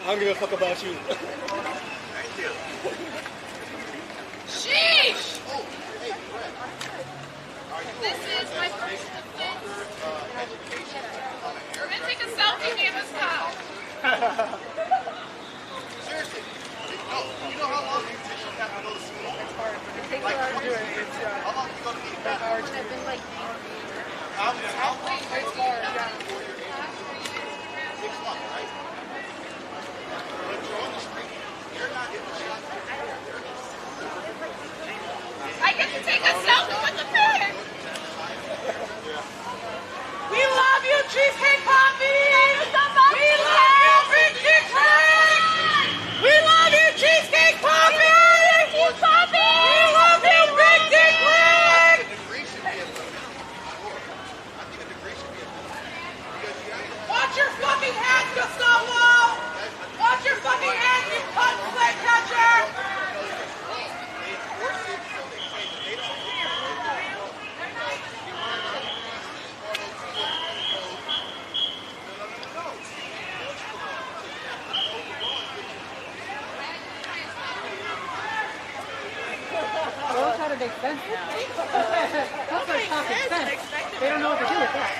I don't give a fuck about you. Thank you. Sheesh! Oh, hey, Brett. This is my first defense. We're gonna take a selfie near this house. Seriously. No, you know how long these teachers have to go to school? It's hard. It takes a while to do it. How long do you go to meet that? I've been like How long? it's hard, yeah. 6 months, right? But you're on the street. You're not in the shop. I get to take a selfie with the man. We love you, Cheesecake Coffee. We love you, Big Dick Rick. We love you, Cheesecake Coffee. We love you, Big Dick Rick. Watch your fucking hands, Gustavo. Watch your fucking hands, you cunt flag catcher. Those how to make sense now. That's like common sense. They don't know what to do with that.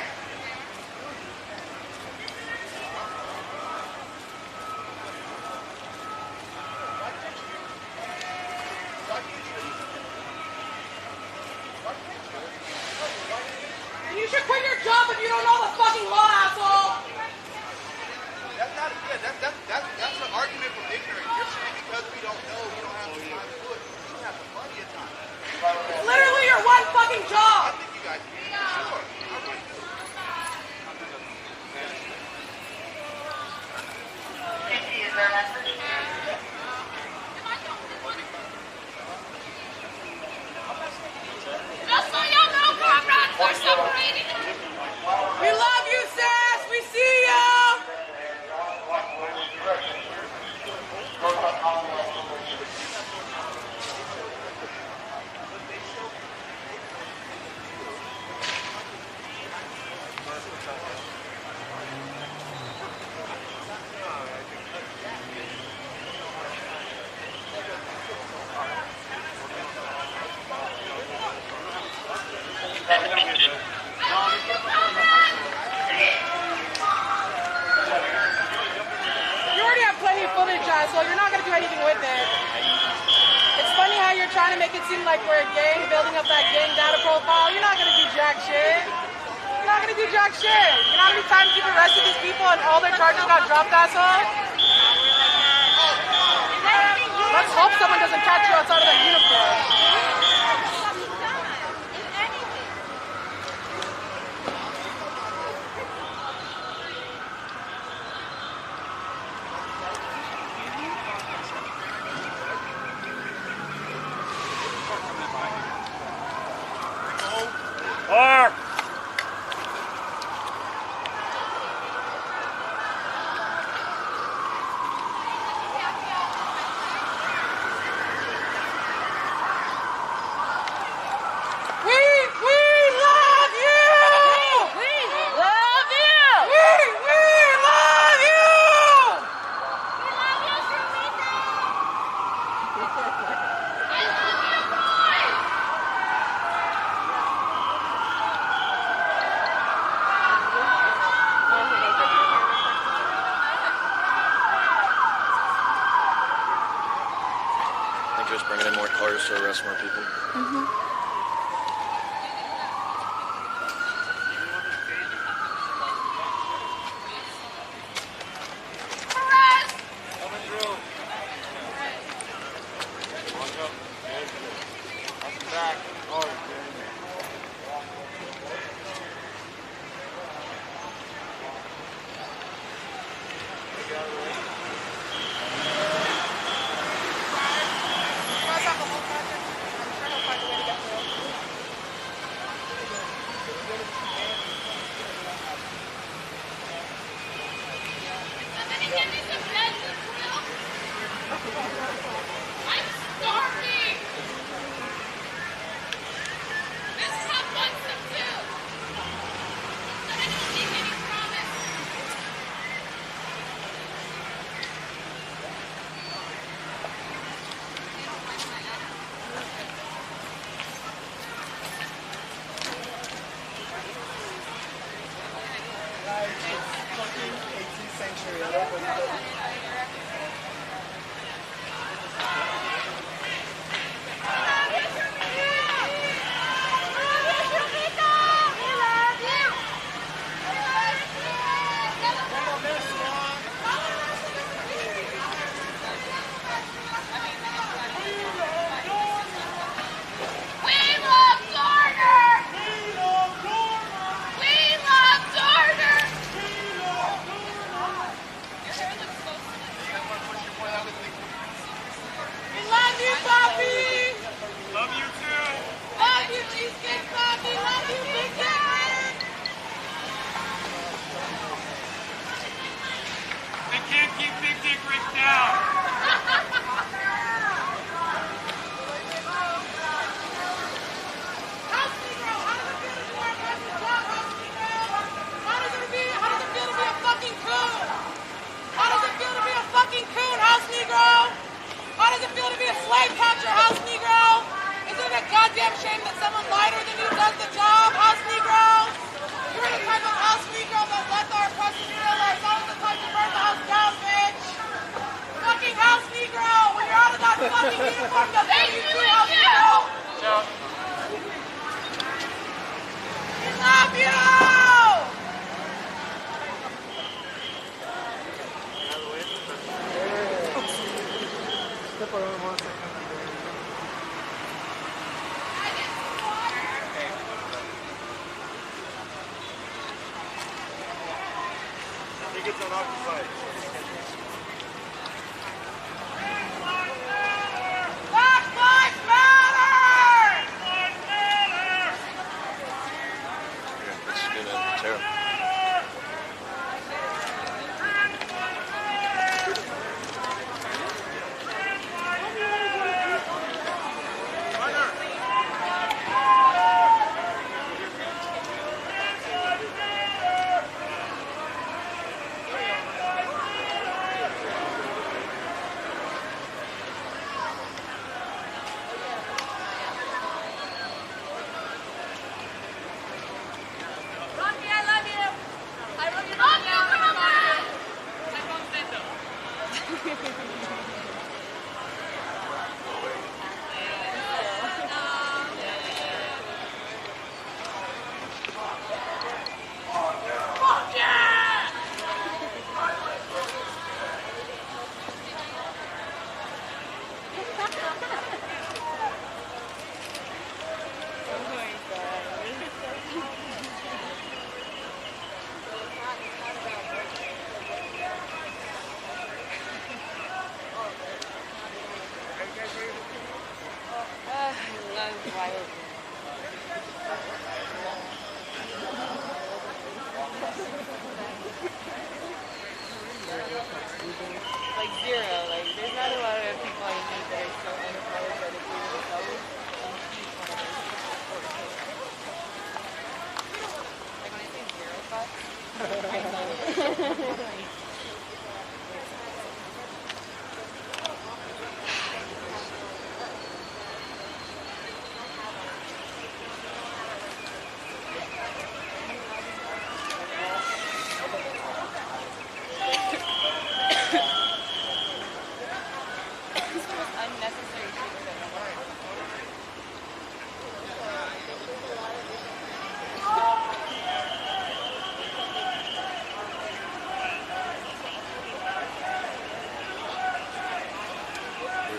You should quit your job if you don't know the fucking law, asshole. That's not good. That's an argument from ignorance. You're saying because we don't know, we don't have the time to do it. We have plenty of time. It's literally your one fucking job. I think you guys can. Sure. All right. Safety is our message. Just so y'all know, comrades, we're separating. We love you, sis. We see you. You already have plenty of footage, so you're not going to do anything with it. It's funny how you're trying to make it seem like we're a gang, building up that gang data profile. You're not going to do jack shit. You're not going to do jack shit. You know how many times you've arrested these people and all their charges got dropped, asshole? Let's hope someone doesn't catch you outside of that uniform. Park! just to arrest more people.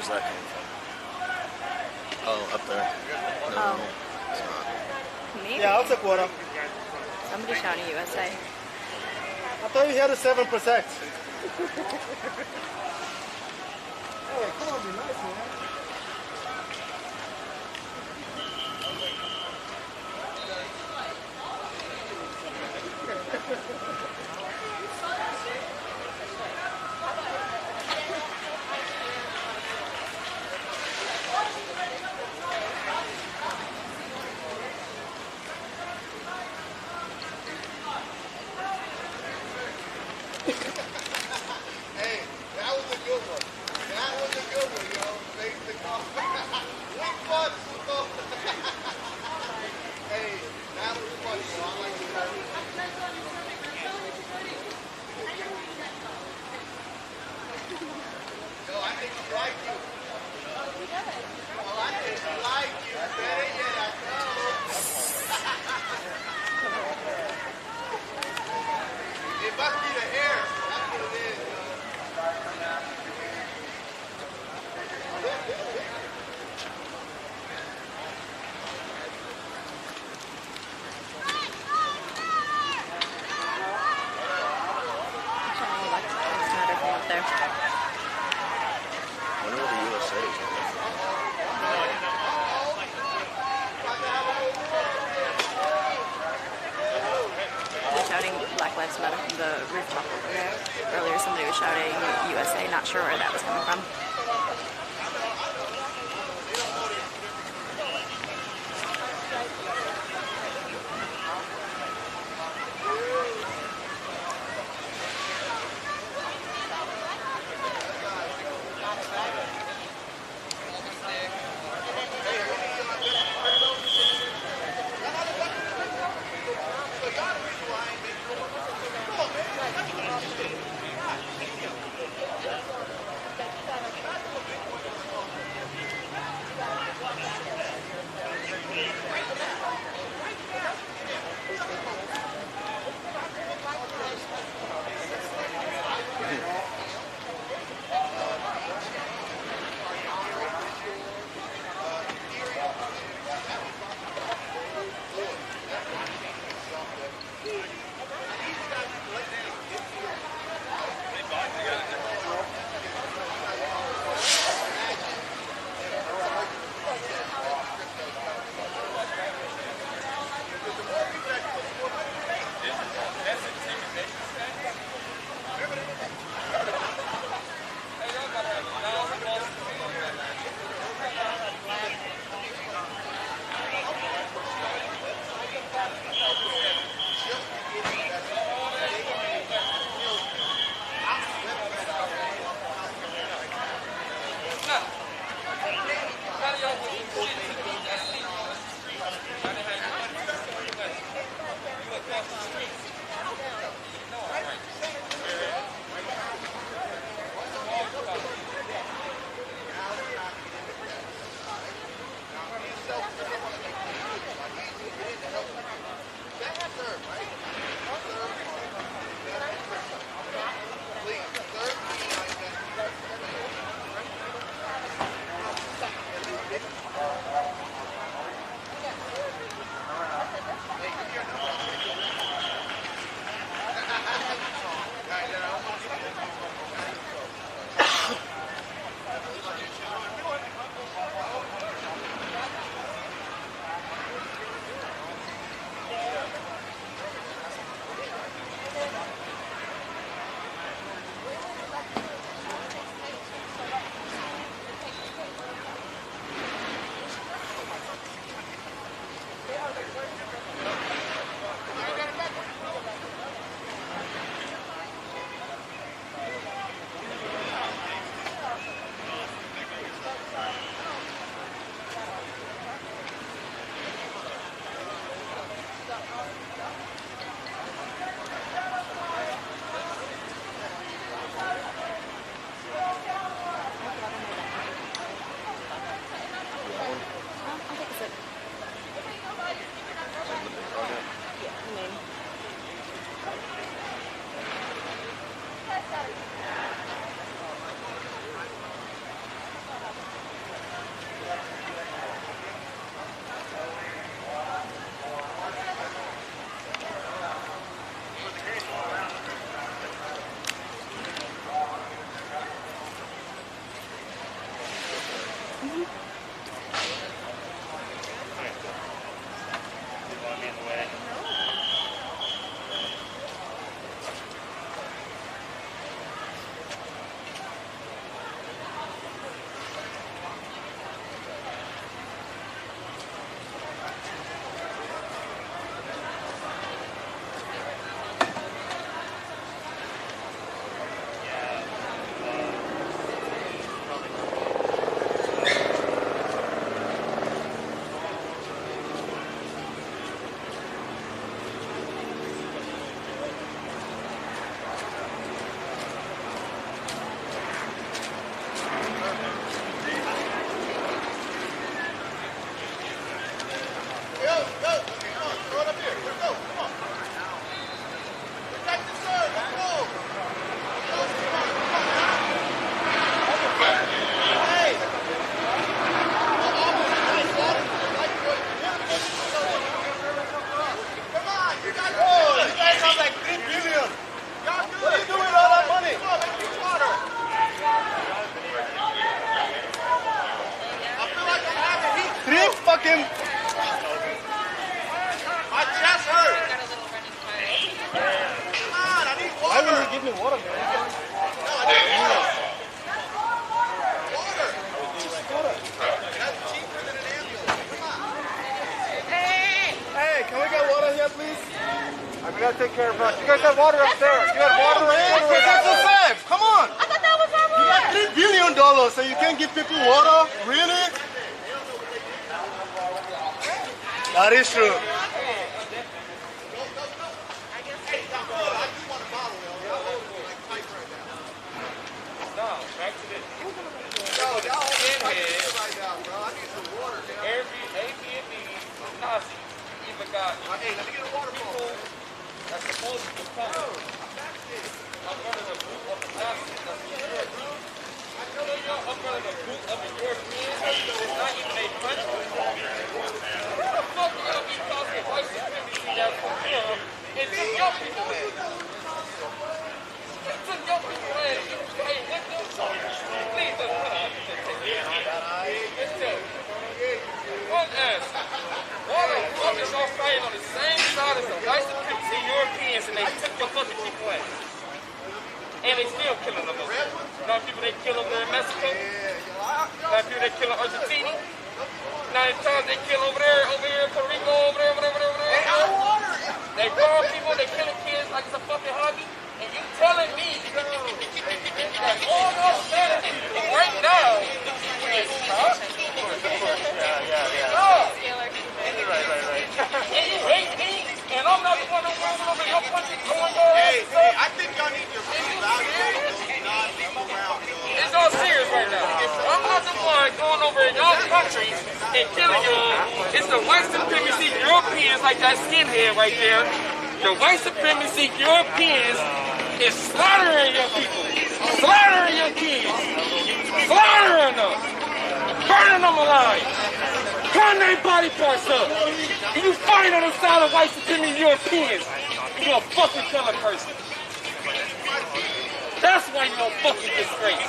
Where's that coming from? Oh, up there. No, Oh. it's not. Maybe. Yeah, I'll take water. Somebody shouting USA. I thought you had a 7%. Hey, come on, be nice, man. Hey, that was a good one. That was a good one, yo. Make the call. Week one, Mustafa. Hey, that was funny, yo. I like it. Yo, I think she like you. Well, I think she like you. Better yet, I know. It must be the hair. That's what it is, yo. Up there. I wonder what the USA is. They're shouting Black Lives Matter from the rooftop over there. Earlier somebody was shouting USA, not sure where that was coming from. We gotta take care of us. You guys have water upstairs. You have water right there. That's a fact. Come on. I thought that was our You got $3 billion and you can't give people water? Really? That is true. Got hey, let me get a waterfall. That's supposed to be coming. I'm running a group of the Nazis. That's what you're doing. I tell you, I'm running a group of the Europeans. It's not even a country. Who the fuck are y'all be talking white supremacy that's for them? And took your people in. It took your people in. Hey, let them talk. Please don't put out. Let's tell you. One answer. Why the fuck is y'all fighting on the same side as the white supremacy Europeans and they took your fucking people in? And they still killing them. You know people they kill over there in Mexico? Now people they kill in Argentina? Now in times they kill over here in Puerto Rico, over there. They burn people, they killing kids like it's a fucking hobby. And you telling me that all those Spanish people right now is tough? Right. And you hate me, and I'm not the one who's rolling over your country going on. Hey, I think y'all need to reevaluate those people around. It's all serious right now. I'm not the one going over in y'all countries and killing y'all. It's the white supremacy Europeans like that skinhead right there. The white supremacy Europeans is slaughtering your people, slaughtering your kids, slaughtering them, burning them alive. Burn their body parts up. And you fight on the side of white supremacy Europeans. You're a fucking color person. That's why you're a fucking disgrace.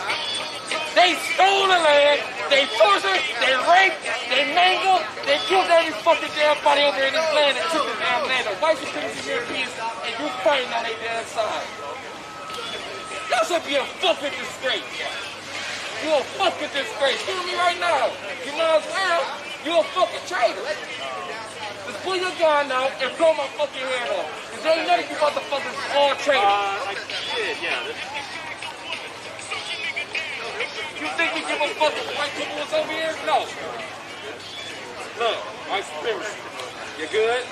They stole the land, they tortured, they raped, they mangled, they killed every fucking damn body over in this land and took the damn land. The white supremacy Europeans, and you fighting on their damn side. That should be a fucking disgrace. You're a fucking disgrace. Hear me right now. You might as well. You're a fucking traitor. Just pull your gun out and blow my fucking head off. Cause there ain't none of you motherfuckers all traitors. I did, yeah. You think we give a fuck if white people was over here? No. Look, white supremacy. You good?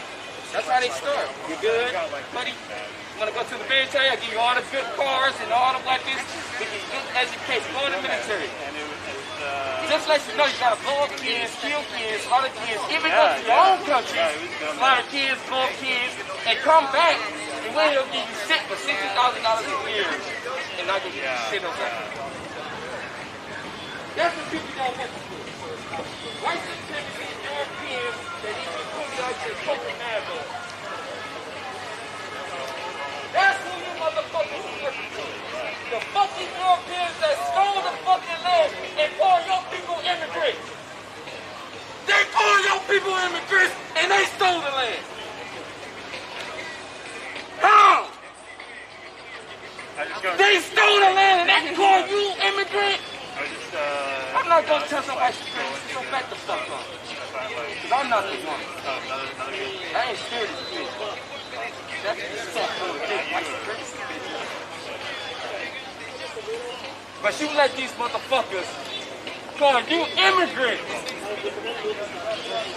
That's how they start. You good? Buddy, you wanna go to the military? I'll give you all the good cars and all the weapons. We can get education. Go in the military. Just let you know, you gotta blow up kids, kill kids, other kids, even go to your own country, slaughter kids, blow up kids, and come back, and when they'll give you shit for $60,000 a year, and not give you shit on that. That's what people don't want to do. White supremacy Europeans that need to put out your fucking mad on. That's who you motherfuckers are working for. The fucking Europeans that stole the fucking land and called your people immigrants. They called your people immigrants and they stole the land. How? They stole the land and they called you immigrant? I'm not gonna tell somebody to go back the fuck up. Cause I'm not the one. I ain't scared of you. That's the stuff for the big white supremacy. But you let these motherfuckers call you immigrants.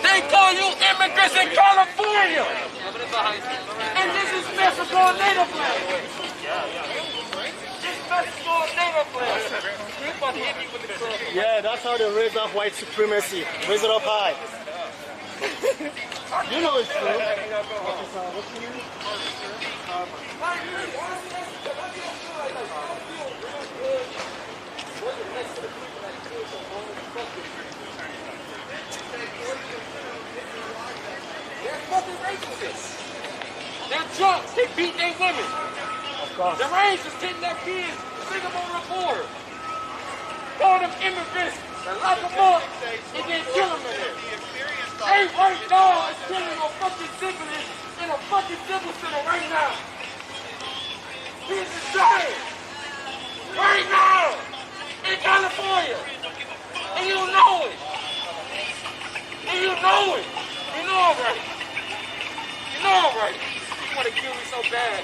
They call you immigrants in California. And this is Mexico native land. This is Mexico native land. You about to hit me with the club. Yeah, that's how they raise up white supremacy. Raise it up high. You know it's true. What's your name? They're fucking racists. They're drunks. They beat their women. Of course. The Rangers getting their kids, sing them on the board. Call them immigrants and lock them up and then kill them in there. Hey, right now is killing a fucking siblings in a fucking civil center right now. Kids is dying. Right now. In California. And you know it. And you know it. You know already. You know already. You want to kill me me so bad.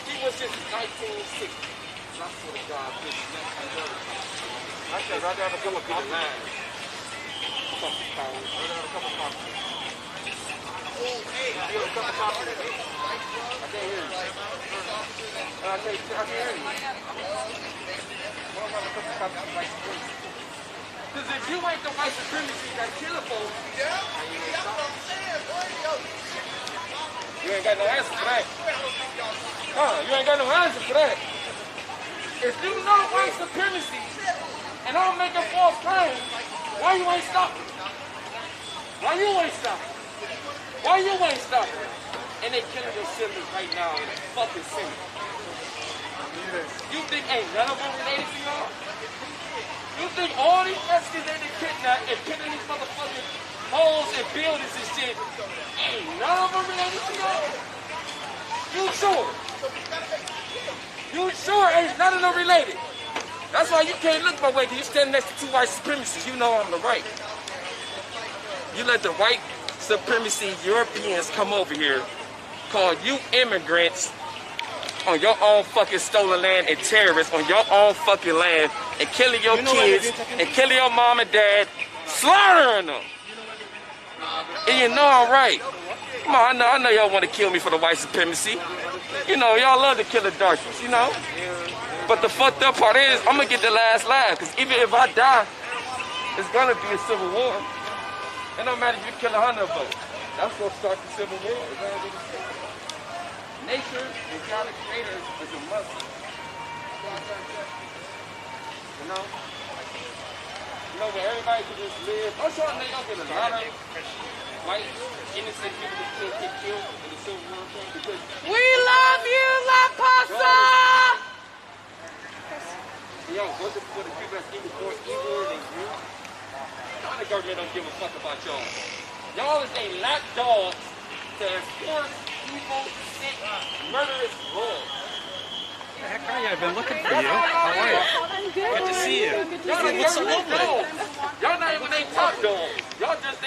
He was just 1960. I swear to God, bitch. I said, I'd rather come up in the line. Fucking pounds. I'd rather have a couple of coffee. Hey, you have a cup of coffee? I can't hear you. I can't hear you. What about a cup of coffee like this? Because if you ain't the white supremacy that kill folks, you ain't got no answer for that. You ain't got no answer for that. If you know white supremacy and I'm making false claims, why you ain't stopping? Why you ain't stopping? Why you ain't stopping? And they killing their siblings right now in the fucking city. You think ain't none of them related to y'all? You think all these Mexicans they kidnapped and put in these motherfucking holes and buildings and shit, ain't none of them related to y'all? You sure? You sure ain't none of them related? That's why you can't look my way, because you standing next to two white supremacists. You know I'm the right. You let the white supremacy Europeans come over here, call you immigrants on your own fucking stolen land and terrorists on your own fucking land and killing your kids and killing your mom and dad, slaughtering them. And you know I'm right. Come on, I know y'all want to kill me for the white supremacy. You know, y'all love to kill the darkies, you know? But the fucked up part is, I'm gonna get the last laugh, because even if I die, it's gonna be a civil war. It don't matter if you kill 100 of us. That's gonna start the civil war. Nature and God the creator is a must. You know? You know, where everybody can just live. I'm sure they don't get a lot of white, innocent people that get killed in the civil war because We love you, La Pasa! Yo, what's it for the people that's even more evil than you? The government don't give a fuck about y'all. Y'all is a lap dogs to enforce evil, sick, murderous laws. Heck, I've been looking for you. How are you? I'm good to see you. Y'all You look so lovely. Y'all not even they top dogs. Y'all just